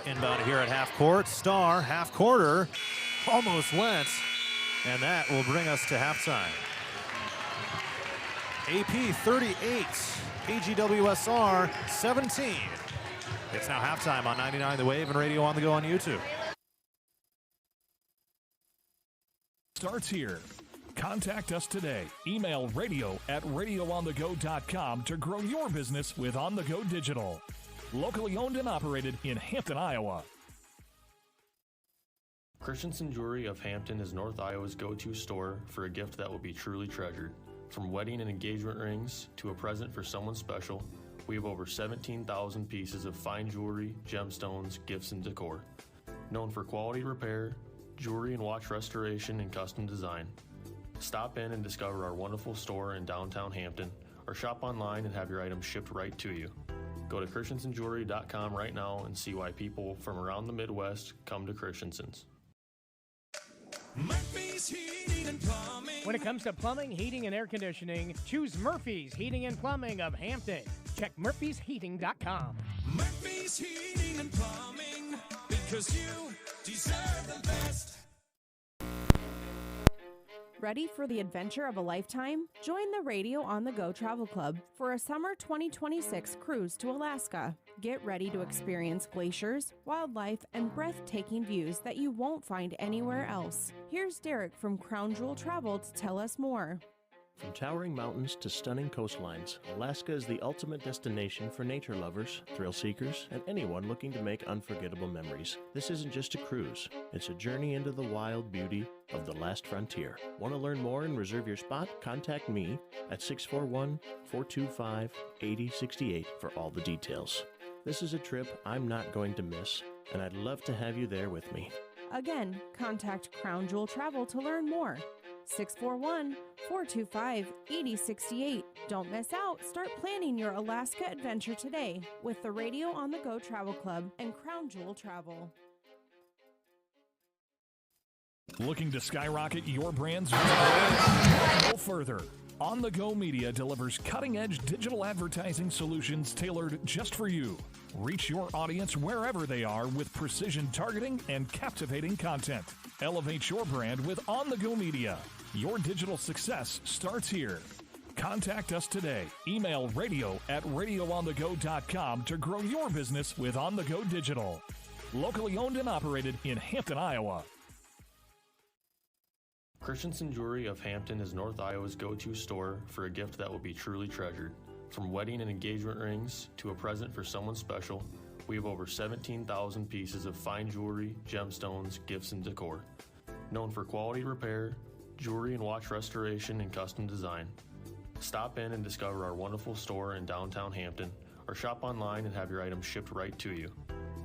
Speaker 1: Inbound here at half court. Star, half quarter, almost went. And that will bring us to halftime. AP 38, AGWSR 17. It's now halftime on 99 The Wave and Radio on the Go on YouTube.
Speaker 2: Starts here. Contact us today. Email radio@radioonthego.com to grow your business with On The Go Digital. Locally owned and operated in Hampton, Iowa.
Speaker 4: Christensen Jewelry of Hampton is North Iowa's go-to store for a gift that will be truly treasured. From wedding and engagement rings to a present for someone special, we have over 17,000 pieces of fine jewelry, gemstones, gifts, and decor. Known for quality repair, jewelry and watch restoration, and custom design. Stop in and discover our wonderful store in downtown Hampton, or shop online and have your items shipped right to you. Go to christensenjewelry.com right now and see why people from around the Midwest come to Christensen's.
Speaker 3: Murphy's Heating and Plumbing.
Speaker 8: When it comes to plumbing, heating, and air conditioning, choose Murphy's Heating and Plumbing of Hampton. Check murphysheating.com.
Speaker 3: Murphy's Heating and Plumbing, because you deserve the best.
Speaker 5: Ready for the adventure of a lifetime? Join the Radio on the Go Travel Club for a summer 2026 cruise to Alaska. Get ready to experience glaciers, wildlife, and breathtaking views that you won't find anywhere else. Here's Derek from Crown Jewel Travel to tell us more.
Speaker 6: From towering mountains to stunning coastlines, Alaska is the ultimate destination for nature lovers, thrill seekers, and anyone looking to make unforgettable memories. This isn't just a cruise, it's a journey into the wild beauty of the last frontier. Want to learn more and reserve your spot? Contact me at 641-425-8068 for all the details. This is a trip I'm not going to miss, and I'd love to have you there with me.
Speaker 5: Again, contact Crown Jewel Travel to learn more. 641-425-8068. Don't miss out. Start planning your Alaska adventure today with the Radio on the Go Travel Club and Crown Jewel Travel.
Speaker 2: Looking to skyrocket your brand's visibility? Go further. On the Go Media delivers cutting-edge digital advertising solutions tailored just for you. Reach your audience wherever they are with precision targeting and captivating content. Elevate your brand with On the Go Media. Your digital success starts here. Contact us today. Email radio@radioonthego.com to grow your business with On the Go Digital. Locally owned and operated in Hampton, Iowa.
Speaker 4: Christensen Jewelry of Hampton is North Iowa's go-to store for a gift that will be truly treasured. From wedding and engagement rings to a present for someone special, we have over 17,000 pieces of fine jewelry, gemstones, gifts, and decor. Known for quality repair, jewelry and watch restoration, and custom design. Stop in and discover our wonderful store in downtown Hampton, or shop online and have your items shipped right to you.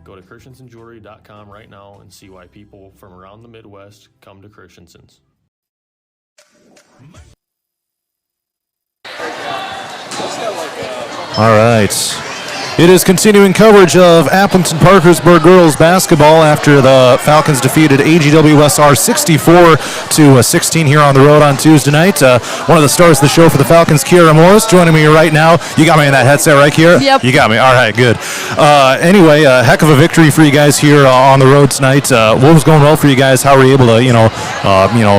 Speaker 4: Go to christensenjewelry.com right now and see why people from around the Midwest come to Christensen's.
Speaker 1: All right. It is continuing coverage of Aplington-Parkersburg girls basketball after the Falcons defeated AGWSR 64-16 here on the road on Tuesday night. One of the stars of the show for the Falcons, Kiera Morris, joining me right now. You got me in that headset, right, Kiera?
Speaker 11: Yep.
Speaker 1: You got me. All right, good. Anyway, a heck of a victory for you guys here on the road tonight. What was going well for you guys? How were you able to,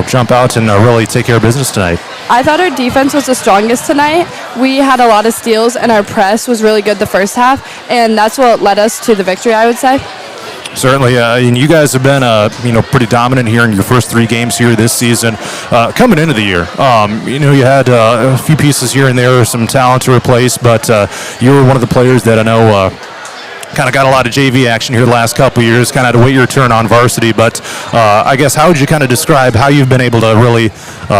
Speaker 1: jump out and really take care of business tonight?
Speaker 11: I thought our defense was the strongest tonight. We had a lot of steals, and our press was really good the first half, and that's what led us to the victory, I would say.
Speaker 1: Certainly, and you guys have been, pretty dominant here in your first 3 games here this season. Coming into the year, you had a few pieces here and there, some talent to replace, but you were one of the players that I know kind of got a lot of JV action here the last couple of years, kind of had to wait your turn on varsity, but I guess how would you kind of describe how you've been able to really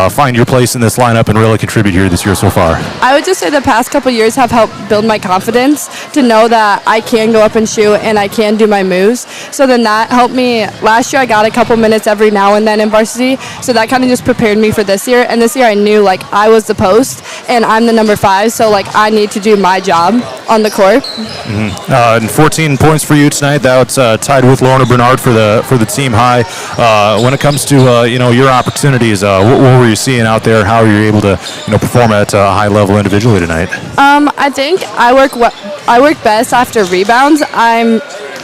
Speaker 1: find your place in this lineup and really contribute here this year so far?
Speaker 11: I would just say the past couple of years have helped build my confidence to know that I can go up and shoot and I can do my moves. So then that helped me. Last year I got a couple minutes every now and then in varsity, so that kind of just prepared me for this year. And this year I knew I was the post and I'm the number 5, so I need to do my job on the court.
Speaker 1: Mm-hmm. And 14 points for you tonight. That's tied with Lorna Bernard for the team high. When it comes to your opportunities, what were you seeing out there? How are you able to perform at a high level individually tonight?
Speaker 11: I think I work best after rebounds. I'm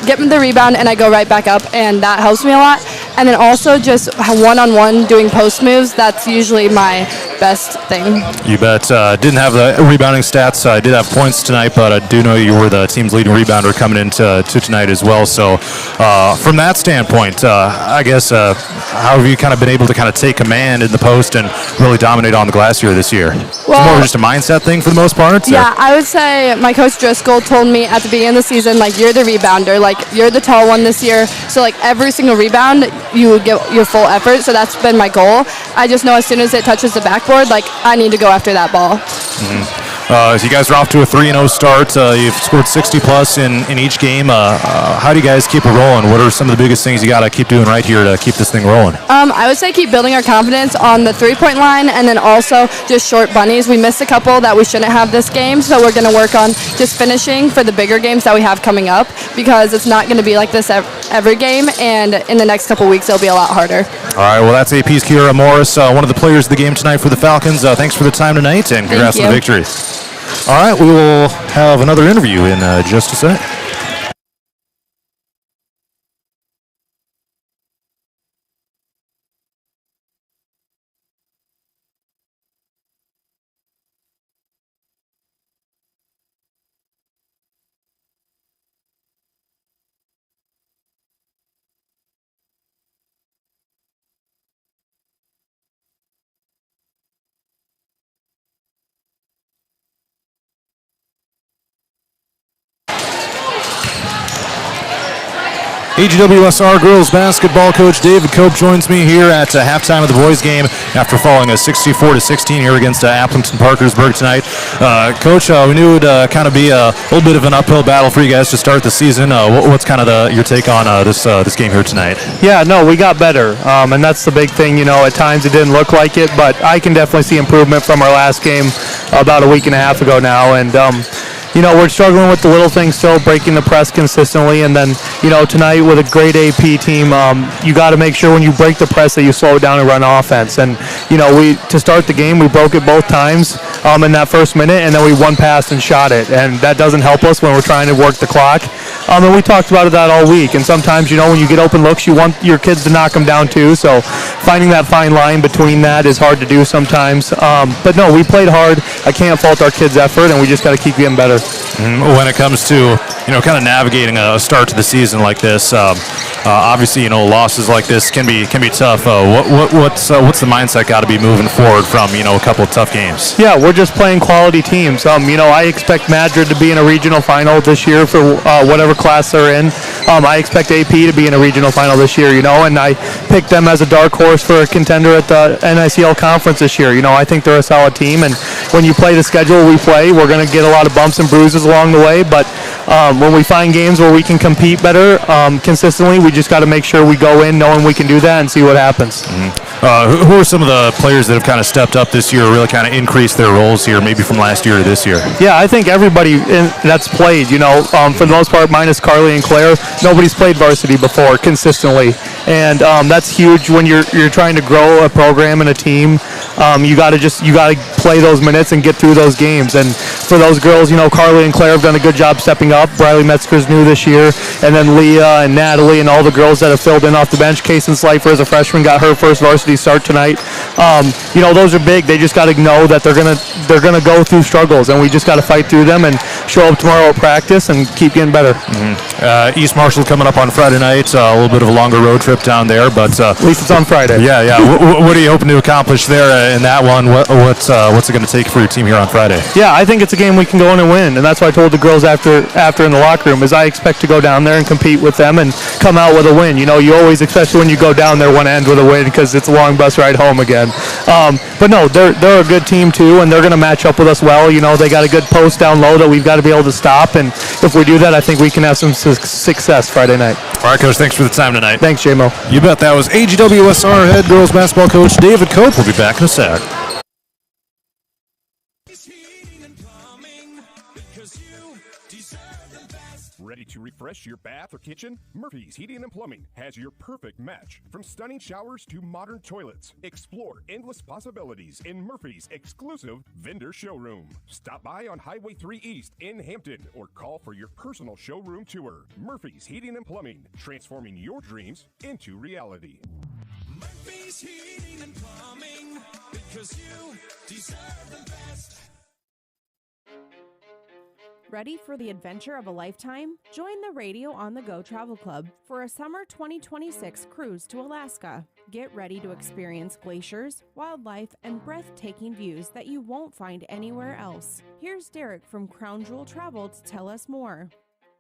Speaker 11: get the rebound, and I go right back up, and that helps me a lot. And then also just one-on-one doing post moves, that's usually my best thing.
Speaker 1: You bet. Didn't have the rebounding stats. I did have points tonight, but I do know you were the team's leading rebounder coming into tonight as well. So from that standpoint, I guess how have you kind of been able to kind of take command in the post and really dominate on the glass here this year?
Speaker 11: Well,
Speaker 1: it's more just a mindset thing for the most part?
Speaker 11: Yeah, I would say my coach Driscoll told me at the beginning of the season, like, you're the rebounder, like, you're the tall one this year, so like every single rebound you would give your full effort, so that's been my goal. I just know as soon as it touches the backboard, like, I need to go after that ball.
Speaker 1: So you guys are off to a 3-0 start. You've scored 60-plus in each game. How do you guys keep it rolling? What are some of the biggest things you got to keep doing right here to keep this thing rolling?
Speaker 11: I would say keep building our confidence on the three-point line, and then also just short bunnies. We missed a couple that we shouldn't have this game, so we're going to work on just finishing for the bigger games that we have coming up, because it's not going to be like this every game, and in the next couple weeks it'll be a lot harder.
Speaker 1: All right, well, that's AP's Kiera Morris, one of the players of the game tonight for the Falcons. Thanks for the time tonight, and congrats on the victory. All right, we will have another interview in just a sec. AGWSR girls basketball coach David Cope joins me here at halftime of the boys game after falling a 64-16 here against Aplington-Parkersburg tonight. Coach, we knew it would kind of be a little bit of an uphill battle for you guys to start the season. What's kind of your take on this game here tonight?
Speaker 12: Yeah, no, we got better, and that's the big thing. You know, at times it didn't look like it, but I can definitely see improvement from our last game about a week and a half ago now, and you know, we're struggling with the little things still, breaking the press consistently, and then, you know, tonight with a great AP team, you got to make sure when you break the press that you slow it down and run offense. And, you know, to start the game, we broke it both times in that first minute, and then we one passed and shot it, and that doesn't help us when we're trying to work the clock. And we talked about that all week, and sometimes, you know, when you get open looks, you want your kids to knock them down too, so finding that fine line between that is hard to do sometimes. But no, we played hard. I can't fault our kids' effort, and we just got to keep getting better.
Speaker 1: When it comes to, you know, kind of navigating a start to the season like this, obviously, you know, losses like this can be tough. What's the mindset got to be moving forward from, you know, a couple of tough games?
Speaker 12: Yeah, we're just playing quality teams. You know, I expect Madrid to be in a regional final this year for whatever class they're in. I expect AP to be in a regional final this year, you know, and I picked them as a dark horse for a contender at the NICL conference this year. You know, I think they're a solid team, and when you play the schedule we play, we're going to get a lot of bumps and bruises along the way, but when we find games where we can compete better consistently, we just got to make sure we go in knowing we can do that and see what happens.
Speaker 1: Who are some of the players that have kind of stepped up this year, really kind of increased their roles here, maybe from last year to this year?
Speaker 12: Yeah, I think everybody that's played, you know, for the most part, minus Carly and Claire, nobody's played varsity before consistently, and that's huge when you're trying to grow a program and a team. You got to play those minutes and get through those games. And for those girls, you know, Carly and Claire have done a good job stepping up. Briley Metzger's new this year, and then Leah and Natalie and all the girls that have filled in off the bench. Kaysen Slifer as a freshman got her first varsity start tonight. You know, those are big. They just got to know that they're gonna go through struggles, and we just got to fight through them and show up tomorrow at practice and keep getting better.
Speaker 1: East Marshall coming up on Friday night. A little bit of a longer road trip down there, but
Speaker 12: at least it's on Friday.
Speaker 1: Yeah. What are you hoping to accomplish there in that one? What's it going to take for your team here on Friday?
Speaker 12: Yeah, I think it's a game we can go in and win, and that's what I told the girls after in the locker room, is I expect to go down there and compete with them and come out with a win. You know, you always, especially when you go down there, want to end with a win because it's a long bus ride home again. But no, they're a good team too, and they're going to match up with us well. You know, they got a good post down low that we've got to be able to stop, and if we do that, I think we can have some success Friday night.
Speaker 1: All right, Coach, thanks for the time tonight.
Speaker 12: Thanks, J-Mo.
Speaker 1: You bet. That was AGWSR head girls basketball coach David Cope. We'll be back in a sec.
Speaker 9: Ready to refresh Refresh your bath or kitchen? Murphy's Heating and Plumbing has your perfect match. From stunning showers to modern toilets, explore endless possibilities in Murphy's exclusive vendor showroom. Stop by on Highway 3 East in Hampton or call for your personal showroom tour. Murphy's Heating and Plumbing, transforming your dreams into reality.
Speaker 3: Murphy's Heating and Plumbing, because you deserve the best.
Speaker 5: Ready for the adventure of a lifetime? Join the Radio on the Go Travel Club for a summer 2026 cruise to Alaska. Get ready to experience glaciers, wildlife, and breathtaking views that you won't find anywhere else. Here's Derek from Crown Jewel Travel to tell us more.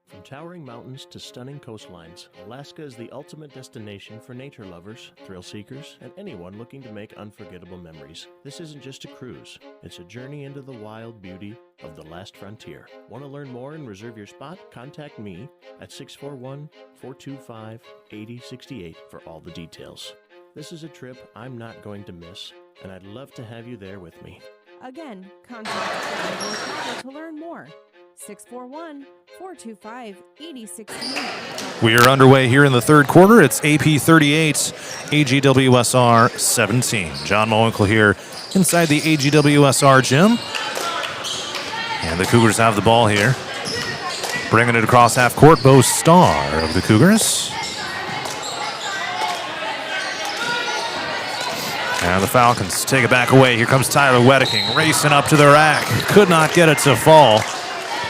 Speaker 6: From towering mountains to stunning coastlines, Alaska is the ultimate destination for nature lovers, thrill seekers, and anyone looking to make unforgettable memories. This isn't just a cruise, it's a journey into the wild beauty of the last frontier. Want to learn more and reserve your spot? Contact me at 641-425-8068 for all the details. This is a trip I'm not going to miss, and I'd love to have you there with me.
Speaker 5: Again, contact Crown Jewel Travel to learn more. 641-425-8068.
Speaker 1: We are underway here in the third quarter. It's AP 38, AGWSR 17. John Mowinkle here inside the AGWSR gym. And the Cougars have the ball here. Bringing it across half court, Bo Starr of the Cougars. And the Falcons take it back away. Here comes Tyler Wedeking racing up to the rack. Could not get it to fall.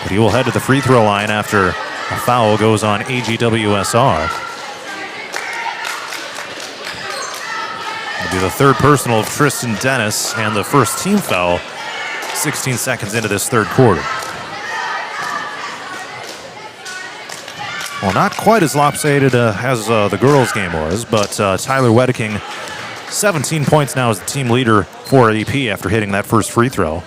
Speaker 1: But he will head to the free throw line after a foul goes on AGWSR. It'll be the third personal of Tristan Dennis and the first team foul 16 seconds into this third quarter. Well, not quite as lopsided as the girls' game was, but Tyler Wedeking, 17 points now as the team leader for AP after hitting that first free throw.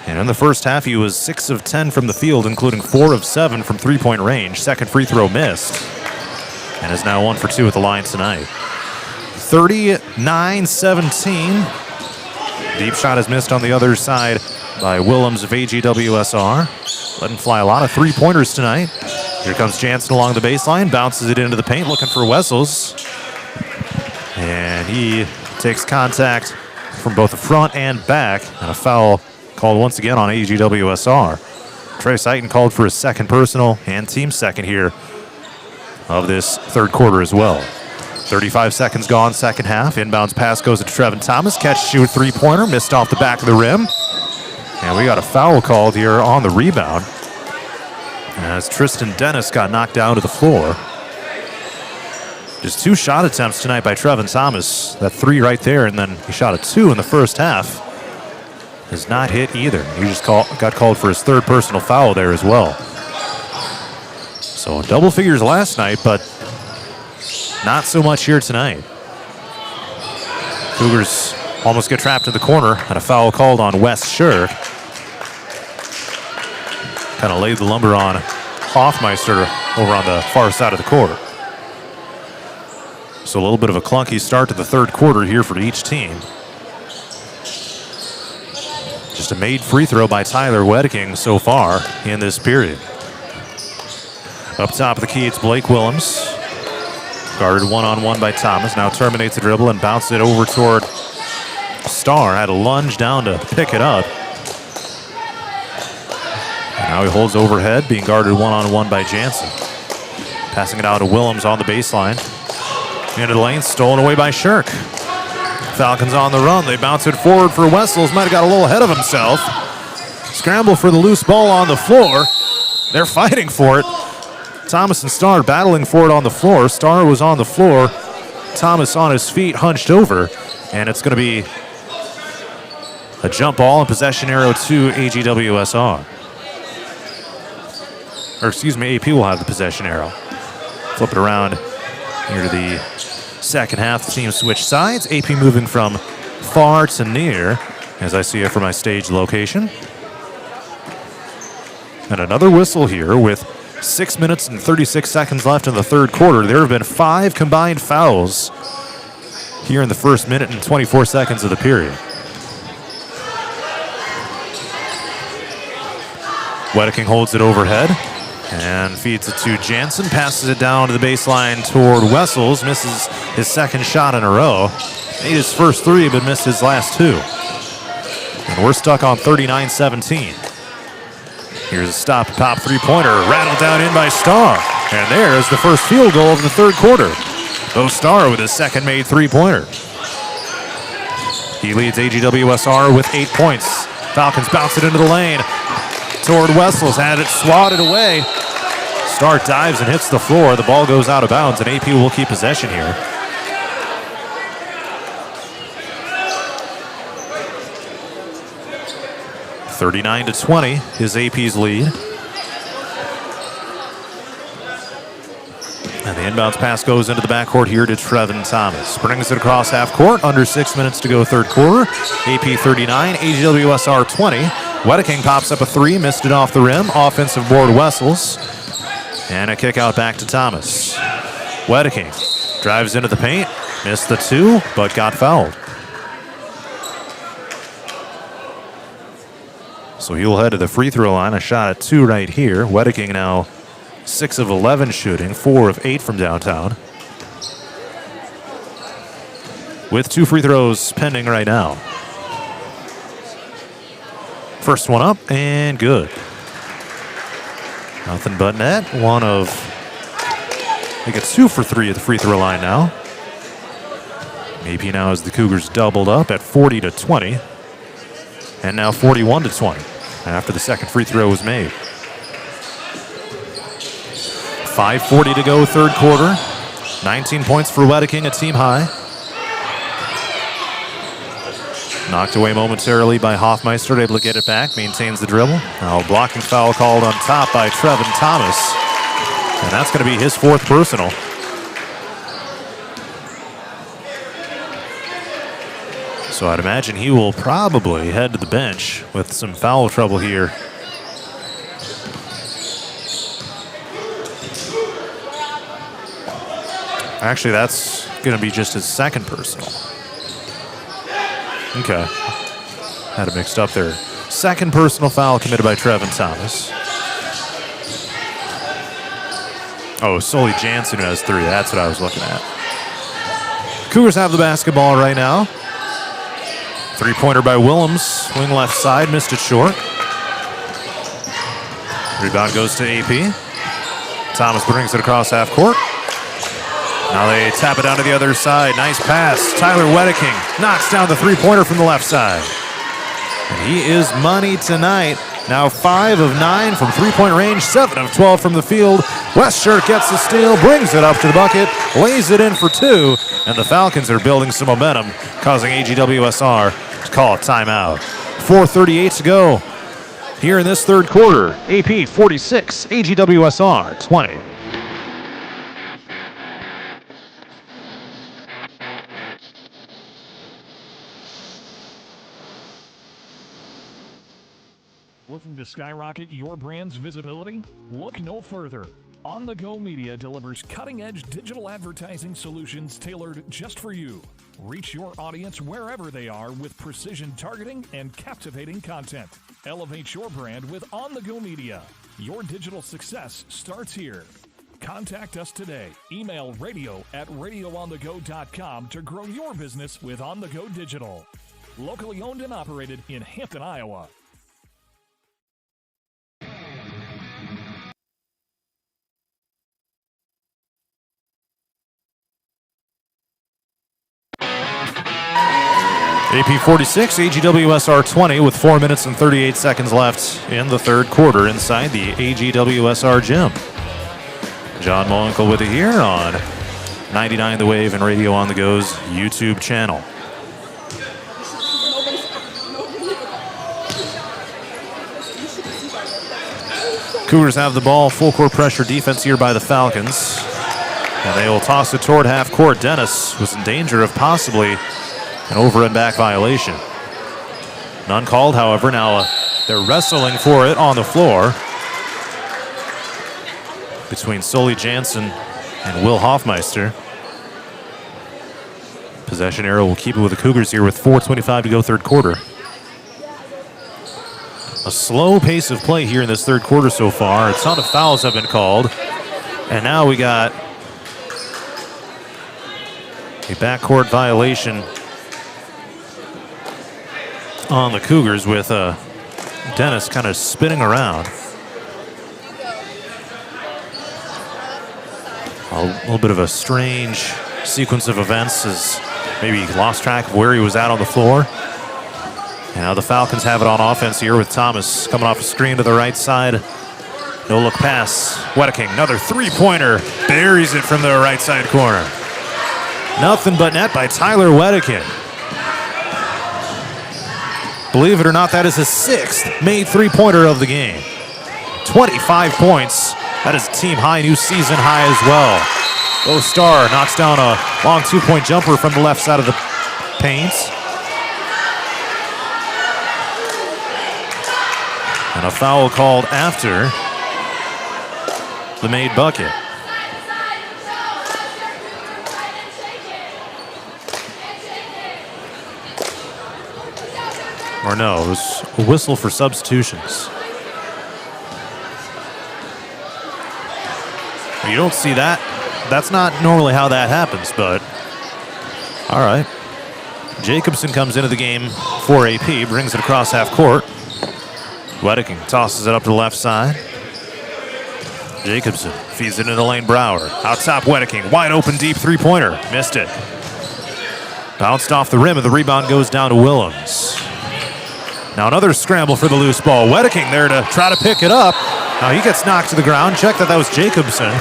Speaker 1: And in the first half, he was 6 of 10 from the field, including 4 of 7 from three-point range. Second free throw missed, and is now 1 for 2 at the line tonight. 39-17. Deep shot is missed on the other side by Willems of AGWSR. Letting fly a lot of three-pointers tonight. Here comes Jansen along the baseline, bounces it into the paint, looking for Wessels. And he takes contact from both the front and back, and a foul called once again on AGWSR. Trace Eiton called for his second personal and team second here of this third quarter as well. 35 seconds gone, second half. Inbounds pass goes to Trevin Thomas. Catch, shoot, three-pointer, missed off the back of the rim. And we got a foul called here on the rebound as Tristan Dennis got knocked down to the floor. Just 2 shot attempts tonight by Trevin Thomas. That 3 right there, and then he shot a 2 in the first half. Has not hit either. He just got called for his third personal foul there as well. So double figures last night, but not so much here tonight. Cougars almost get trapped in the corner, and a foul called on Wes Shirk. Kind of laid the lumber on Hoffmeister over on the far side of the court. So a little bit of a clunky start to the third quarter here for each team. Just a made free throw by Tyler Wedeking so far in this period. Up top of the key, it's Blake Willems. Guarded one-on-one by Thomas. Now terminates the dribble and bounces it over toward Starr. Had a lunge down to pick it up. And now he holds overhead, being guarded one-on-one by Jansen. Passing it out to Willems on the baseline. Into the lane, stolen away by Shirk. Falcons on the run. They bounce it forward for Wessels. Might have got a little ahead of himself. Scramble for the loose ball on the floor. They're fighting for it. Thomas and Starr battling for it on the floor. Starr was on the floor. Thomas on his feet, hunched over. And it's going to be a jump ball and possession arrow to AGWSR. Or excuse me, AP will have the possession arrow. Flip it around here to the second half. The team switch sides. AP moving from far to near as I see it from my stage location. And another whistle here with 6 minutes and 36 seconds left in the third quarter. There have been 5 combined fouls here in the first minute and 24 seconds of the period. Wedeking holds it overhead and feeds it to Jansen. Passes it down to the baseline toward Wessels. Misses his second shot in a row. Made his first three, but missed his last two. And we're stuck on 39-17. Here's a stop, pop three-pointer, rattled down in by Starr. And there's the first field goal of the third quarter. Bo Starr with his second made three-pointer. He leads AGWSR with 8 points. Falcons bounce it into the lane. Toward Wessels, had it swatted away. Starr dives and hits the floor. The ball goes out of bounds, and AP will keep possession here. (39-20) is AP's lead. And the inbounds pass goes into the backcourt here to Trevin Thomas. Brings it across half court, under 6 minutes to go third quarter. AP 39, AGWSR 20. Wedeking pops up a three, missed it off the rim. Offensive board Wessels. And a kick out back to Thomas. Wedeking drives into the paint, missed the two, but got fouled. So he'll head to the free throw line, a shot at two right here. Wedeking now 6 of 11 shooting, 4 of 8 from downtown. With 2 free throws pending right now. First one up and good. Nothing but net. One of, they get 2 for 3 at the free throw line now. AP now as the Cougars doubled up at 40-20. And now 41-20 after the second free throw was made. 5:40 to go third quarter. 19 points for Wedeking, a team high. Knocked away momentarily by Hoffmeister, able to get it back, maintains the dribble. Now blocking foul called on top by Trevin Thomas. And that's going to be his 4th personal. So I'd imagine he will probably head to the bench with some foul trouble here. Actually, that's going to be just his 2nd personal. Okay. Had it mixed up there. 2nd personal foul committed by Trevin Thomas. Oh, Sully Jansen who has 3. That's what I was looking at. Cougars have the basketball right now. Three-pointer by Willems. Wing left side, missed it short. Rebound goes to AP. Thomas brings it across half court. Now they tap it down to the other side. Nice pass. Tyler Wedeking knocks down the three-pointer from the left side. And he is money tonight. Now 5 of 9 from three-point range, 7 of 12 from the field. Westshirt gets the steal, brings it up to the bucket, lays it in for 2, and the Falcons are building some momentum, causing AGWSR to call a timeout. 4:38 to go here in this third quarter. AP 46, AGWSR 20.
Speaker 2: Looking to skyrocket your brand's visibility? Look no further. On the Go Media delivers cutting-edge digital advertising solutions tailored just for you. Reach your audience wherever they are with precision targeting and captivating content. Elevate your brand with On the Go Media. Your digital success starts here. Contact us today. Email radio@radioonthego.com to grow your business with On the Go Digital. Locally owned and operated in Hampton, Iowa.
Speaker 1: AP 46, AGWSR 20 with 4 minutes and 38 seconds left in the third quarter inside the AGWSR gym. John Moenkel with you here on 99 The Wave and Radio on the Go's YouTube channel. Cougars have the ball, full court pressure defense here by the Falcons. And they will toss it toward half court. Dennis was in danger of possibly an over and back violation. None called, however. Now they're wrestling for it on the floor between Sully Jansen and Will Hoffmeister. Possession arrow will keep it with the Cougars here with 4:25 to go third quarter. A slow pace of play here in this third quarter so far. A ton of fouls have been called. And now we got a backcourt violation on the Cougars with Dennis kind of spinning around. A little bit of a strange sequence of events as maybe he lost track of where he was at on the floor. And now the Falcons have it on offense here with Thomas coming off a screen to the right side. No look pass. Wedeking, another three-pointer. Buries it from the right side corner. Nothing but net by Tyler Wedeking. Believe it or not, that is his 6th made three-pointer of the game. 25 points. That is a team high, new season high as well. Bo Starr knocks down a long two-point jumper from the left side of the paint. And a foul called after the made bucket. Or no, it was a whistle for substitutions. You don't see that. That's not normally how that happens, but all right. Jacobson comes into the game for AP, brings it across half court. Wedeking tosses it up to the left side. Jacobson feeds it into Lane Brower. Out top, Wedeking, wide open deep three-pointer. Missed it. Bounced off the rim, and the rebound goes down to Willems. Now another scramble for the loose ball. Wedeking there to try to pick it up. Now he gets knocked to the ground. Check that was Jacobson.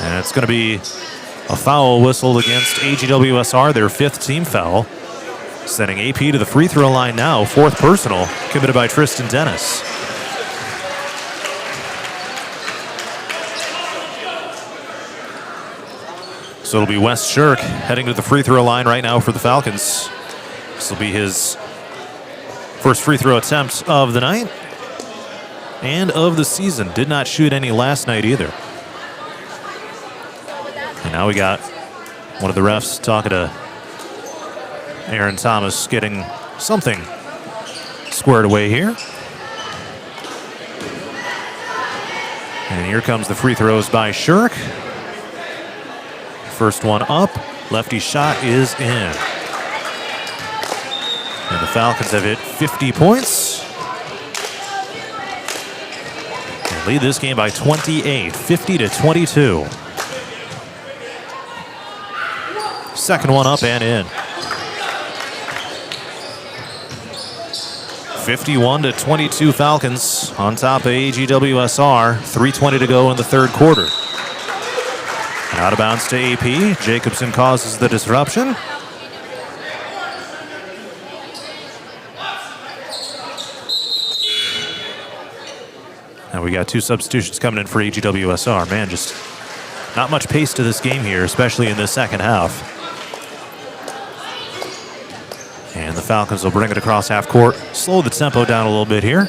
Speaker 1: And it's going to be a foul whistled against AGWSR, their 5th team foul. Sending AP to the free throw line now. 4th personal committed by Tristan Dennis. So it'll be Wes Shirk heading to the free throw line right now for the Falcons. This will be his first free throw attempt of the night and of the season. Did not shoot any last night either. And now we got one of the refs talking to Aaron Thomas, getting something squared away here. And here comes the free throws by Shirk. First one up, lefty shot is in. And the Falcons have hit 50 points. And lead this game by 28, 50-22. Second one up and in. 51-22 Falcons on top of AGWSR. 3:20 to go in the third quarter. Out of bounds to AP. Jacobson causes the disruption. And we got 2 substitutions coming in for AGWSR. Man, just not much pace to this game here, especially in the second half. And the Falcons will bring it across half court. Slow the tempo down a little bit here.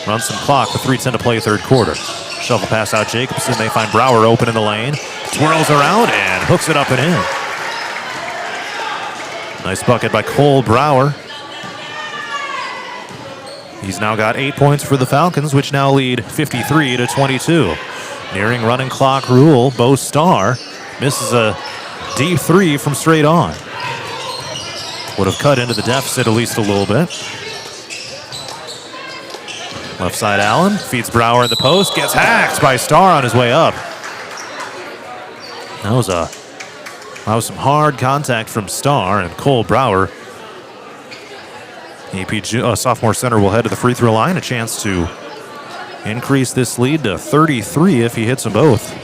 Speaker 1: Run some clock with 3:10 to play third quarter. Shuffle pass out Jacobson. They find Brower open in the lane. Twirls around and hooks it up and in. Nice bucket by Cole Brower. He's now got 8 points for the Falcons, which now lead 53-22. Nearing running clock rule, Bo Starr misses a deep 3 from straight on. Would have cut into the deficit at least a little bit. Left side Allen feeds Brower in the post, gets hacked by Starr on his way up. That was some hard contact from Starr, and Cole Brower, AP sophomore center, will head to the free throw line. A chance to increase this lead to 33 if he hits them both.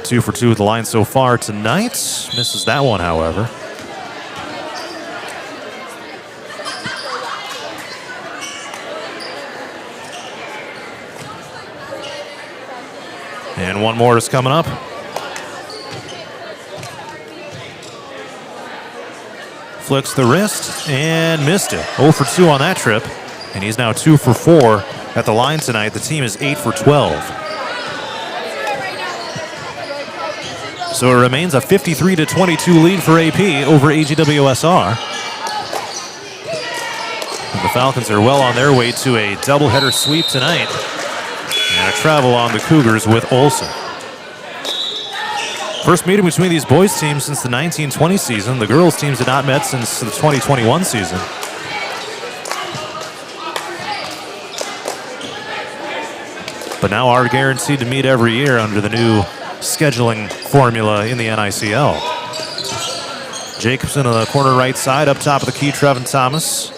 Speaker 1: Two for 2 at the line so far tonight. Misses that one, however. And one more is coming up. Flicks the wrist and missed it. 0 for 2 on that trip. And he's now 2 for 4 at the line tonight. The team is 8 for 12. So it remains a 53-22 lead for AP over AGWSR. And the Falcons are well on their way to a doubleheader sweep tonight. And a travel on the Cougars with Olsen. First meeting between these boys teams since the 1920 season. The girls teams had not met since the 2021 season. But now are guaranteed to meet every year under the new scheduling formula in the NICL. Jacobson on the corner right side, up top of the key, Trevin Thomas.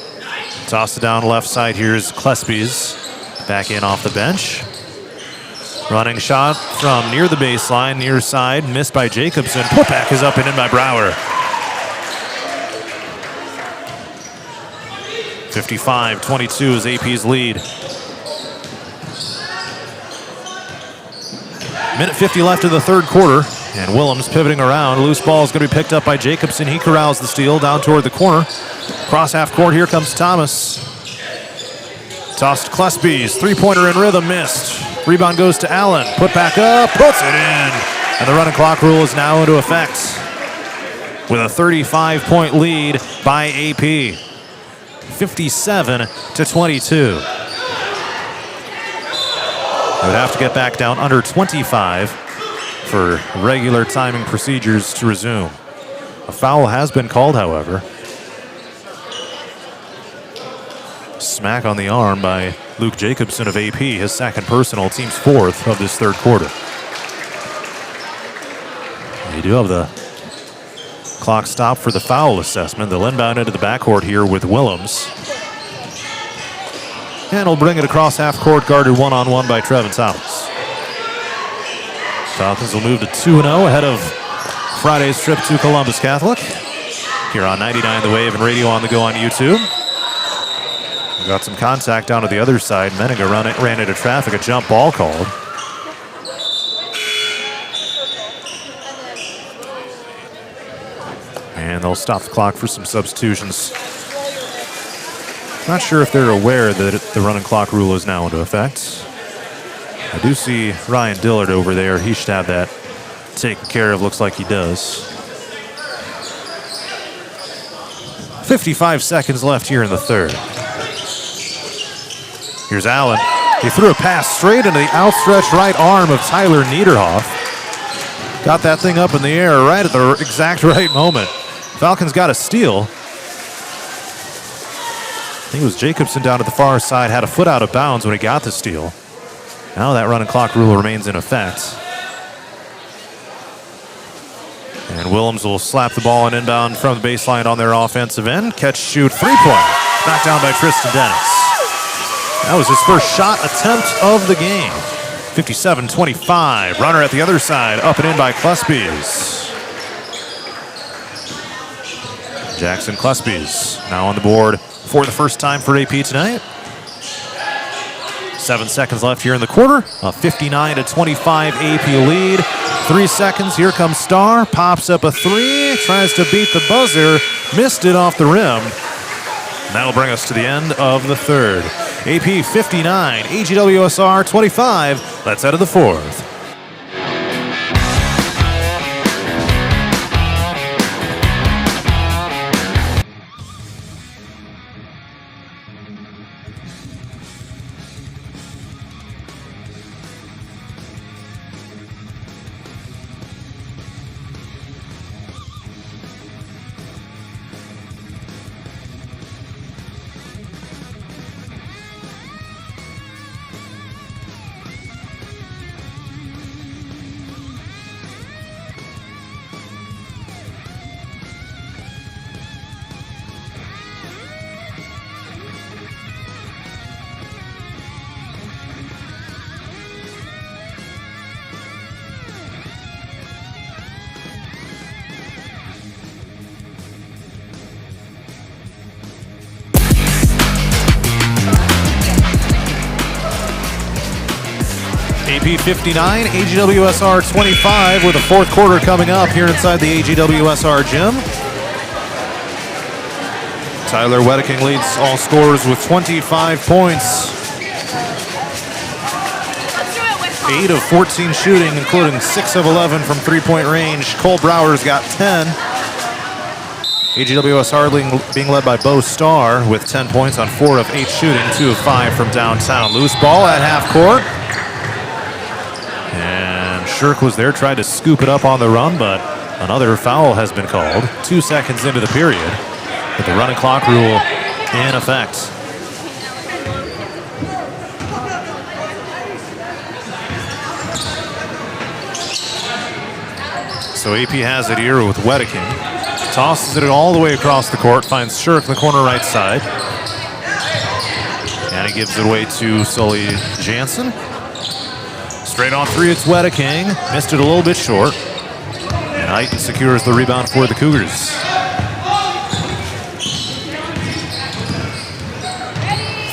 Speaker 1: Tossed it down left side, here's Klespies. Back in off the bench. Running shot from near the baseline, near side, missed by Jacobson. Putback is up and in by Brower. 55-22 is AP's lead. Minute 50 left in the third quarter, and Willems pivoting around. Loose ball is going to be picked up by Jacobson. He corrals the steal down toward the corner. Cross half court, here comes Thomas. Tossed Klespies, three-pointer in rhythm, missed. Rebound goes to Allen, put back up, puts it in. And the running clock rule is now into effect with a 35-point lead by AP. 57-22. They would have to get back down under 25 for regular timing procedures to resume. A foul has been called, however. Smack on the arm by Luke Jacobson of AP, his second personal, team's fourth of this third quarter. They do have the clock stop for the foul assessment. They'll inbound into the backcourt here with Willems. And will bring it across half court, guarded one-on-one by Trevin Thomas. Falcons will move to 2-0 ahead of Friday's trip to Columbus Catholic. Here on 99 The Wave and Radio on the Go on YouTube. We got some contact down to the other side. Menninga ran into traffic, a jump ball called. And they'll stop the clock for some substitutions. Not sure if they're aware that the running clock rule is now into effect. I do see Ryan Dillard over there. He should have that taken care of. Looks like he does. 55 seconds left here in the third. Here's Allen. He threw a pass straight into the outstretched right arm of Tyler Niederhoff. Got that thing up in the air right at the exact right moment. Falcons got a steal. I think it was Jacobson down to the far side, had a foot out of bounds when he got the steal. Now that running clock rule remains in effect. And Willems will slap the ball and inbound from the baseline on their offensive end. Catch, shoot, three-point. Knocked down by Tristan Dennis. That was his first shot attempt of the game. 57-25. Runner at the other side, up and in by Klespies. Jackson Klespies now on the board for the first time for AP tonight. 7 seconds left here in the quarter. A 59-25 AP lead. 3 seconds, here comes Starr. Pops up a three, tries to beat the buzzer. Missed it off the rim. And that'll bring us to the end of the third. AP 59, AGWSR 25. Let's head to the fourth. AP 59, AGWSR 25 with the fourth quarter coming up here inside the AGWSR gym. Tyler Wedeking leads all scorers with 25 points. 8 of 14 shooting, including 6 of 11 from three-point range. Cole Brower's got 10. AGWSR being led by Bo Starr with 10 points on 4 of 8 shooting, 2 of 5 from downtown. Loose ball at half court. And Shirk was there, tried to scoop it up on the run, but another foul has been called. 2 seconds into the period, with the running clock rule in effect. So AP has it here with Wedeking. Tosses it all the way across the court, finds Shirk in the corner right side. And he gives it away to Sully Jansen. Straight on three, it's Wedeking. Missed it a little bit short. And Aiton secures the rebound for the Cougars.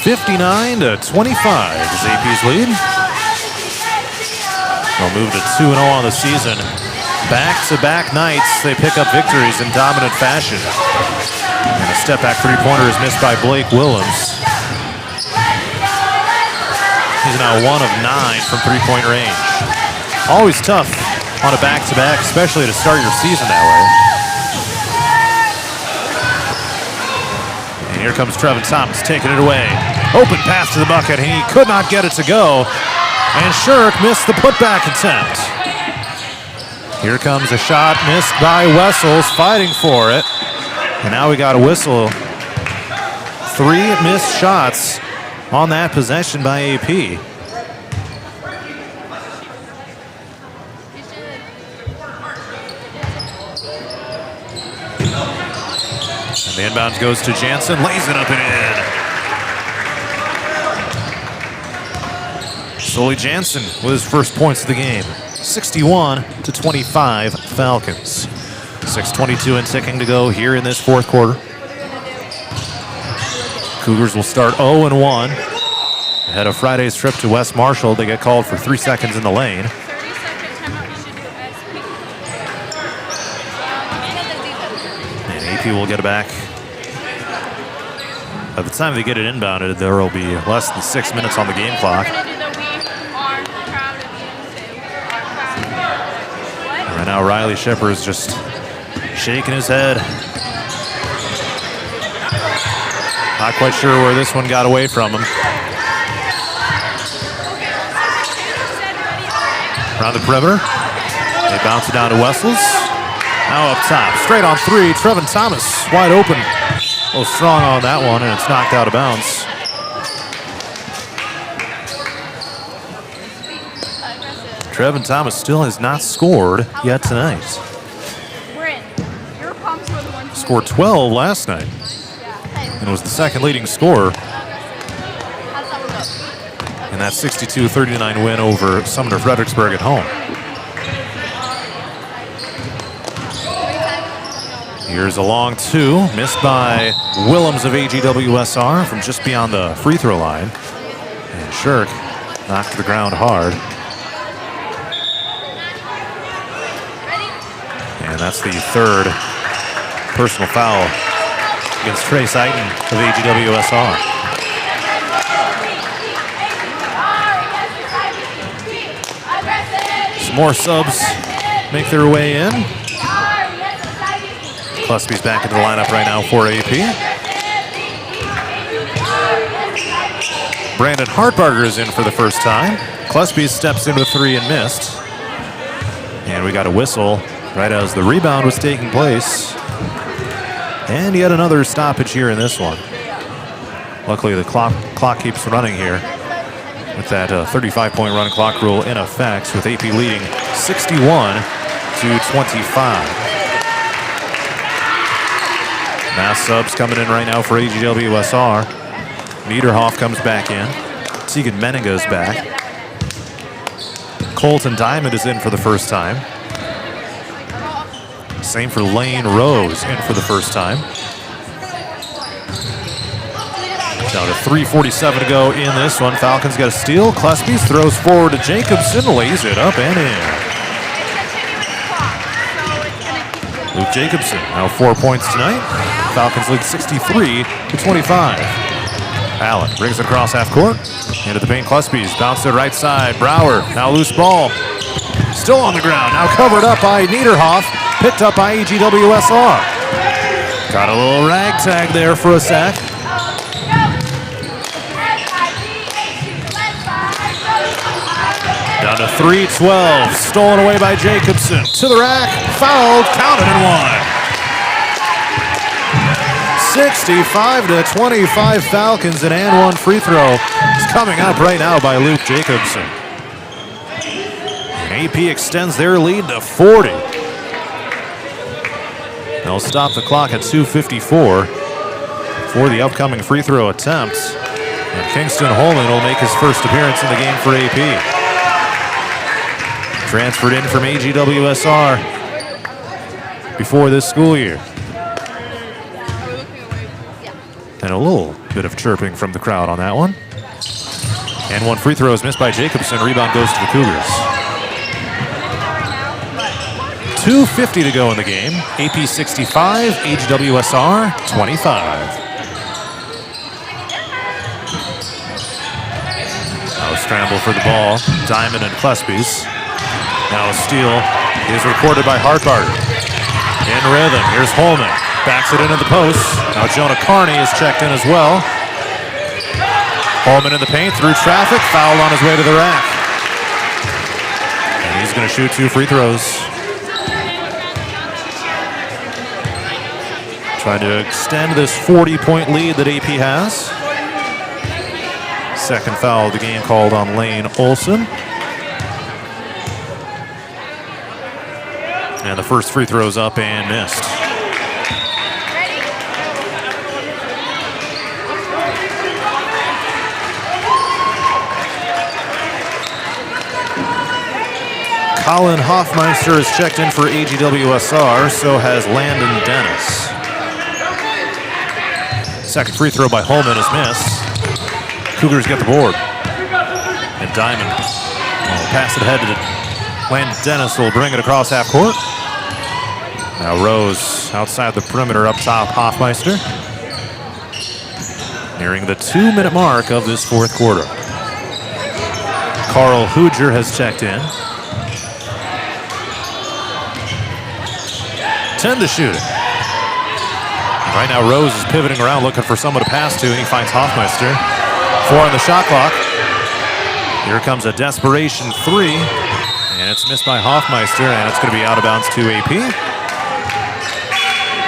Speaker 1: 59-25 is AP's lead. They'll move to 2-0 on the season. Back-to-back nights, they pick up victories in dominant fashion. And a step-back three-pointer is missed by Blake Willems. He's now 1 of 9 from three-point range. Always tough on a back-to-back, especially to start your season that way. And here comes Trevin Thomas taking it away. Open pass to the bucket, and he could not get it to go. And Shirk missed the putback attempt. Here comes a shot missed by Wessels, fighting for it. And now we got a whistle. 3 missed shots on that possession by AP. And the inbound goes to Jansen, lays it up and in. Sully Jansen with his first points of the game. 61-25 Falcons. 6:22 and ticking to go here in this fourth quarter. Cougars will start 0-1. Ahead of Friday's trip to West Marshall, they get called for 3 seconds in the lane. And AP will get it back. By the time they get it inbounded, there will be less than 6 minutes on the game clock. Right now, Riley Shepard is just shaking his head. Not quite sure where this one got away from him. Around the perimeter. They bounce it down to Wessels. Now up top, straight on three. Trevin Thomas wide open. A little strong on that one, and it's knocked out of bounds. Trevin Thomas still has not scored yet tonight. Scored 12 last night. And was the second leading scorer in that 62-39 win over Sumner Fredericksburg at home. Here's a long two, missed by Willems of AGWSR from just beyond the free throw line. And Shirk knocked to the ground hard. And that's the third personal foul against Trace Aiton of AGWSR. Some more subs make their way in. Cluspy's back into the lineup right now for AP. Brandon Hartbarger is in for the first time. Cluspy steps into 3 and missed. And we got a whistle right as the rebound was taking place. And yet another stoppage here in this one. Luckily, the clock keeps running here with that 35-point run clock rule in effect, with AP leading 61-25. Mass subs coming in right now for AGWSR. Niederhoff comes back in. Tegan Meninga is back. Colton Diamond is in for the first time. Same for Lane Rose, in for the first time. Down to 3:47 to go in this one. Falcons got a steal. Cluspy throws forward to Jacobson, lays it up and in. Luke Jacobson, now 4 points tonight. Falcons lead 63-25. Allen brings it across half court. Into the paint, Cluspies. Bounce to the right side. Brower, now loose ball. Still on the ground. Now covered up by Niederhoff. Picked up by AGWSR. Got a little ragtag there for a sack. Down to 3-12. Stolen away by Jacobson. To the rack. Fouled. Counted and one. 65-25 Falcons. An and one free throw is coming up right now by Luke Jacobson. And AP extends their lead to 40. They'll stop the clock at 2:54 for the upcoming free throw attempt. And Kingston Holman will make his first appearance in the game for AP. Transferred in from AGWSR before this school year. And a little bit of chirping from the crowd on that one. And one free throw is missed by Jacobson. Rebound goes to the Cougars. 2:50 to go in the game. AP 65, AGWSR 25. Now a scramble for the ball. Diamond and Cluspies. Now a steal is recorded by Hartbarger. In rhythm, here's Holman. Backs it into the post. Now Jonah Carney is checked in as well. Holman in the paint, through traffic, fouled on his way to the rack. And he's going to shoot two free throws. Trying to extend this 40-point lead that AP has. Second foul of the game called on Lane Olson. And the first free throw's up and missed. Colin Hoffmeister is checked in for AGWSR, so has Landon Dennis. Second free throw by Holman is missed. Cougars get the board. And Diamond will pass it ahead to Landon Dennis, will bring it across half court. Now Rose outside the perimeter up top, Hoffmeister. Nearing the 2-minute mark of this fourth quarter. Carl Hooger has checked in. 10 to shoot it. Right now Rose is pivoting around looking for someone to pass to, and he finds Hoffmeister. 4 on the shot clock. Here comes a desperation three, and it's missed by Hoffmeister, and it's going to be out of bounds to AP.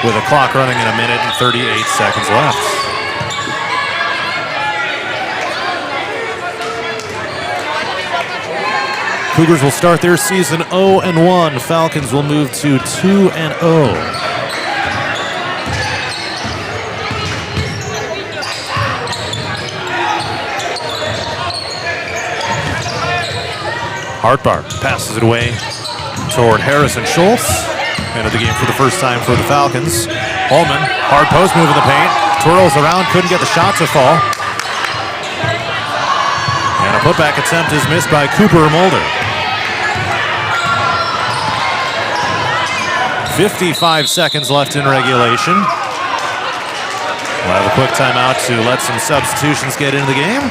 Speaker 1: With a clock running in 1 minute and 38 seconds left. Cougars will start their season 0-1. Falcons will move to 2-0. Hartbarg passes it away toward Harrison Schultz. Into the game for the first time for the Falcons. Holman, hard post move in the paint. Twirls around, couldn't get the shot to fall. And a putback attempt is missed by Cooper Mulder. 55 seconds left in regulation. We'll have a quick timeout to let some substitutions get into the game.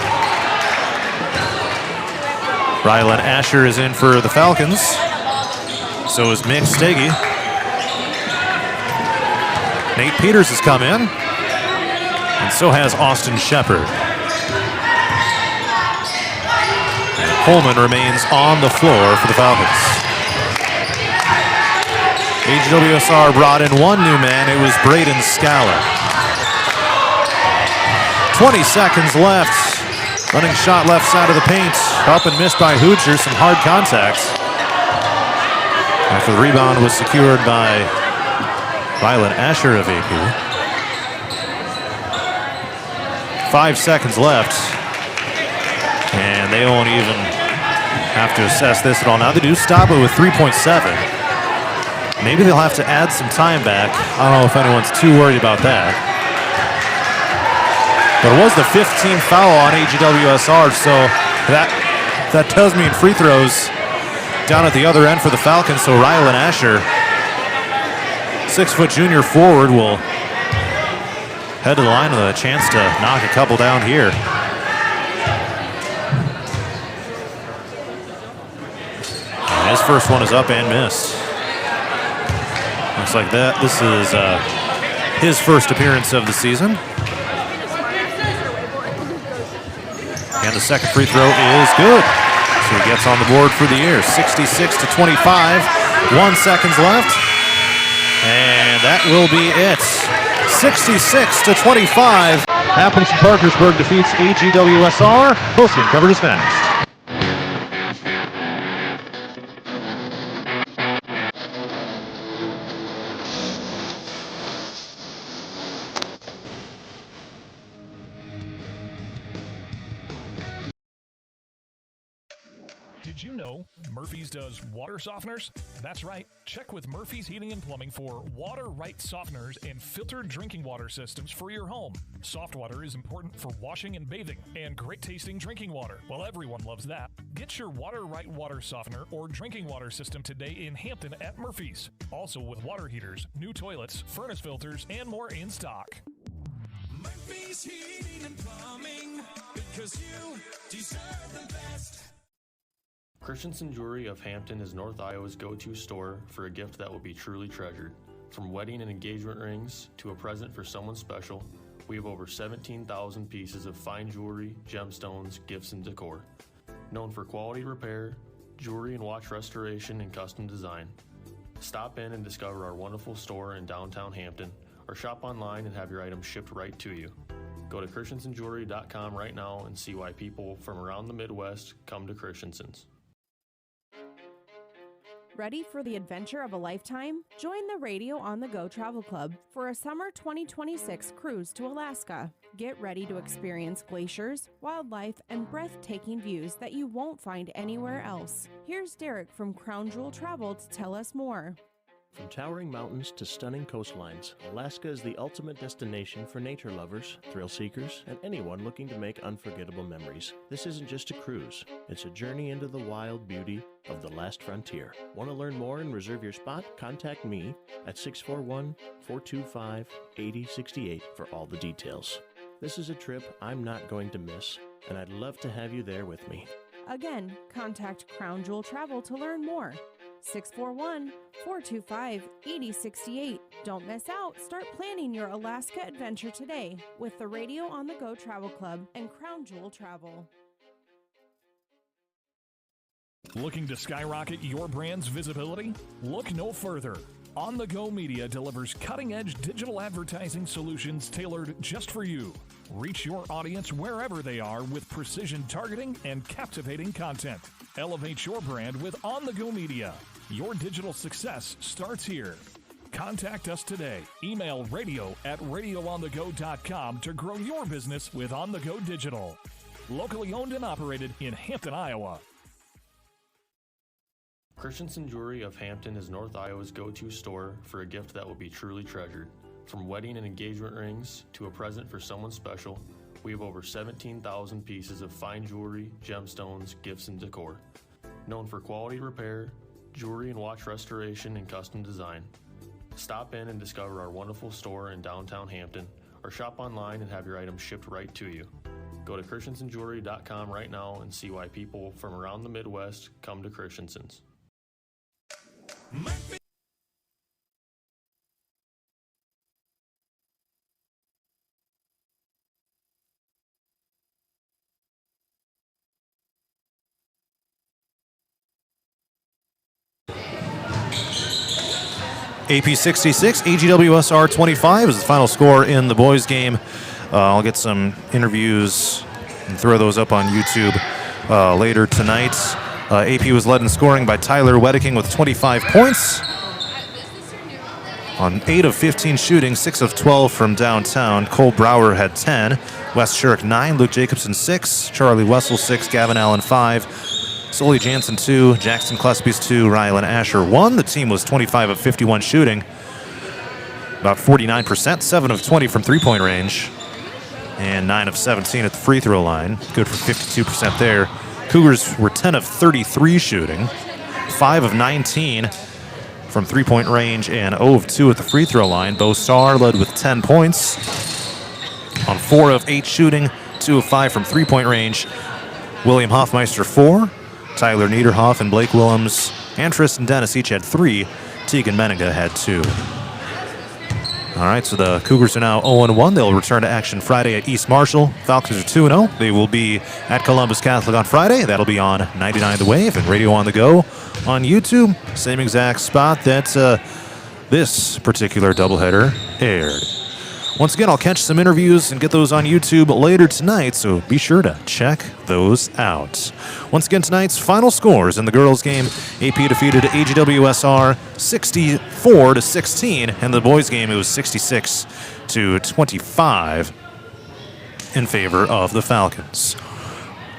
Speaker 1: Rylan Asher is in for the Falcons. So is Mick Steggy. Nate Peters has come in. And so has Austin Shepard. And Holman remains on the floor for the Falcons. AGWSR brought in one new man. It was Braden Scala. 20 seconds left. Running shot left side of the paint. Up and missed by Hooger. Some hard contacts. After the rebound was secured by Rylan Asher of AP. 5 seconds left. And they won't even have to assess this at all. Now they do stop it with 3.7. Maybe they'll have to add some time back. I don't know if anyone's too worried about that. But it was the 15th foul on AGWSR, so that does mean free throws down at the other end for the Falcons. So Rylan Asher, 6-foot junior forward, will head to the line with a chance to knock a couple down here. And his first one is up and missed. Looks like that. This is his first appearance of the season. And the second free throw is good. So he gets on the board for the year. 66-25. 1 second left. And that will be it. 66-25.
Speaker 13: Aplington-Parkersburg defeats AGWSR. Postgame coverage is next.
Speaker 2: Did you know Murphy's does water softeners? That's right. Check with Murphy's Heating and Plumbing for water right softeners and filtered drinking water systems for your home. Soft water is important for washing and bathing, and great tasting drinking water. Well, everyone loves that. Get your water right water softener or drinking water system today in Hampton at Murphy's. Also with water heaters, new toilets, furnace filters, and more in stock.
Speaker 3: Murphy's Heating and Plumbing, because you deserve the best.
Speaker 4: Christensen Jewelry of Hampton is North Iowa's go-to store for a gift that will be truly treasured. From wedding and engagement rings to a present for someone special, we have over 17,000 pieces of fine jewelry, gemstones, gifts, and decor. Known for quality repair, jewelry and watch restoration, and custom design. Stop in and discover our wonderful store in downtown Hampton, or shop online and have your items shipped right to you. Go to christensenjewelry.com right now and see why people from around the Midwest come to Christensen's.
Speaker 5: Ready for the adventure of a lifetime? Join the Radio on the Go Travel Club for a summer 2026 cruise to Alaska. Get ready to experience glaciers, wildlife, and breathtaking views that you won't find anywhere else. Here's Derek from Crown Jewel Travel to tell us more.
Speaker 6: From towering mountains to stunning coastlines, Alaska is the ultimate destination for nature lovers, thrill seekers, and anyone looking to make unforgettable memories. This isn't just a cruise, it's a journey into the wild beauty of the last frontier. Want to learn more and reserve your spot? Contact me at 641-425-8068 for all the details. This is a trip I'm not going to miss, and I'd love to have you there with me.
Speaker 5: Again, contact Crown Jewel Travel to learn more. 641-425-8068. Don't miss out. Start planning your Alaska adventure today with the Radio on the Go Travel Club and Crown Jewel Travel.
Speaker 2: Looking to skyrocket your brand's visibility? Look no further. On the Go Media delivers cutting-edge digital advertising solutions tailored just for you. Reach your audience wherever they are with precision targeting and captivating content. Elevate your brand with On the Go Media. Your digital success starts here. Contact us today. Email radio@radioonthego.com to grow your business with On the Go Digital. Locally owned and operated in Hampton, Iowa.
Speaker 4: Christensen Jewelry of Hampton is North Iowa's go-to store for a gift that will be truly treasured. From wedding and engagement rings to a present for someone special, we have over 17,000 pieces of fine jewelry, gemstones, gifts, and decor. Known for quality repair, jewelry and watch restoration, and custom design. Stop in and discover our wonderful store in downtown Hampton, or shop online and have your items shipped right to you. Go to christensenjewelry.com right now and see why people from around the Midwest come to Christensen's.
Speaker 1: AP 66, AGWSR 25 is the final score in the boys' game. I'll get some interviews and throw those up on YouTube later tonight. AP was led in scoring by Tyler Wedeking with 25 points. On 8 of 15 shooting, 6 of 12 from downtown. Cole Brower had 10. Wes Shurik 9, Luke Jacobson 6, Charlie Wessel 6, Gavin Allen 5. Sully Jansen 2, Jackson Klespies 2, Rylan Asher 1. The team was 25 of 51 shooting, about 49%, 7 of 20 from three-point range, and 9 of 17 at the free throw line. Good for 52% there. Cougars were 10 of 33 shooting, 5 of 19 from three-point range, and 0 of 2 at the free throw line. Bo Starr led with 10 points. on 4 of 8 shooting, 2 of 5 from three-point range. William Hoffmeister 4, Tyler Niederhoff and Blake Willems and Tristan Dennis each had 3. Tegan Menninga had 2. All right, so the Cougars are now 0-1. They'll return to action Friday at East Marshall. Falcons are 2-0. They will be at Columbus Catholic on Friday. That'll be on 99 The Wave and Radio on the Go on YouTube. Same exact spot that this particular doubleheader aired. Once again, I'll catch some interviews and get those on YouTube later tonight, so be sure to check those out. Once again, tonight's final scores in the girls' game: AP defeated AGWSR 64-16, and the boys' game it was 66-25 in favor of the Falcons.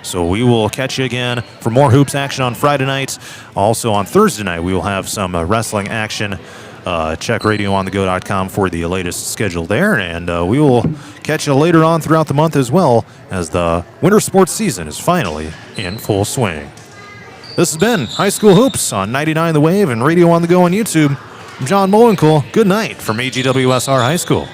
Speaker 1: So we will catch you again for more hoops action on Friday night. Also on Thursday night, we will have some wrestling action. Check radioonthego.com for the latest schedule there, and we will catch you later on throughout the month as well, as the winter sports season is finally in full swing. This has been High School Hoops on 99 The Wave and Radio on the Go on YouTube. I'm John Mowinkle. Good night from AGWSR High School.